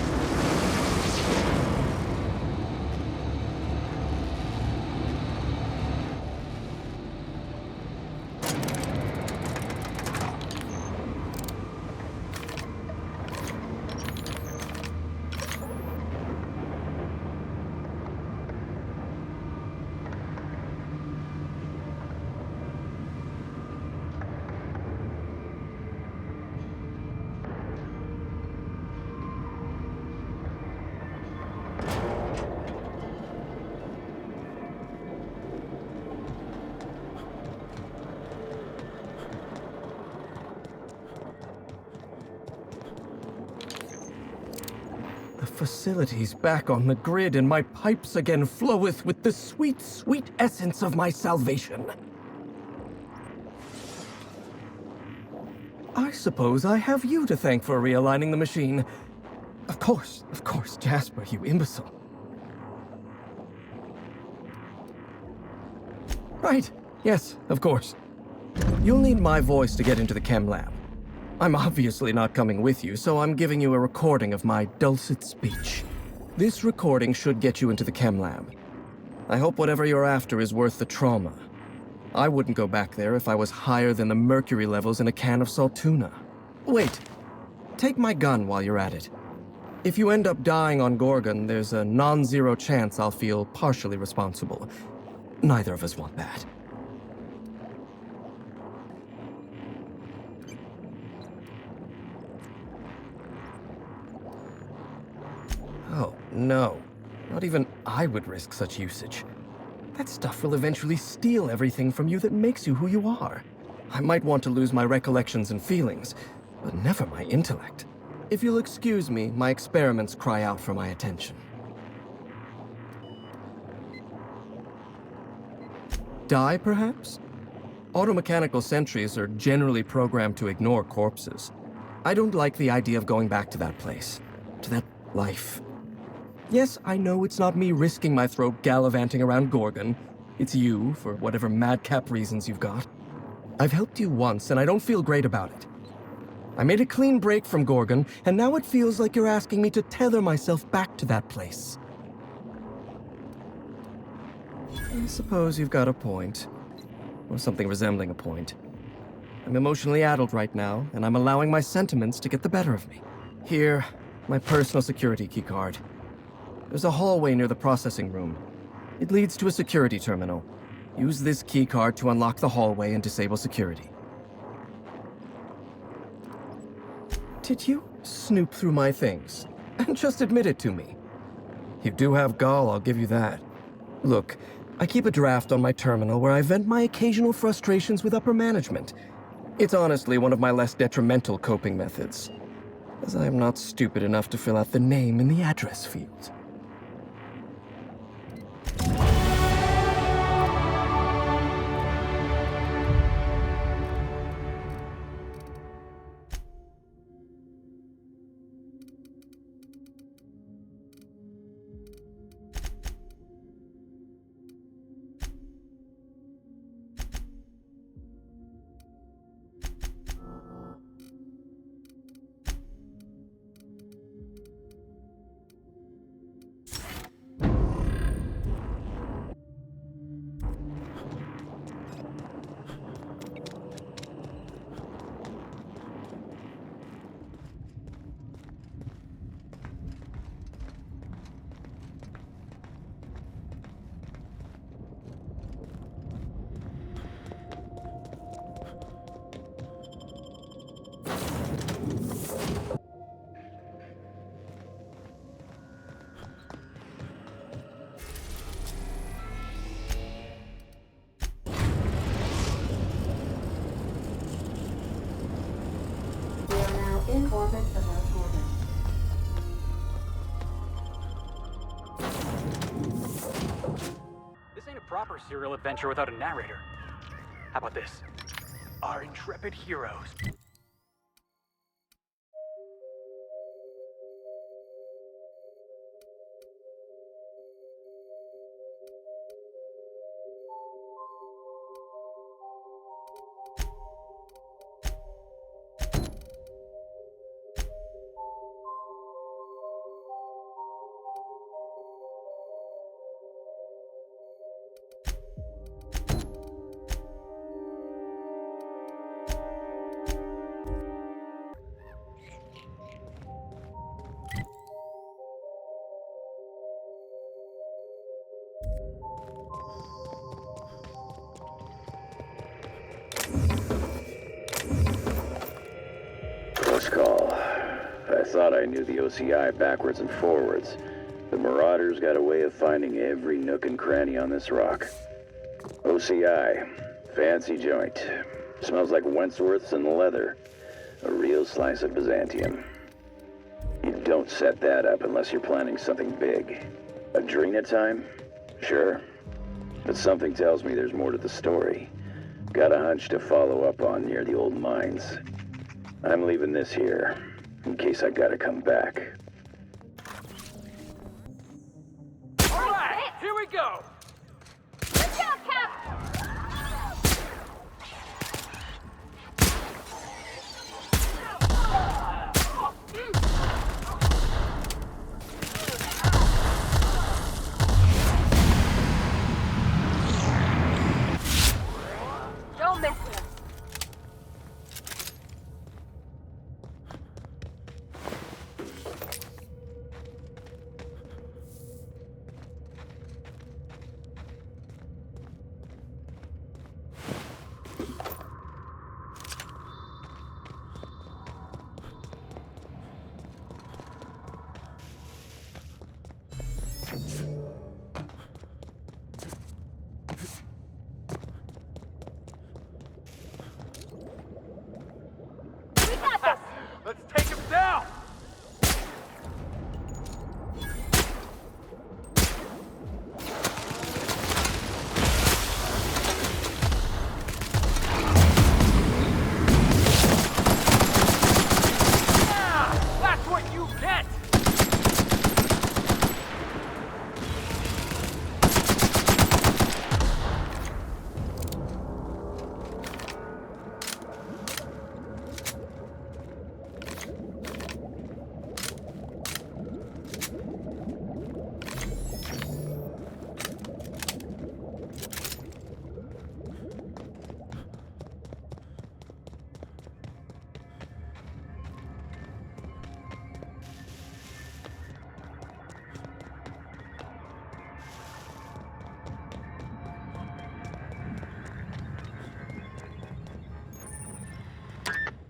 Facilities back on the grid, and my pipes again floweth with the sweet, sweet essence of my salvation. I suppose I have you to thank for realigning the machine. Of course, Jasper, you imbecile. Right, yes, of course. You'll need my voice to get into the chem lab. I'm obviously not coming with you, so I'm giving you a recording of my dulcet speech. This recording should get you into the chem lab. I hope whatever you're after is worth the trauma. I wouldn't go back there if I was higher than the mercury levels in a can of salt tuna. Wait, take my gun while you're at it. If you end up dying on Gorgon, there's a non-zero chance I'll feel partially responsible. Neither of us want that. Oh, no. Not even I would risk such usage. That stuff will eventually steal everything from you that makes you who you are. I might want to lose my recollections and feelings, but never my intellect. If you'll excuse me, my experiments cry out for my attention. Die, perhaps? Automechanical sentries are generally programmed to ignore corpses. I don't like the idea of going back to that place, to that life. Yes, I know it's not me risking my throat gallivanting around Gorgon. It's you, for whatever madcap reasons you've got. I've helped you once, and I don't feel great about it. I made a clean break from Gorgon, and now it feels like you're asking me to tether myself back to that place. I suppose you've got a point. Or something resembling a point. I'm emotionally addled right now, and I'm allowing my sentiments to get the better of me. Here, my personal security keycard. There's a hallway near the processing room. It leads to a security terminal. Use this keycard to unlock the hallway and disable security. Did you snoop through my things? And just admit it to me. You do have gall, I'll give you that. Look, I keep a draft on my terminal where I vent my occasional frustrations with upper management. It's honestly one of my less detrimental coping methods, as I am not stupid enough to fill out the name in the address field. In orbit above Gorgon. This ain't a proper serial adventure without a narrator. How about this? Our intrepid heroes. Call. I thought I knew the OCI backwards and forwards. The Marauders got a way of finding every nook and cranny on this rock. OCI. Fancy joint. Smells like Wentworth's and leather. A real slice of Byzantium. You don't set that up unless you're planning something big. Adrena time? Sure. But something tells me there's more to the story. Got a hunch to follow up on near the old mines. I'm leaving this here, in case I gotta come back. All right, here we go! Good job, Cap! Don't miss it. got this! Let's take him down! That's what you get!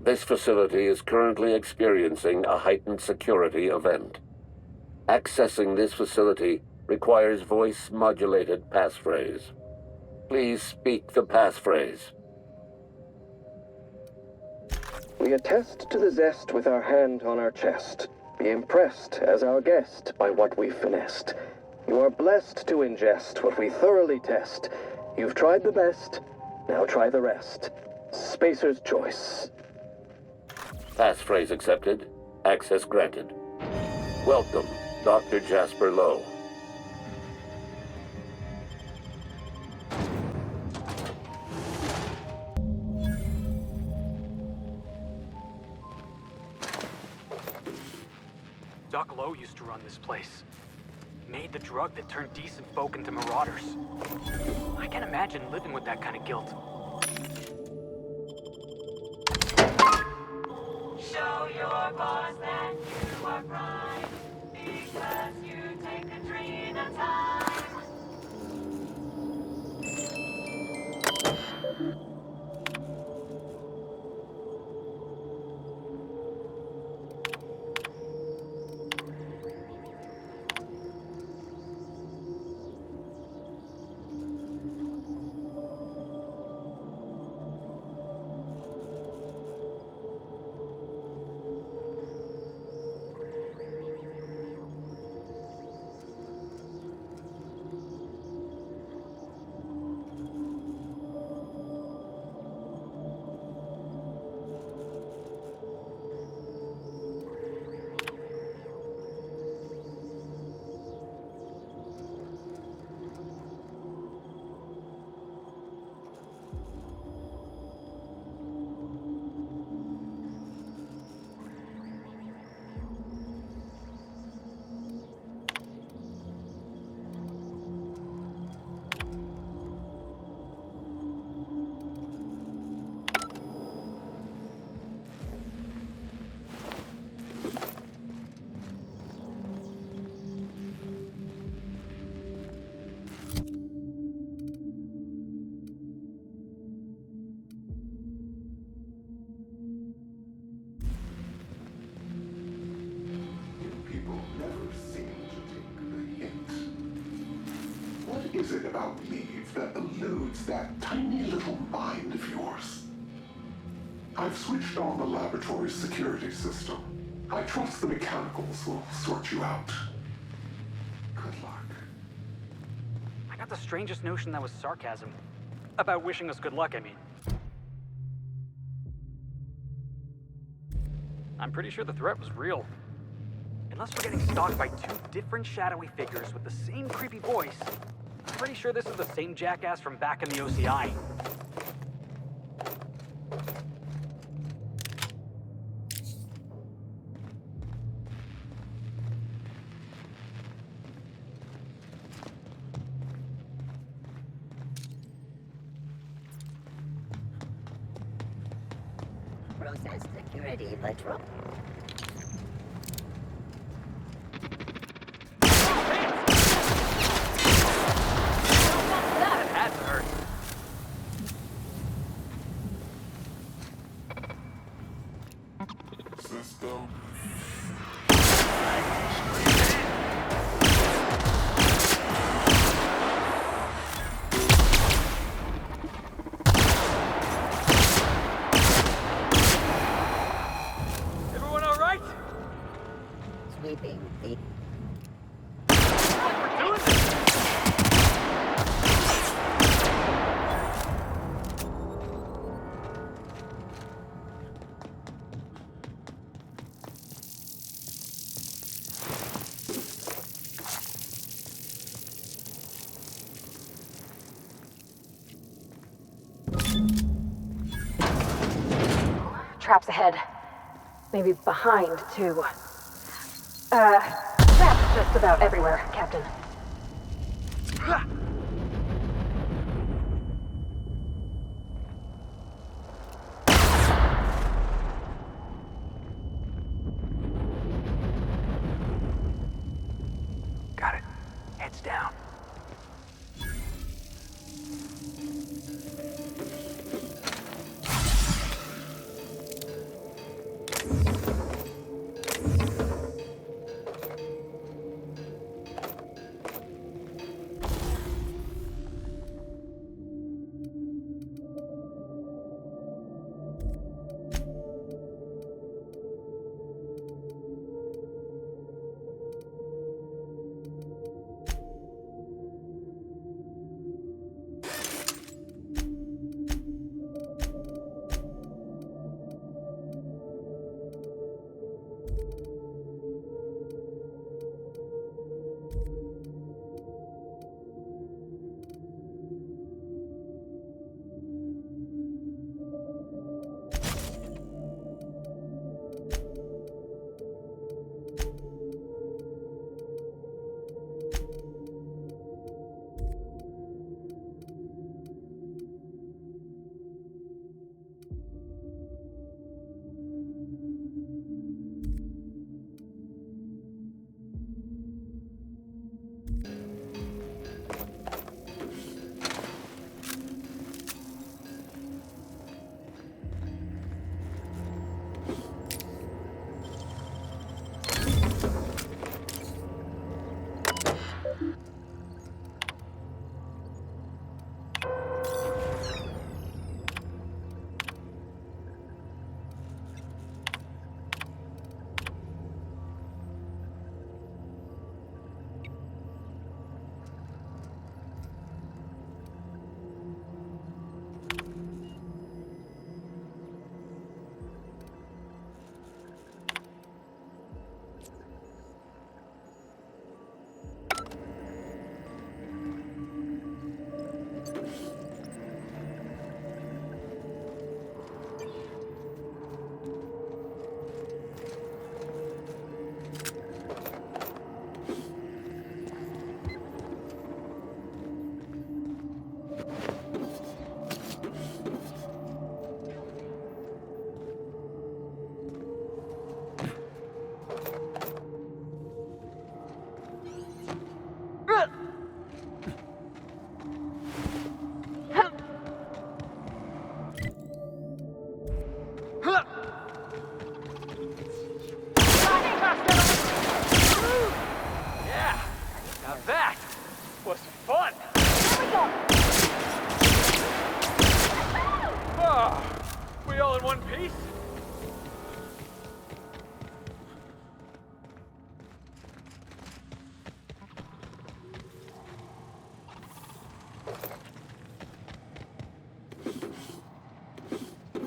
This facility is currently experiencing a heightened security event. Accessing this facility requires voice-modulated passphrase. Please speak the passphrase. We attest to the zest with our hand on our chest. Be impressed as our guest by what we've finessed. You are blessed to ingest what we thoroughly test. You've tried the best, now try the rest. Spacer's choice. Passphrase accepted. Access granted. Welcome, Dr. Jasper Lowe. Doc Lowe used to run this place. Made the drug that turned decent folk into marauders. I can't imagine living with that kind of guilt. Show your boss that you are prime, because you take Adrena time. What is it about leave that eludes that tiny little mind of yours? I've switched on the laboratory's security system. I trust the mechanicals will sort you out. Good luck. I got the strangest notion that was sarcasm. About wishing us good luck, I mean. I'm pretty sure the threat was real. Unless we're getting stalked by two different shadowy figures with the same creepy voice, I'm pretty sure this is the same jackass from back in the OCI. Process security patrol. That had to hurt. System. Traps ahead. Maybe behind, too. Traps just about everywhere, Captain. Got it. Heads down.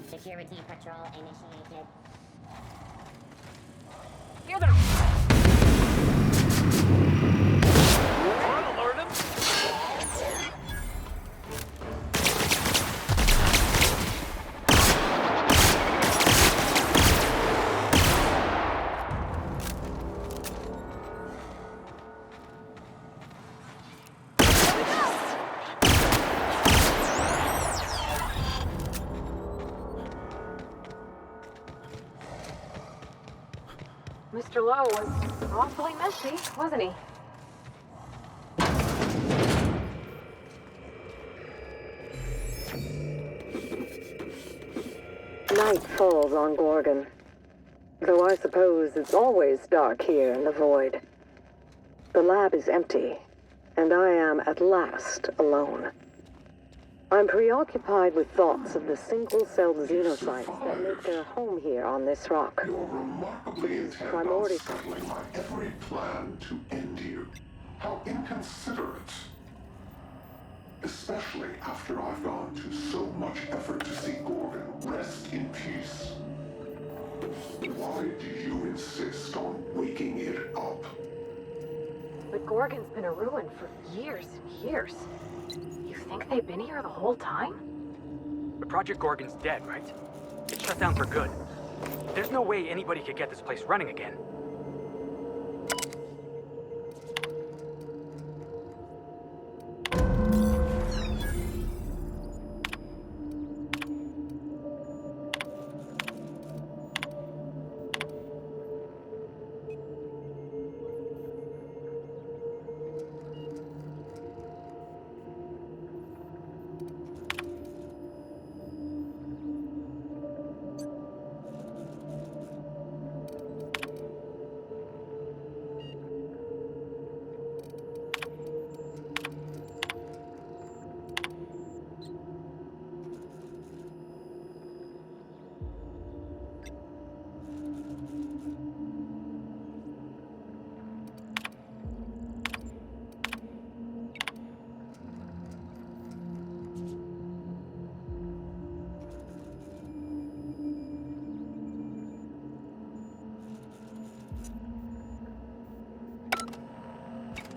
Security patrol initiated. Here there! Alert him! Mr. Lowe was awfully messy, wasn't he? Night falls on Gorgon. Though I suppose it's always dark here in the void. The lab is empty, and I am at last alone. I'm preoccupied with thoughts of the single-celled xenocytes that make their home here on this rock. You're remarkably intent on settling my every plan to end you. How inconsiderate. Especially after I've gone to so much effort to see Gorgon rest in peace. Why do you insist on waking it up? But Gorgon's been a ruin for years and years. You think they've been here the whole time? But Project Gorgon's dead, right? It's shut down for good. There's no way anybody could get this place running again.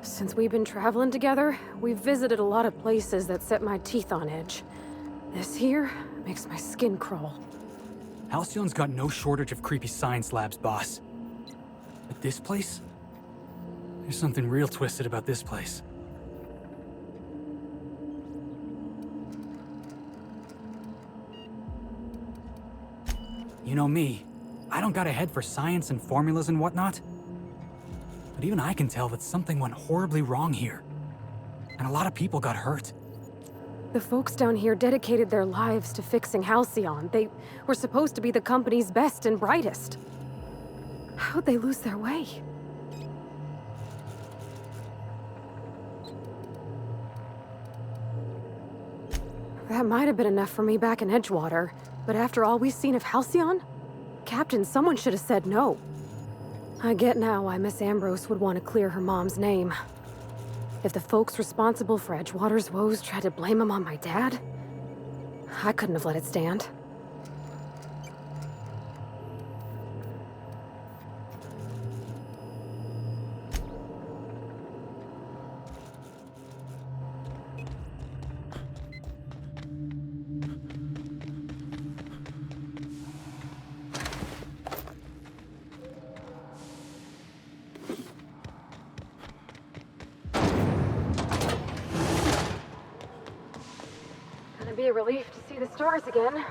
Since we've been traveling together, we've visited a lot of places that set my teeth on edge. This here makes my skin crawl. Halcyon's got no shortage of creepy science labs, boss. But this place? There's something real twisted about this place. You know me, I don't got a head for science and formulas and whatnot. But even I can tell that something went horribly wrong here. And a lot of people got hurt. The folks down here dedicated their lives to fixing Halcyon. They were supposed to be the company's best and brightest. How'd they lose their way? That might have been enough for me back in Edgewater, but after all we've seen of Halcyon, Captain, someone should have said no. I get now why Miss Ambrose would want to clear her mom's name. If the folks responsible for Edgewater's woes tried to blame him on my dad, I couldn't have let it stand. Be a relief to see the stars again.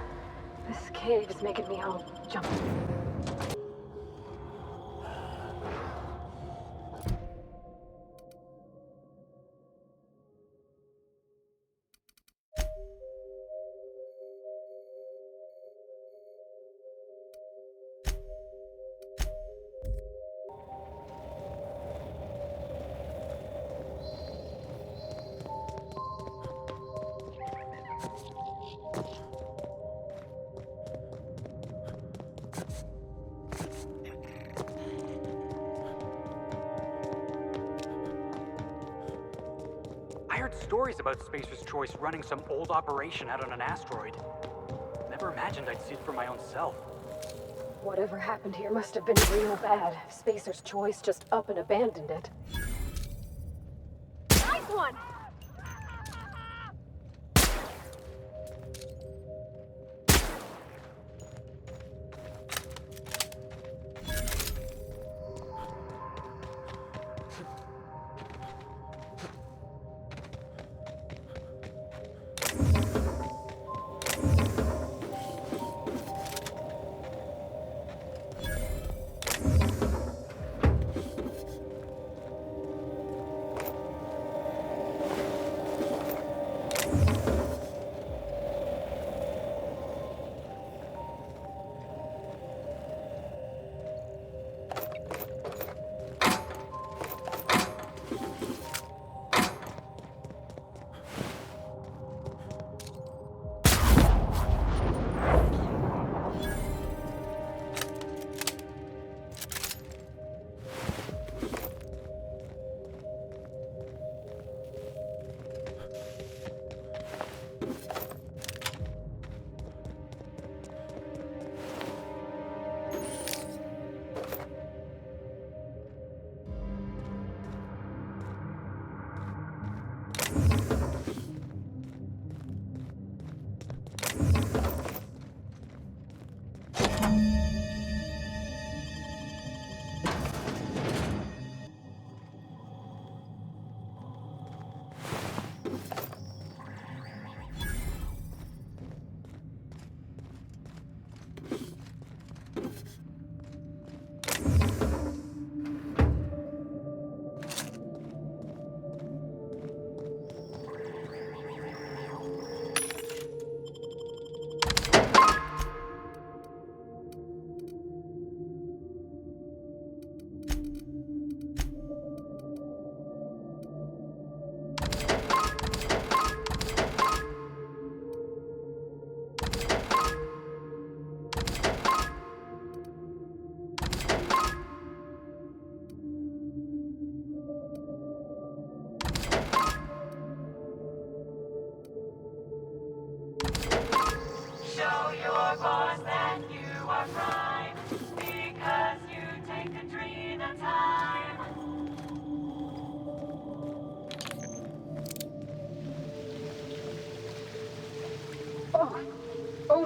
This cave is making me all jumpy. Stories about Spacer's Choice running some old operation out on an asteroid. Never imagined I'd see it for my own self. Whatever happened here must have been real bad. Spacer's Choice just up and abandoned it. Nice one!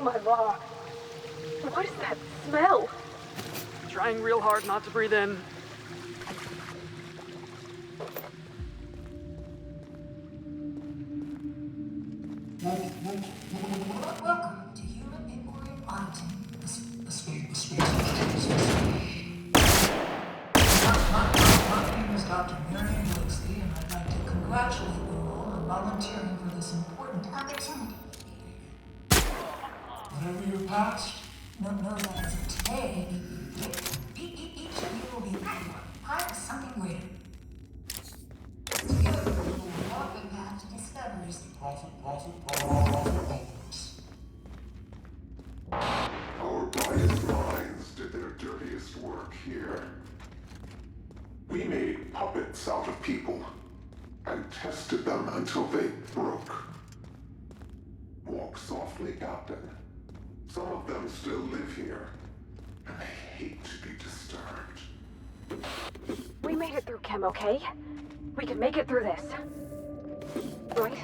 my law. What is that smell? Trying real hard not to breathe in. Welcome to Human Inquiry Auditing. The space. My name is Dr. Mirillis, and I'd like to congratulate you all on volunteering for this important opportunity. Whatever your past, know that as of today, each of you will be part of something greater. Together, we will walk the path to discoveries. Our biased minds did their dirtiest work here. We made puppets out of people and tested them until they broke. Walk softly, Captain. Some of them still live here, and they hate to be disturbed. We made it through, Kim, okay? We can make it through this. Right?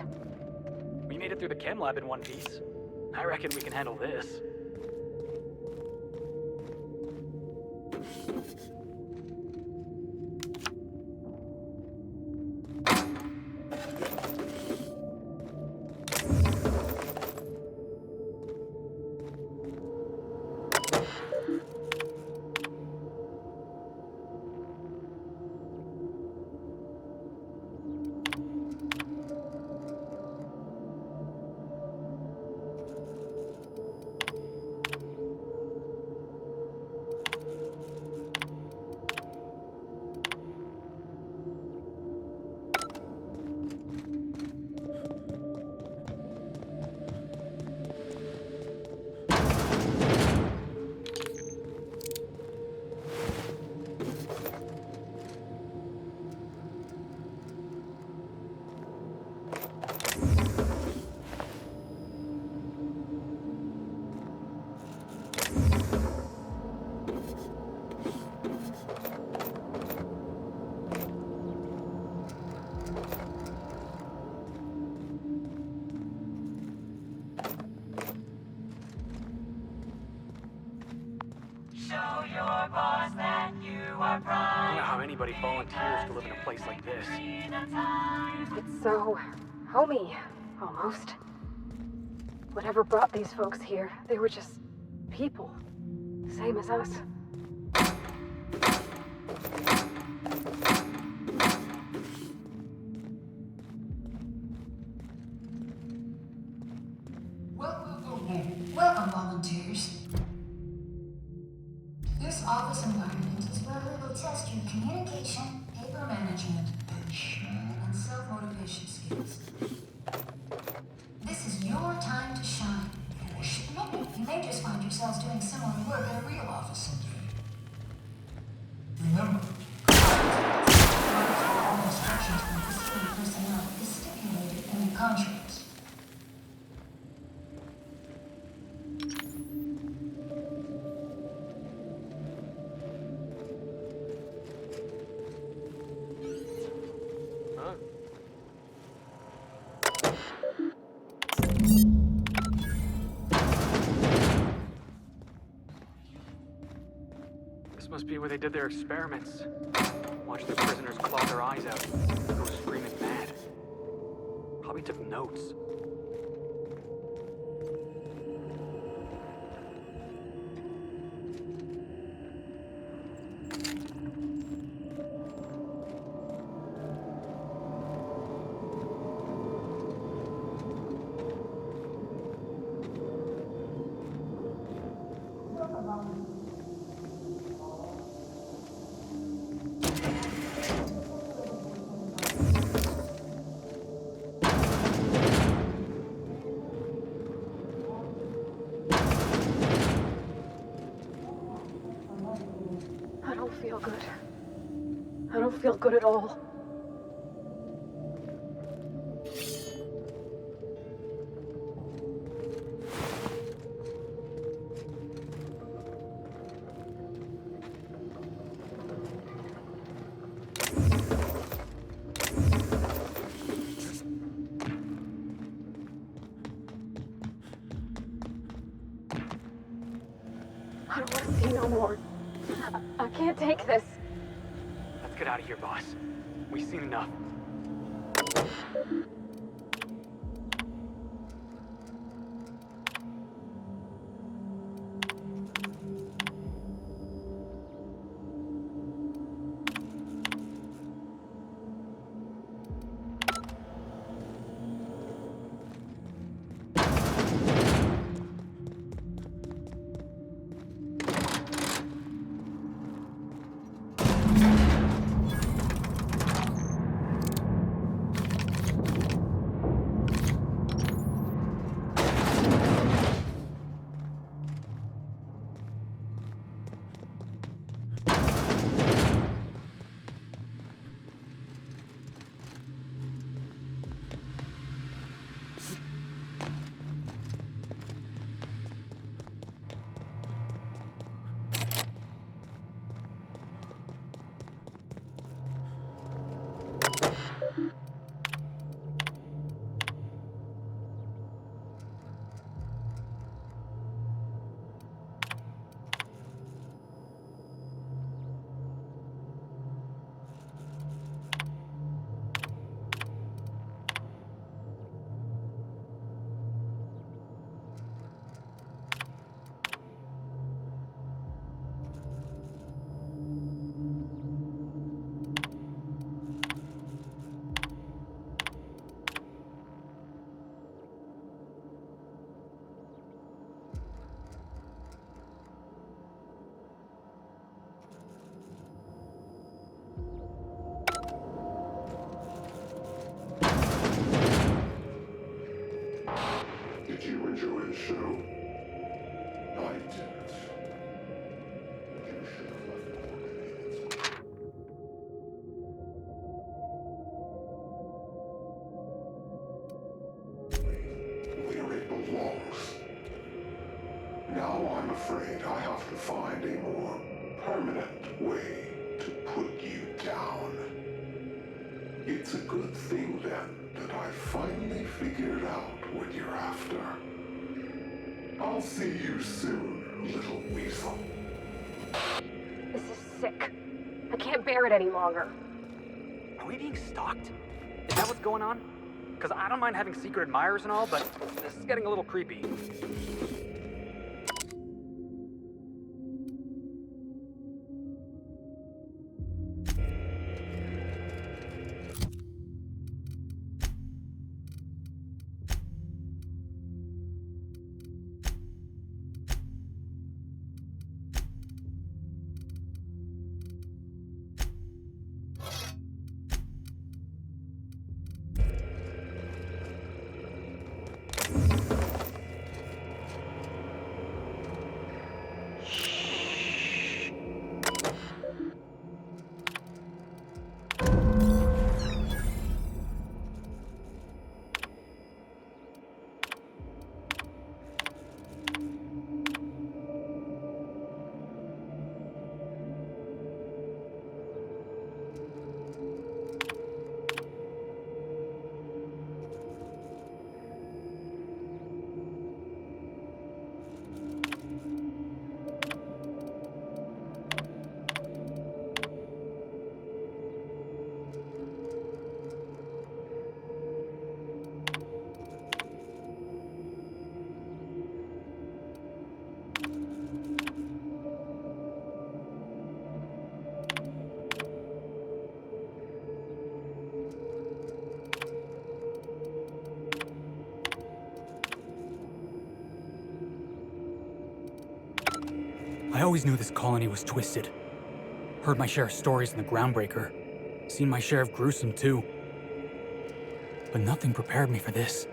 We made it through the chem lab in one piece. I reckon we can handle this. Show your boss that you are I don't prime. know how anybody volunteers to live in a place like this. It's so homey, almost. Whatever brought these folks here, they were just people. Same as us. Welcome, volunteers. This office environment is where we will test your communication, paper management, and self-motivation skills. This is your time to shine. You may just find yourselves doing similar work at a real office someday. Remember, all instructions from facility personnel is stipulated in the contracts. This must be where they did their experiments. Watch the prisoners claw their eyes out, go screaming mad. Probably took notes. I don't feel good. I don't feel good at all. anymore. I can't take this. Let's get out of here, boss. We've seen enough. Did you enjoy the show? I didn't. You should have left before where it belongs. Now I'm afraid I have to find a more permanent way to put you down. It's a good thing then that I finally figured out what you're after. I'll see you soon, little weasel. This is sick. I can't bear it any longer. Are we being stalked? Is that what's going on? Because I don't mind having secret admirers and all, but this is getting a little creepy. I always knew this colony was twisted. Heard my share of stories in the Groundbreaker. Seen my share of gruesome, too. But nothing prepared me for this.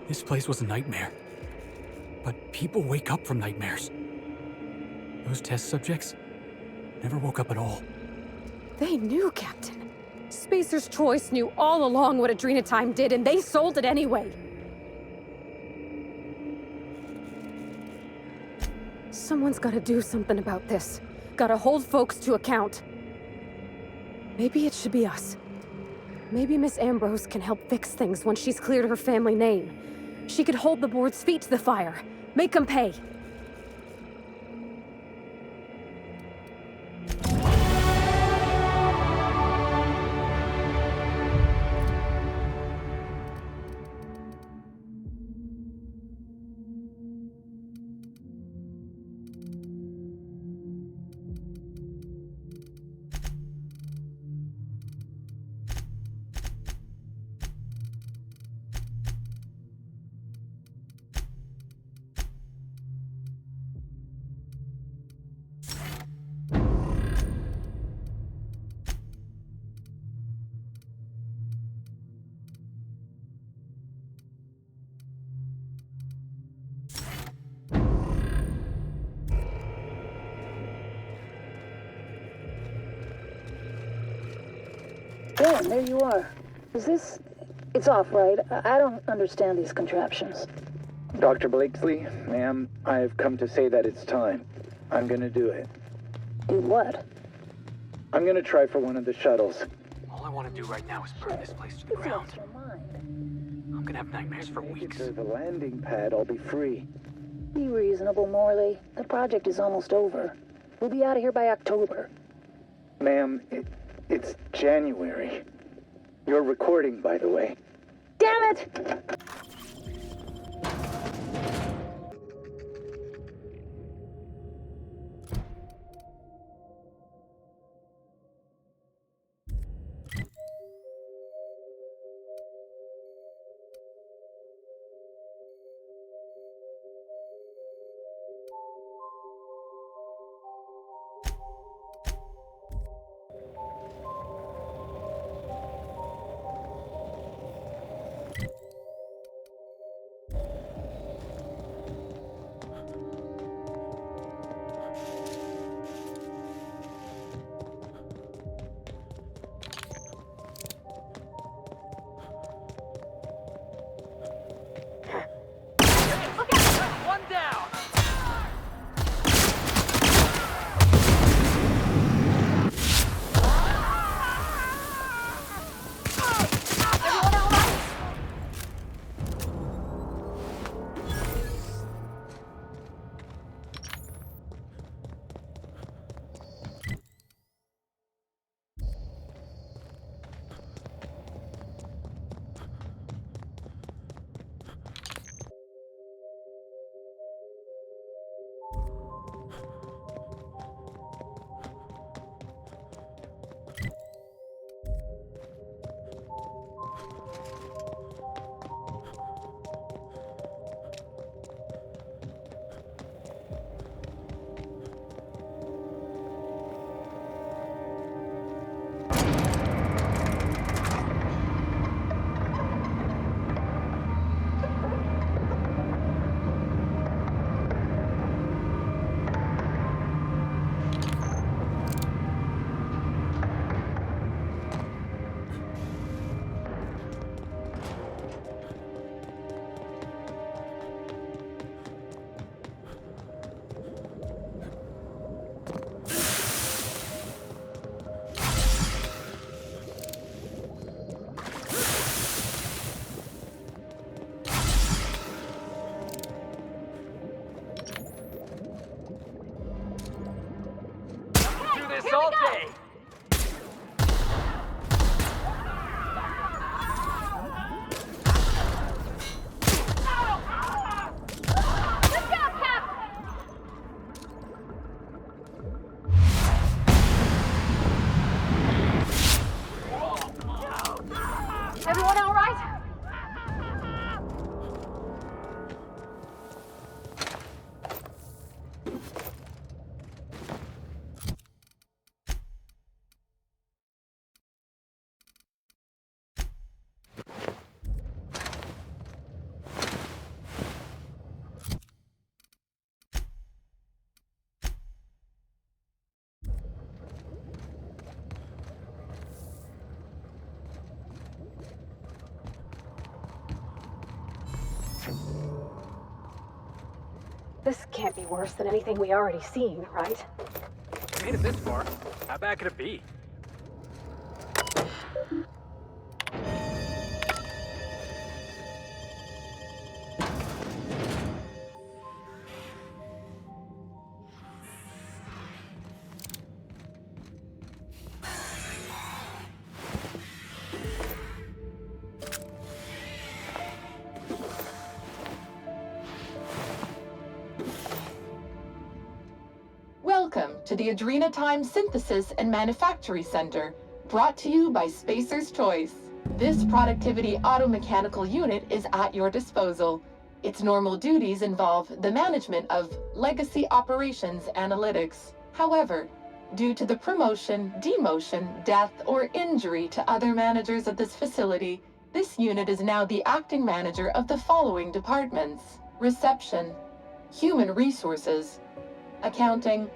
This place was a nightmare. But people wake up from nightmares. Those test subjects never woke up at all. They knew, Captain. Spacer's Choice knew all along what Adrena Time did, and they sold it anyway. Someone's gotta do something about this. Gotta hold folks to account. Maybe it should be us. Maybe Miss Ambrose can help fix things once she's cleared her family name. She could hold the board's feet to the fire. Make them pay. Dan, there you are. Is this... It's off, right? I don't understand these contraptions. Dr. Blakesley, ma'am, I've come to say that it's time. I'm gonna do it. Do what? I'm gonna try for one of the shuttles. All I want to do right now is burn this place to the ground. I'm gonna have nightmares for weeks. If there's a landing pad, I'll be free. Be reasonable, Morley. The project is almost over. We'll be out of here by October. Ma'am, it's January. You're recording, by the way. Damn it! All day. Everyone all right? This can't be worse than anything we already seen, right? We made it this far. How bad could it be? Welcome to the Adrena Time Synthesis and Manufacturing Center, brought to you by Spacer's Choice. This productivity automechanical unit is at your disposal. Its normal duties involve the management of legacy operations analytics. However, due to the promotion, demotion, death, or injury to other managers of this facility, this unit is now the acting manager of the following departments: reception, human resources, accounting,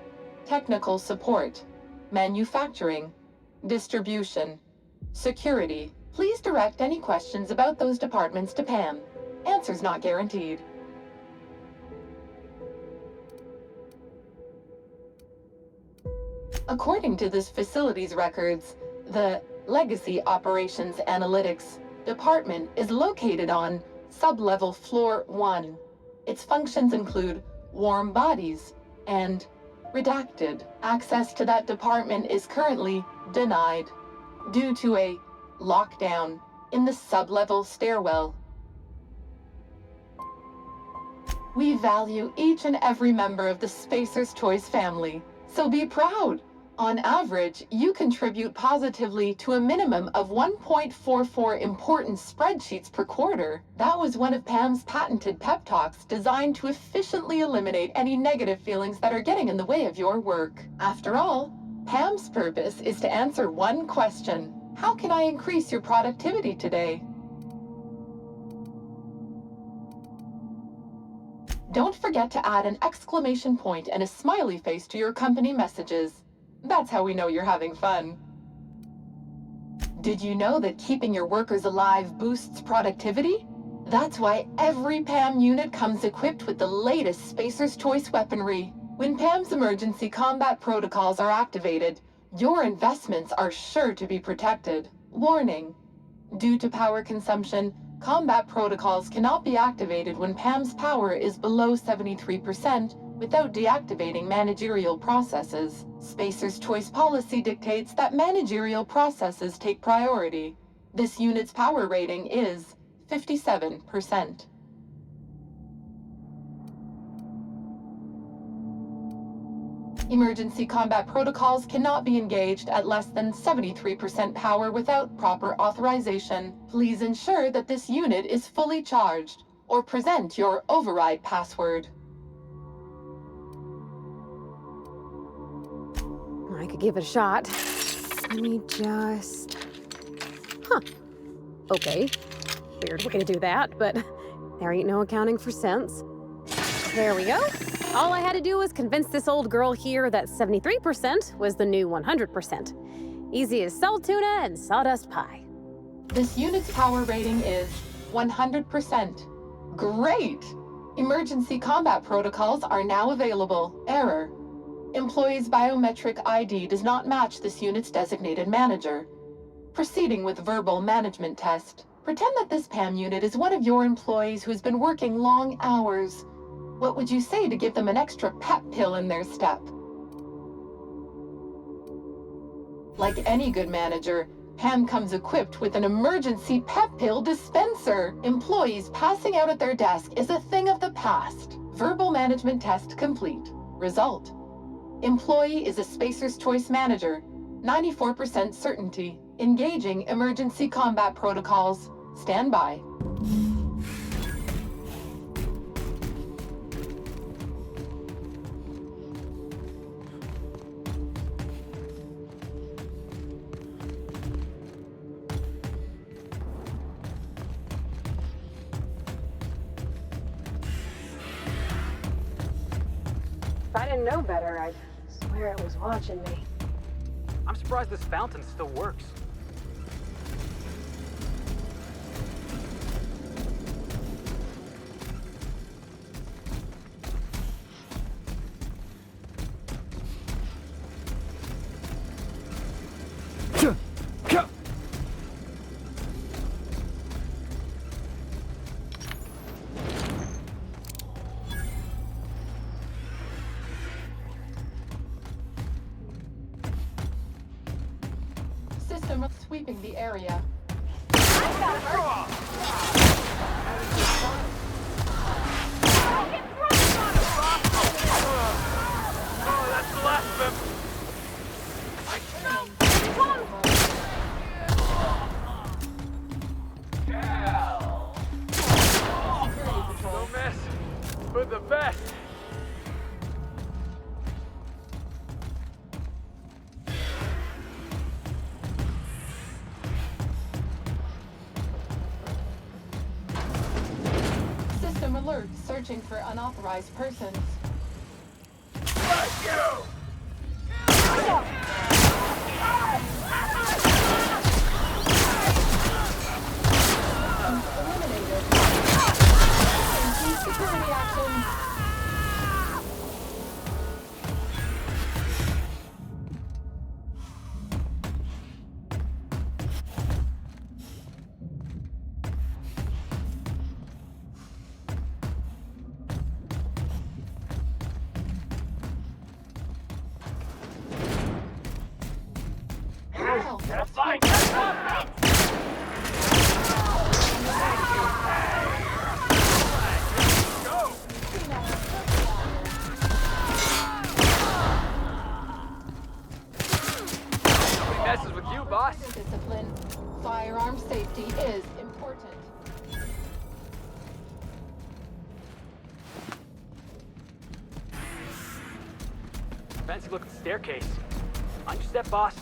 technical support, manufacturing, distribution, security. Please direct any questions about those departments to Pam. Answers not guaranteed. According to this facility's records, the Legacy Operations Analytics Department is located on Sublevel Floor 1. Its functions include warm bodies and redacted. Access to that department is currently denied due to a lockdown in the sublevel stairwell. We value each and every member of the Spacer's Choice family, so be proud. On average, you contribute positively to a minimum of 1.44 important spreadsheets per quarter. That was one of Pam's patented pep talks designed to efficiently eliminate any negative feelings that are getting in the way of your work. After all, Pam's purpose is to answer one question: how can I increase your productivity today? Don't forget to add an exclamation point and a smiley face to your company messages. That's how we know you're having fun. Did you know that keeping your workers alive boosts productivity? That's why every PAM unit comes equipped with the latest Spacer's Choice weaponry. When PAM's emergency combat protocols are activated, your investments are sure to be protected. Warning: due to power consumption, combat protocols cannot be activated when PAM's power is below 73% without deactivating managerial processes. Spacer's Choice policy dictates that managerial processes take priority. This unit's power rating is 57%. Emergency combat protocols cannot be engaged at less than 73% power without proper authorization. Please ensure that this unit is fully charged, or present your override password. I could give it a shot. Let me just... Huh. Okay. Weird way to do that, but there ain't no accounting for cents. There we go. All I had to do was convince this old girl here that 73% was the new 100%. Easy as salt tuna and sawdust pie. This unit's power rating is 100%. Great! Emergency combat protocols are now available. Error: employee's biometric ID does not match this unit's designated manager. Proceeding with verbal management test. Pretend that this PAM unit is one of your employees who's been working long hours. What would you say to give them an extra pep pill in their step? Like any good manager, Pam comes equipped with an emergency pep pill dispenser. Employees passing out at their desk is a thing of the past. Verbal management test complete. Result: employee is a Spacer's Choice manager. 94% certainty. Engaging emergency combat protocols. Stand by. If I didn't know better, I'd swear it was watching me. I'm surprised this fountain still works. System sweeping the area. That's the last searching for unauthorized persons. Fuck you! Eliminated. Security action. Gotta find you! Nobody messes with you, boss. Discipline. Firearm safety is important. Fancy looking staircase. On your step, boss.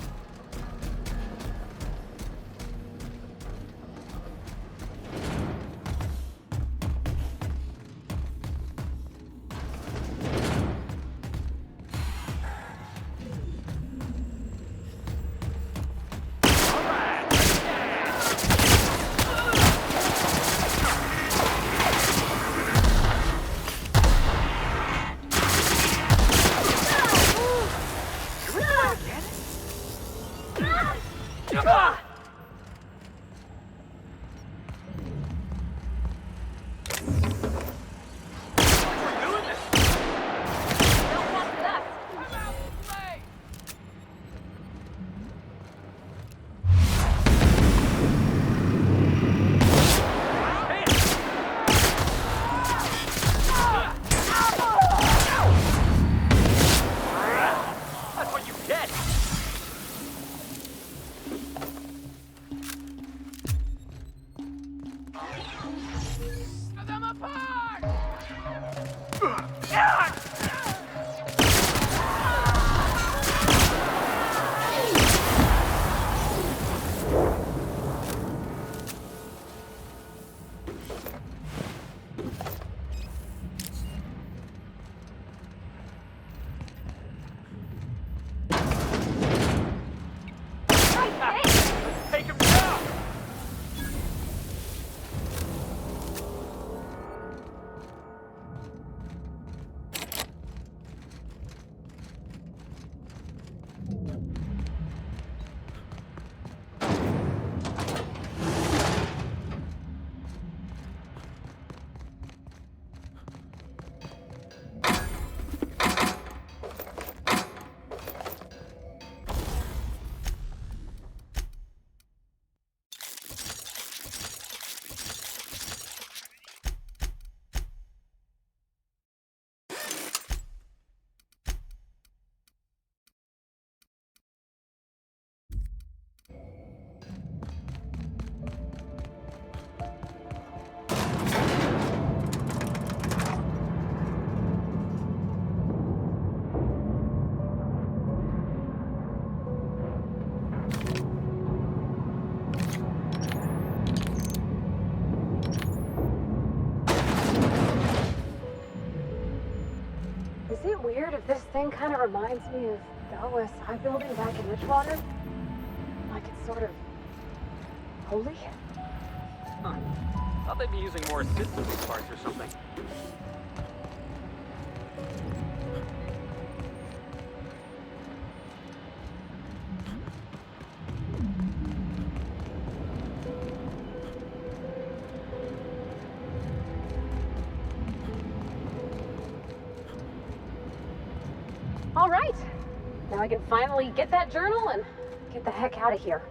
Is it weird if this thing kind of reminds me of the OSI building back in Richwater? Like it's sort of holy? Huh. Thought they'd be using more systems parts or something. All right. Now I can finally get that journal and get the heck out of here.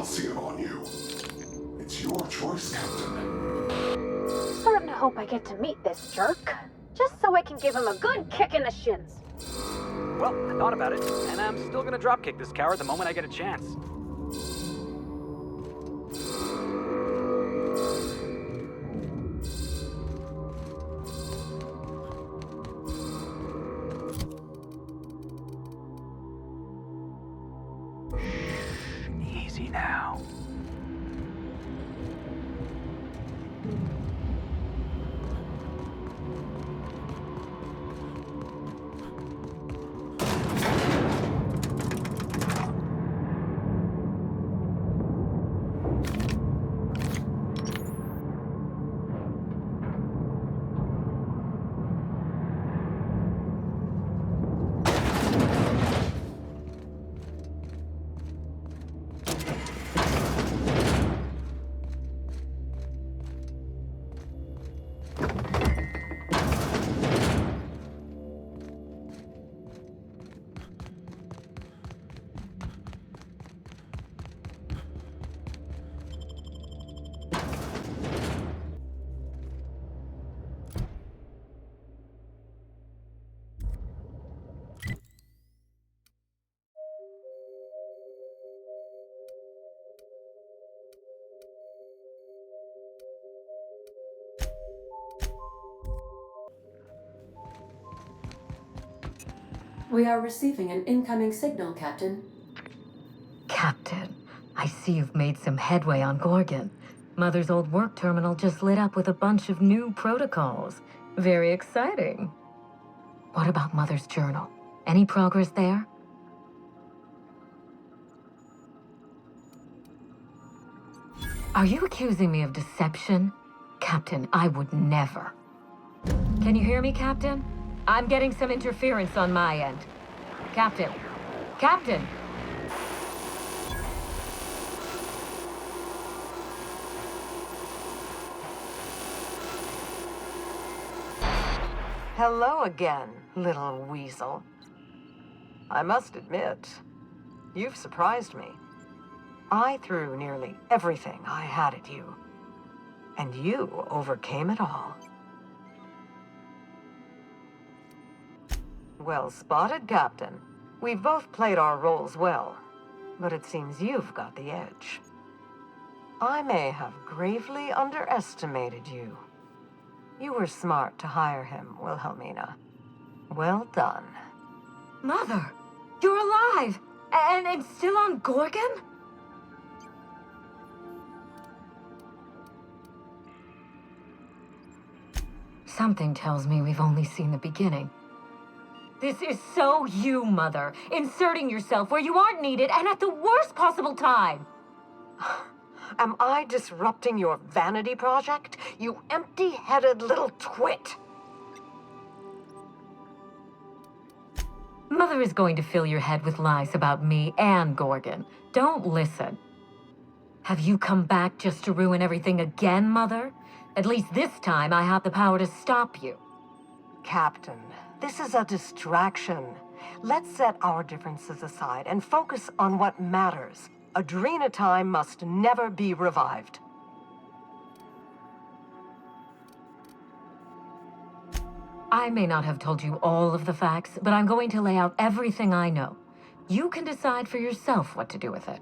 Halcyon on you. It's your choice, Captain. Starting to hope I get to meet this jerk, just so I can give him a good kick in the shins. Well, I thought about it, and I'm still gonna dropkick this coward the moment I get a chance. Easy now. We are receiving an incoming signal, Captain. Captain, I see you've made some headway on Gorgon. Mother's old work terminal just lit up with a bunch of new protocols. Very exciting. What about Mother's journal? Any progress there? Are you accusing me of deception? Captain, I would never. Can you hear me, Captain? I'm getting some interference on my end. Captain! Captain! Hello again, little weasel. I must admit, you've surprised me. I threw nearly everything I had at you, and you overcame it all. Well spotted, Captain. We've both played our roles well, but it seems you've got the edge. I may have gravely underestimated you. You were smart to hire him, Wilhelmina. Well done. Mother! You're alive! And still on Gorgon? Something tells me we've only seen the beginning. This is so you, Mother. Inserting yourself where you aren't needed and at the worst possible time. Am I disrupting your vanity project, you empty-headed little twit? Mother is going to fill your head with lies about me and Gorgon. Don't listen. Have you come back just to ruin everything again, Mother? At least this time I have the power to stop you. Captain, this is a distraction. Let's set our differences aside and focus on what matters. Adrena time must never be revived. I may not have told you all of the facts, but I'm going to lay out everything I know. You can decide for yourself what to do with it.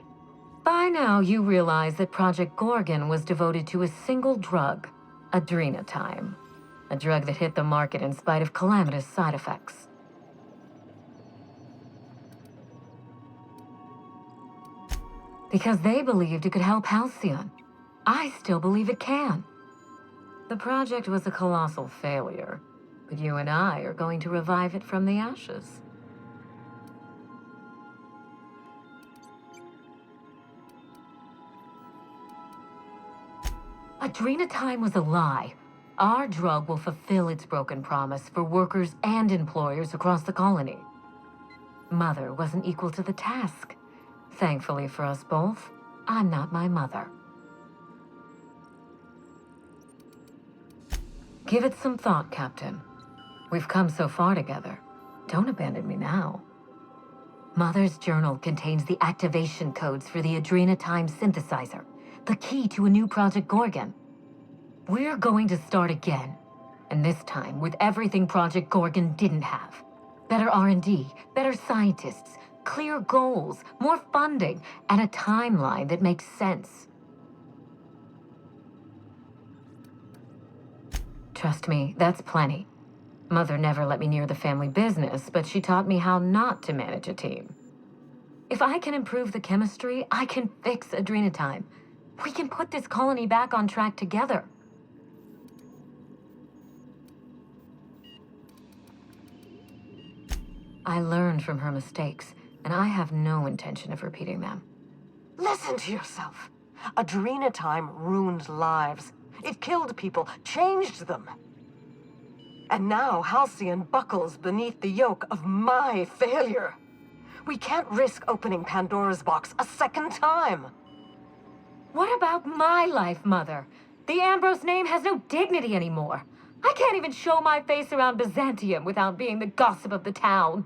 By now, you realize that Project Gorgon was devoted to a single drug, Adrena time. A drug that hit the market in spite of calamitous side effects. Because they believed it could help Halcyon. I still believe it can. The project was a colossal failure, but you and I are going to revive it from the ashes. Adrena time was a lie. Our drug will fulfill its broken promise for workers and employers across the colony. Mother wasn't equal to the task. Thankfully for us both, I'm not my mother. Give it some thought, Captain. We've come so far together. Don't abandon me now. Mother's journal contains the activation codes for the Adrena time synthesizer, the key to a new Project Gorgon. We're going to start again, and this time with everything Project Gorgon didn't have. Better R&D, better scientists, clear goals, more funding, and a timeline that makes sense. Trust me, that's plenty. Mother never let me near the family business, but she taught me how not to manage a team. If I can improve the chemistry, I can fix Adrena time. We can put this colony back on track together. I learned from her mistakes, and I have no intention of repeating them. Listen to yourself. Adrena time ruined lives. It killed people, changed them. And now Halcyon buckles beneath the yoke of my failure. We can't risk opening Pandora's box a second time. What about my life, Mother? The Ambrose name has no dignity anymore. I can't even show my face around Byzantium without being the gossip of the town.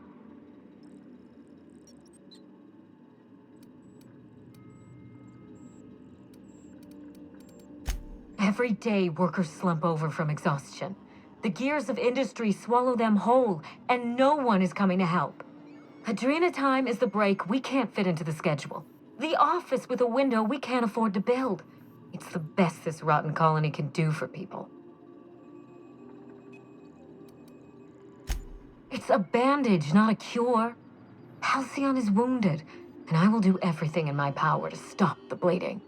Every day, workers slump over from exhaustion. The gears of industry swallow them whole, and no one is coming to help. Adrena time is the break we can't fit into the schedule. The office with a window we can't afford to build. It's the best this rotten colony can do for people. It's a bandage, not a cure. Halcyon is wounded, and I will do everything in my power to stop the bleeding.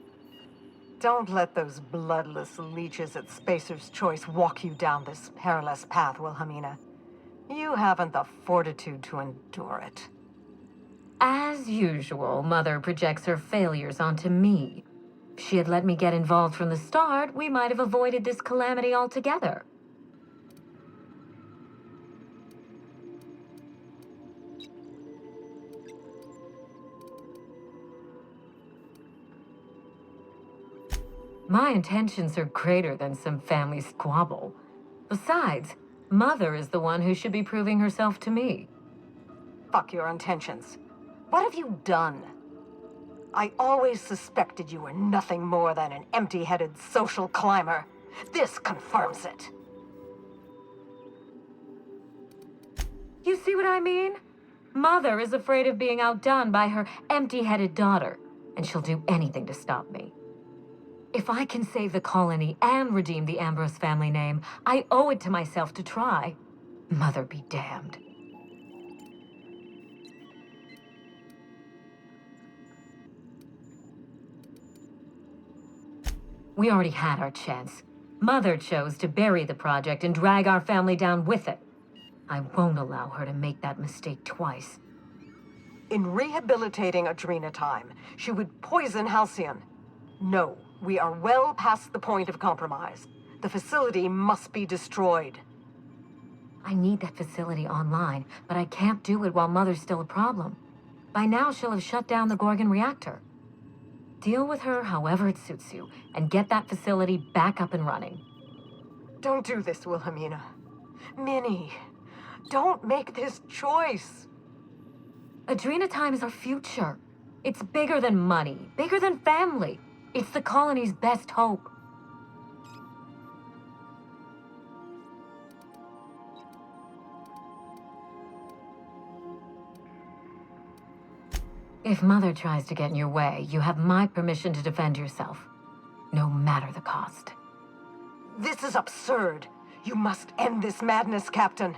Don't let those bloodless leeches at Spacer's Choice walk you down this perilous path, Wilhelmina. You haven't the fortitude to endure it. As usual, Mother projects her failures onto me. If she had let me get involved from the start, we might have avoided this calamity altogether. My intentions are greater than some family squabble. Besides, Mother is the one who should be proving herself to me. Fuck your intentions. What have you done? I always suspected you were nothing more than an empty-headed social climber. This confirms it. You see what I mean? Mother is afraid of being outdone by her empty-headed daughter, and she'll do anything to stop me. If I can save the colony and redeem the Ambrose family name, I owe it to myself to try. Mother be damned. We already had our chance. Mother chose to bury the project and drag our family down with it. I won't allow her to make that mistake twice. In rehabilitating Adrena time, she would poison Halcyon. No, we are well past the point of compromise. The facility must be destroyed. I need that facility online, but I can't do it while Mother's still a problem. By now, she'll have shut down the Gorgon reactor. Deal with her however it suits you, and get that facility back up and running. Don't do this, Wilhelmina. Minnie, don't make this choice. Adrena time is our future. It's bigger than money, bigger than family. It's the colony's best hope. If Mother tries to get in your way, you have my permission to defend yourself, no matter the cost. This is absurd. You must end this madness, Captain.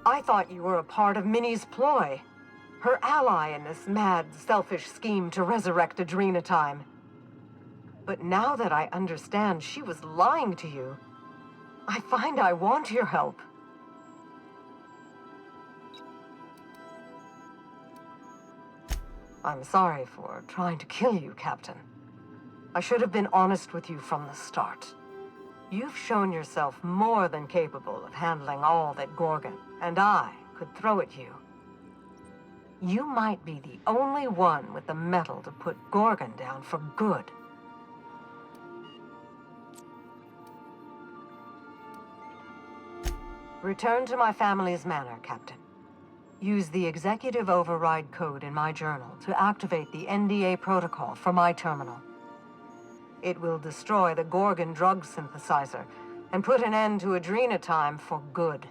I thought you were a part of Minnie's ploy. Her ally in this mad, selfish scheme to resurrect Adrena time. But now that I understand she was lying to you, I find I want your help. I'm sorry for trying to kill you, Captain. I should have been honest with you from the start. You've shown yourself more than capable of handling all that Gorgon and I could throw at you. You might be the only one with the mettle to put Gorgon down for good. Return to my family's manor, Captain. Use the executive override code in my journal to activate the NDA protocol for my terminal. It will destroy the Gorgon drug synthesizer and put an end to Adrena time for good.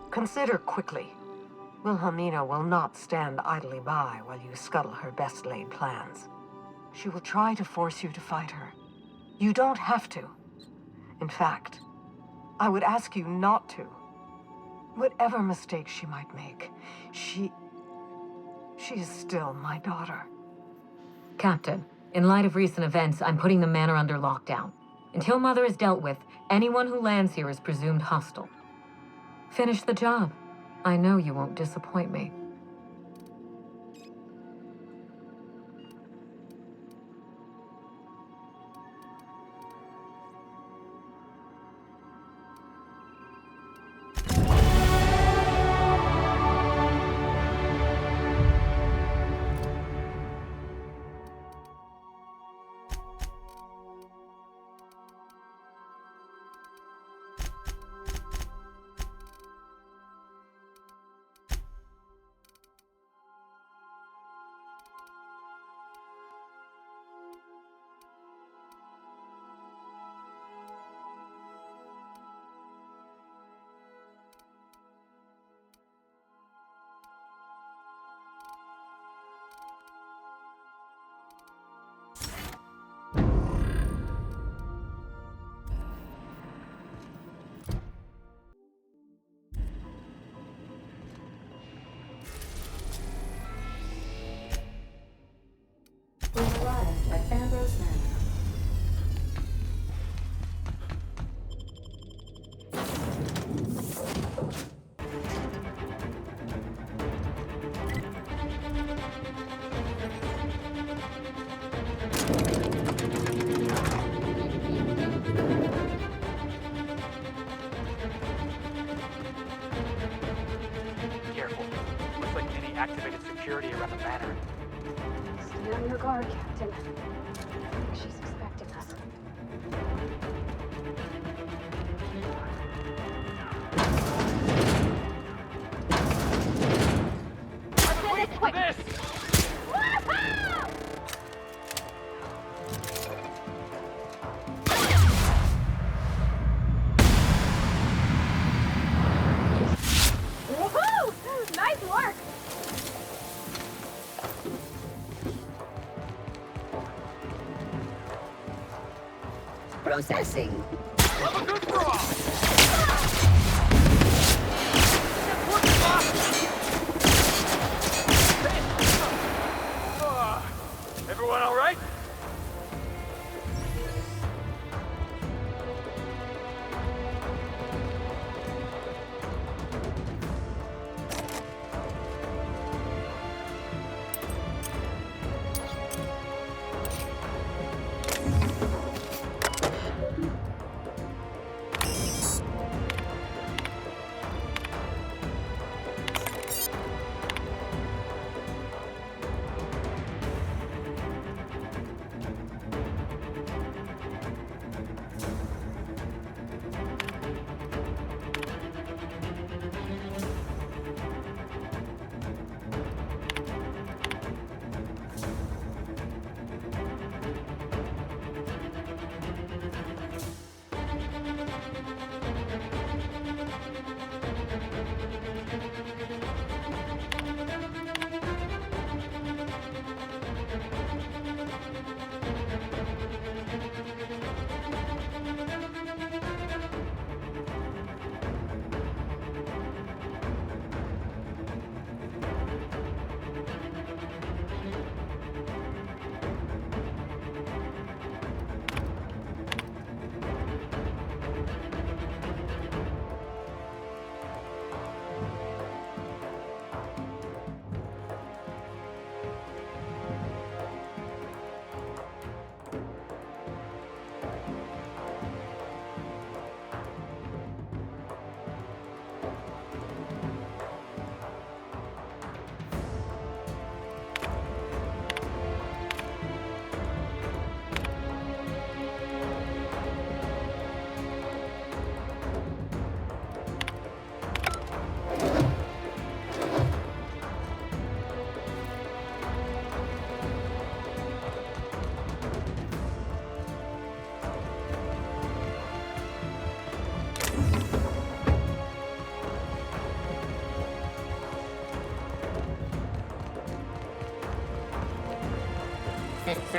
Consider quickly. Wilhelmina will not stand idly by while you scuttle her best-laid plans. She will try to force you to fight her. You don't have to. In fact, I would ask you not to. Whatever mistakes she might make, she is still my daughter. Captain, in light of recent events, I'm putting the manor under lockdown. Until Mother is dealt with, anyone who lands here is presumed hostile. Finish the job. I know you won't disappoint me. We've arrived at Ambrose Manor. Careful. Looks like Minnie activated security around the manor. Stay on your guard, Captain. I think she's expecting us. Wait for this! Woohoo! Nice work! Processing. Everyone all right?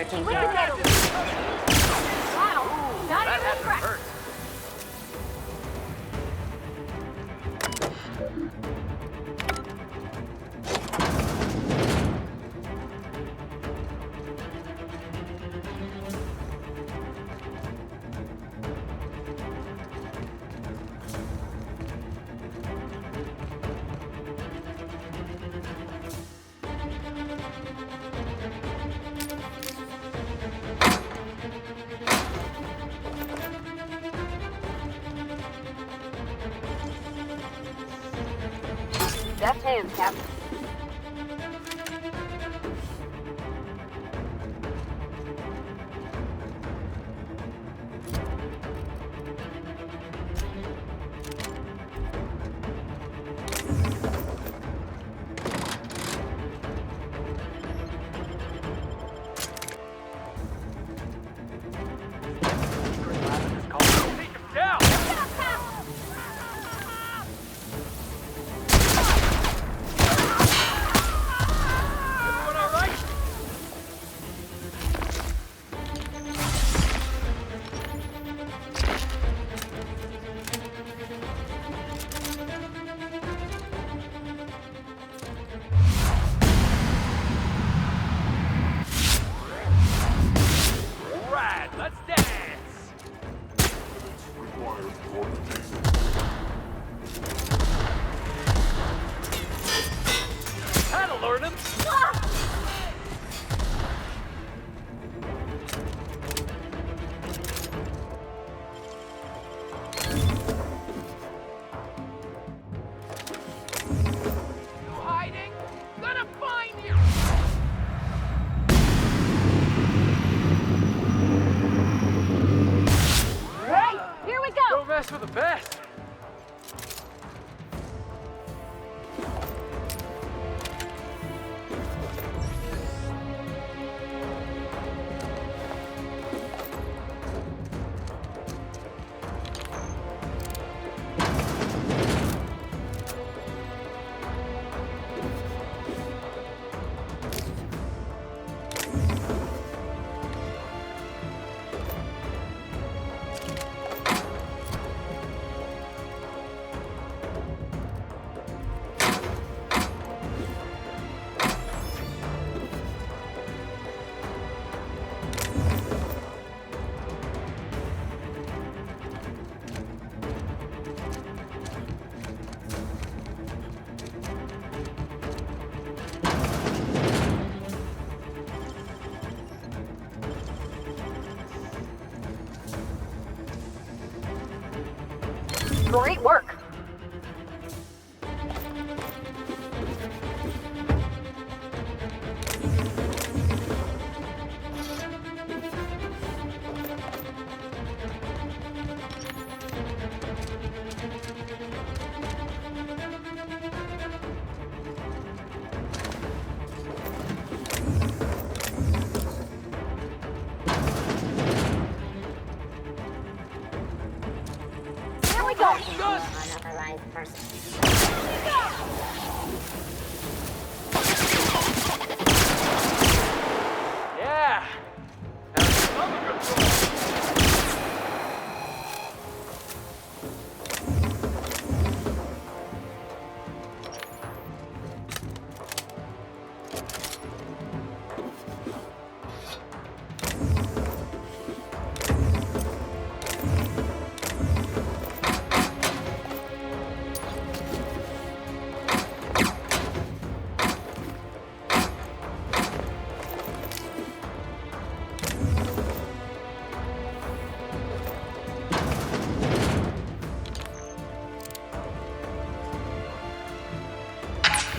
searching Look for... at that! Wow, not That even had to impressed. hurt. Deft hands, Captain. Take him down! Everyone all right? Rad, let's dance! Required coordination. That'll learn him! You hiding? Gonna find you! Right, here we go! Don't mess with the best! Great work. Here we go. Unauthorized person. Yeah! Have some control!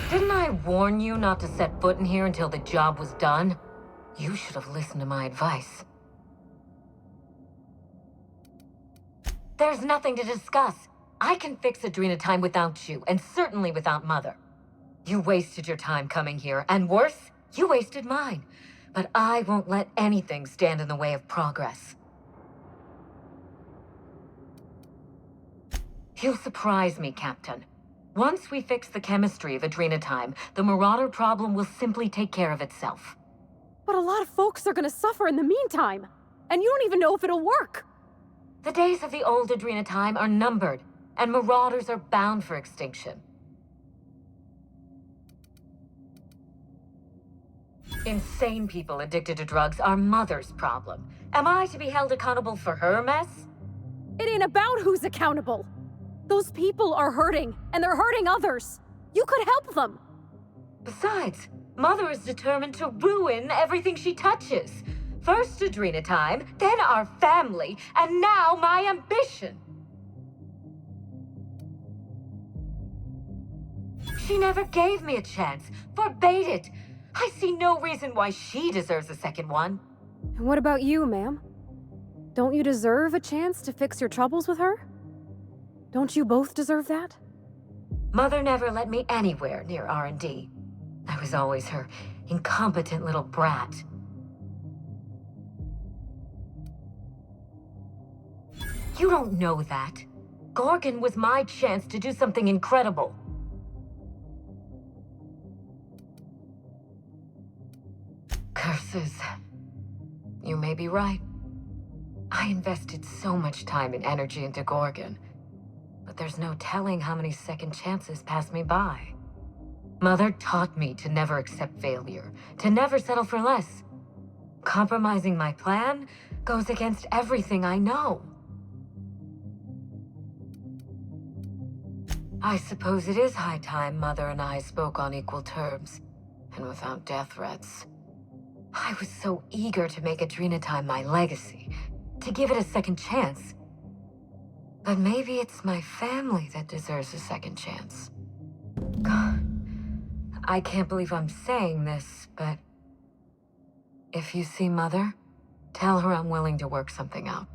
Didn't I warn you not to set foot in here until the job was done? You should have listened to my advice. There's nothing to discuss. I can fix Adrena time without you, and certainly without Mother. You wasted your time coming here, and worse, you wasted mine. But I won't let anything stand in the way of progress. You'll surprise me, Captain. Once we fix the chemistry of Adrena time, the Marauder problem will simply take care of itself. But a lot of folks are gonna suffer in the meantime. And you don't even know if it'll work. The days of the old Adrena time are numbered, and marauders are bound for extinction. Insane people addicted to drugs are Mother's problem. Am I to be held accountable for her mess? It ain't about who's accountable. Those people are hurting, and they're hurting others. You could help them. Besides, Mother is determined to ruin everything she touches. First Adrena time, then our family, and now my ambition. She never gave me a chance, forbade it. I see no reason why she deserves a second one. And what about you, ma'am? Don't you deserve a chance to fix your troubles with her? Don't you both deserve that? Mother never let me anywhere near R&D. I was always her incompetent little brat. You don't know that. Gorgon was my chance to do something incredible. Curses. You may be right. I invested so much time and energy into Gorgon, but there's no telling how many second chances pass me by. Mother taught me to never accept failure, to never settle for less. Compromising my plan goes against everything I know. I suppose it is high time Mother and I spoke on equal terms, and without death threats. I was so eager to make Adrena time my legacy, to give it a second chance. But maybe it's my family that deserves a second chance. God, I can't believe I'm saying this, but if you see Mother, tell her I'm willing to work something out.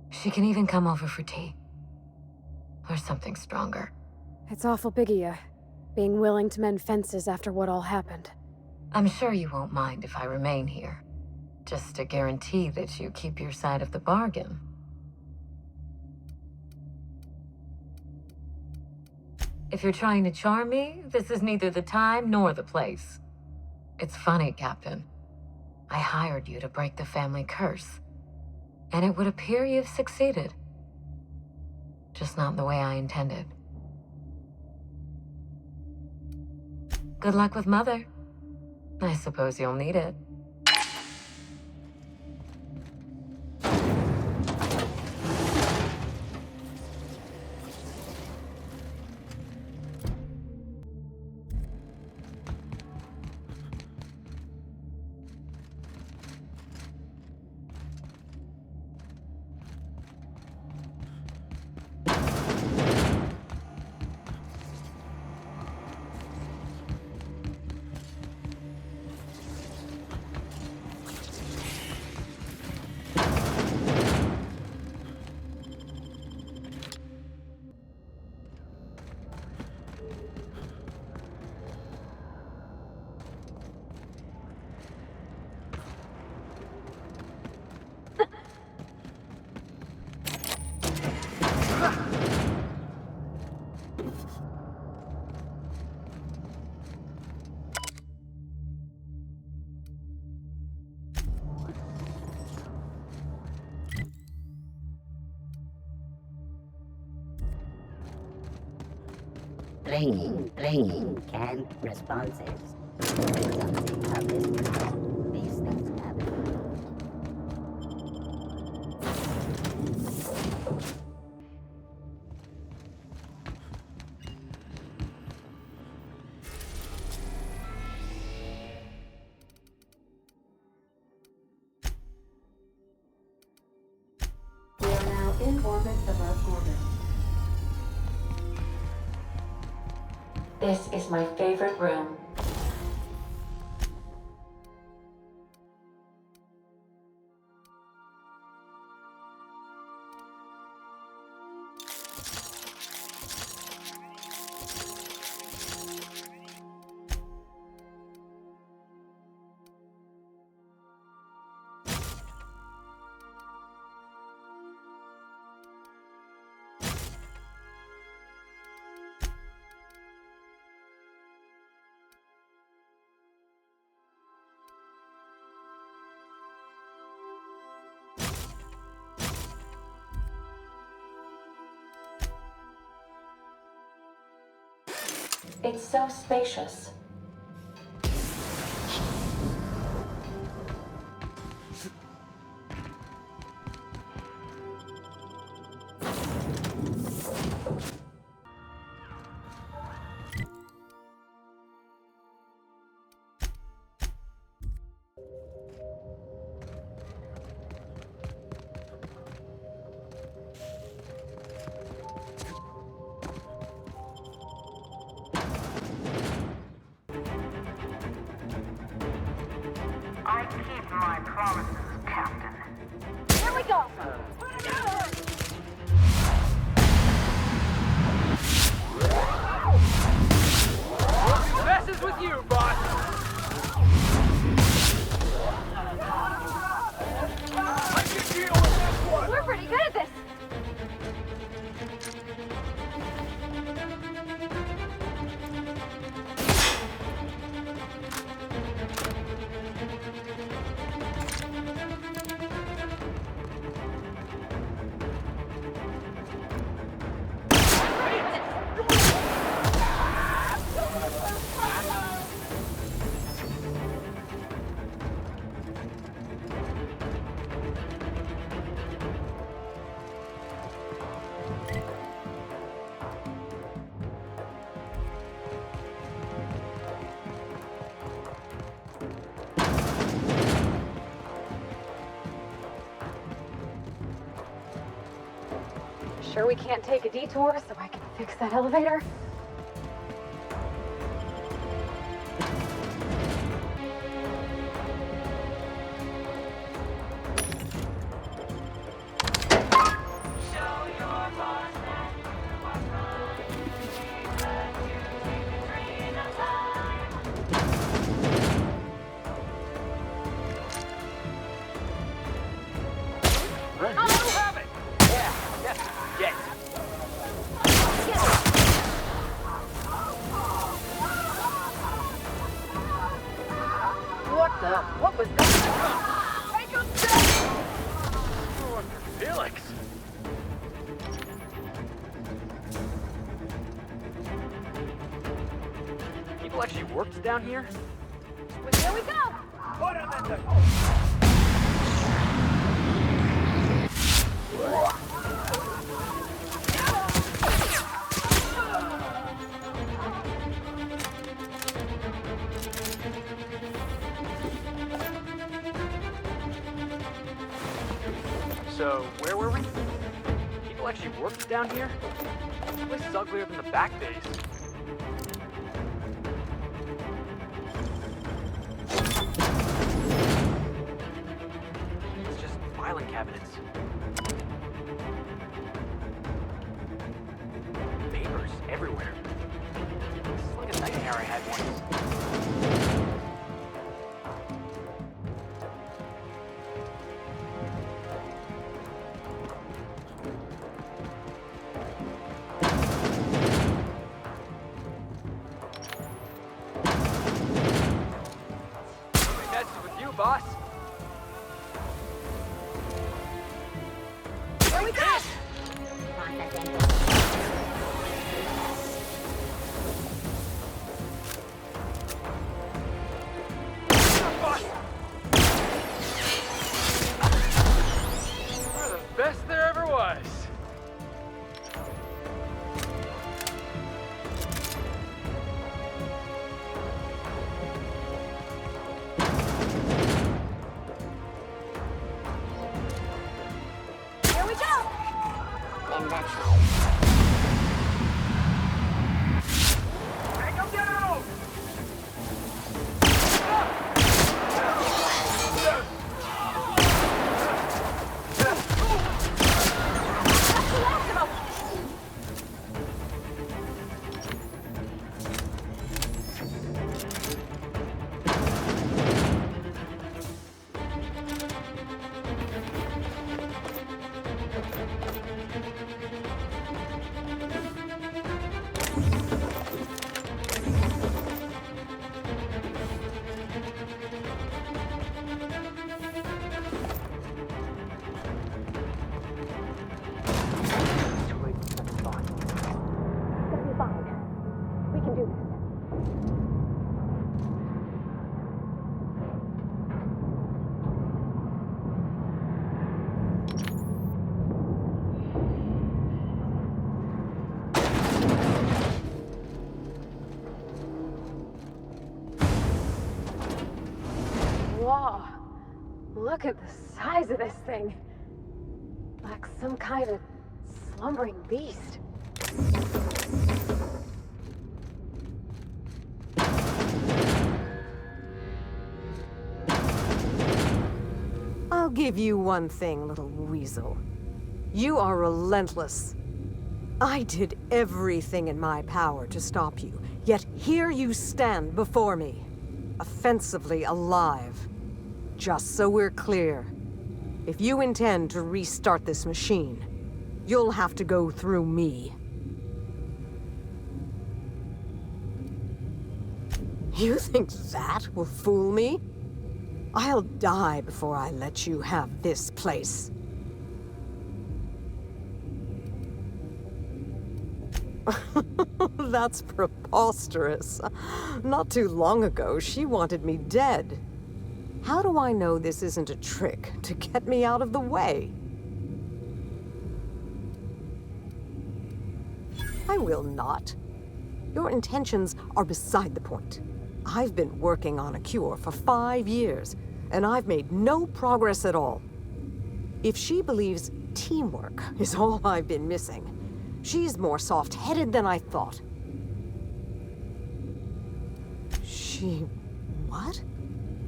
She can even come over for tea. Or something stronger. It's awful big of you, being willing to mend fences after what all happened. I'm sure you won't mind if I remain here. Just to guarantee that you keep your side of the bargain. If you're trying to charm me, this is neither the time nor the place. It's funny, Captain. I hired you to break the family curse. And it would appear you've succeeded. Just not the way I intended. Good luck with Mother. I suppose you'll need it. Bringing canned responses. Something of this kind. These things happen. We are now in orbit above Gorgon. This is my favorite room. It's so spacious. I keep my promises, Captain. Here we go! Messes with you, boss! I can deal with this one! We're pretty good at this! Sure we can't take a detour so I can fix that elevator? What was that? Take him down! Oh, Felix! People actually worked down here? Well, here we go! Put him in the... So, where were we? People actually worked down here? This place is uglier than the back base. It's just filing cabinets. Vapors everywhere. This is like a nightmare I had once. Boss. Here we go! We're the best there ever was. Look at the size of this thing. Like some kind of slumbering beast. I'll give you one thing, little weasel. You are relentless. I did everything in my power to stop you, yet here you stand before me, offensively alive. Just so we're clear, if you intend to restart this machine, you'll have to go through me. You think that will fool me? I'll die before I let you have this place. That's preposterous. Not too long ago, she wanted me dead. How do I know this isn't a trick to get me out of the way? I will not. Your intentions are beside the point. I've been working on a cure for 5 years, and I've made no progress at all. If she believes teamwork is all I've been missing, she's more soft-headed than I thought. What?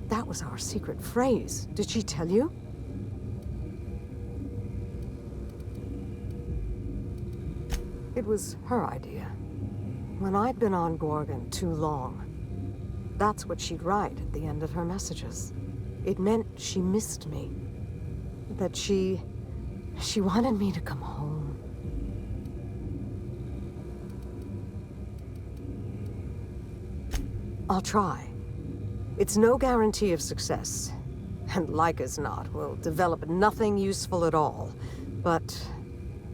That was our secret phrase. Did she tell you? It was her idea. When I'd been on Gorgon too long, that's what she'd write at the end of her messages. It meant she missed me. That she wanted me to come home. I'll try. It's no guarantee of success. And like as not, we'll develop nothing useful at all. But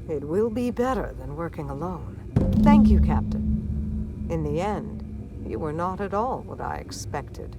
it will be better than working alone. Thank you, Captain. In the end, you were not at all what I expected.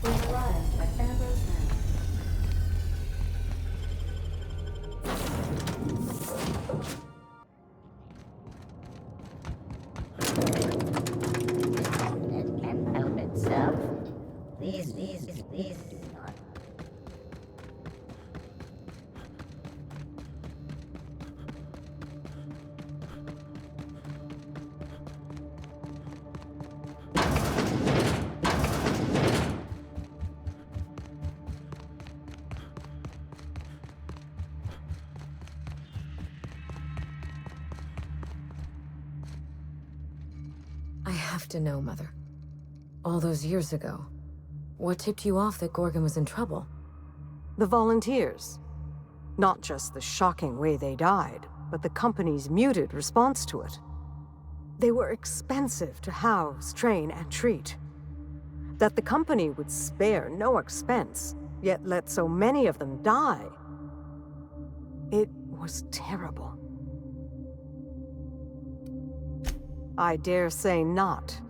We've arrived at Ambrose Manor. And help itself. These not. I have to know, Mother. All those years ago, what tipped you off that Gorgon was in trouble? The volunteers. Not just the shocking way they died, but the company's muted response to it. They were expensive to house, train, and treat. That the company would spare no expense, yet let so many of them die. It was terrible. I dare say not.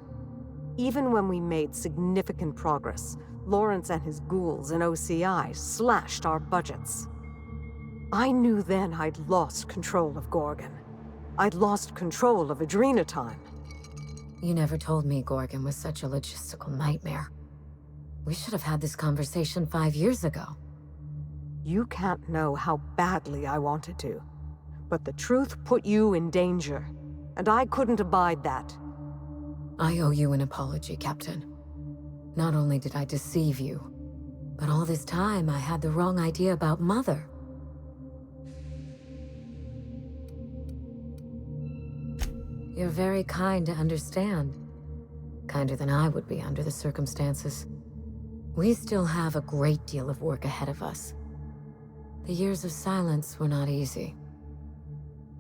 Even when we made significant progress, Lawrence and his ghouls in OCI slashed our budgets. I knew then I'd lost control of Gorgon. I'd lost control of Adrena time. You never told me Gorgon was such a logistical nightmare. We should have had this conversation 5 years ago. You can't know how badly I wanted to. But the truth put you in danger, and I couldn't abide that. I owe you an apology, Captain. Not only did I deceive you, but all this time I had the wrong idea about Mother. You're very kind to understand. Kinder than I would be under the circumstances. We still have a great deal of work ahead of us. The years of silence were not easy.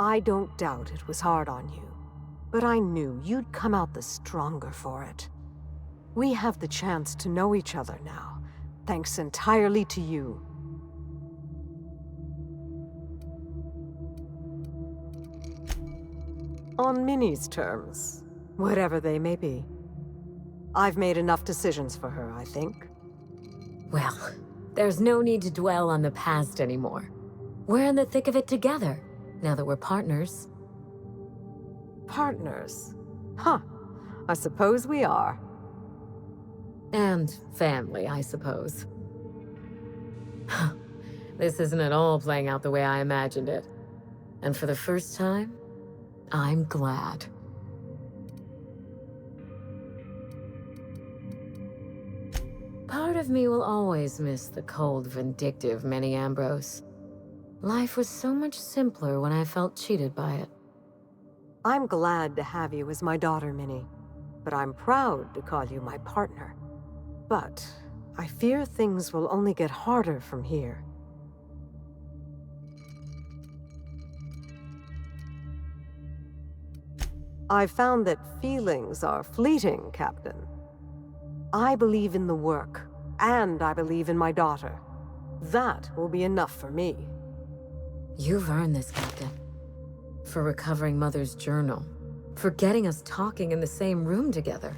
I don't doubt it was hard on you, but I knew you'd come out the stronger for it. We have the chance to know each other now, thanks entirely to you. On Minnie's terms, whatever they may be. I've made enough decisions for her, I think. Well, there's no need to dwell on the past anymore. We're in the thick of it together, now that we're partners. Partners? Huh. I suppose we are. And family, I suppose. This isn't at all playing out the way I imagined it. And for the first time, I'm glad. Part of me will always miss the cold, vindictive Minnie Ambrose. Life was so much simpler when I felt cheated by it. I'm glad to have you as my daughter, Minnie, but I'm proud to call you my partner. But I fear things will only get harder from here. I've found that feelings are fleeting, Captain. I believe in the work, and I believe in my daughter. That will be enough for me. You've earned this, Captain. For recovering Mother's journal, for getting us talking in the same room together,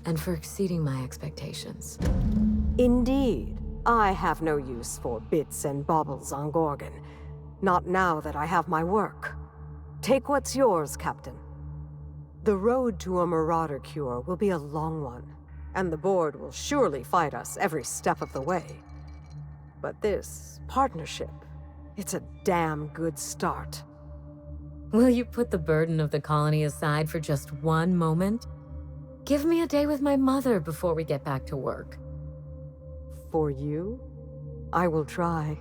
and for exceeding my expectations. Indeed. I have no use for bits and baubles on Gorgon. Not now that I have my work. Take what's yours, Captain. The road to a Marauder cure will be a long one, and the board will surely fight us every step of the way. But this partnership, it's a damn good start. Will you put the burden of the colony aside for just one moment? Give me a day with my mother before we get back to work. For you, I will try.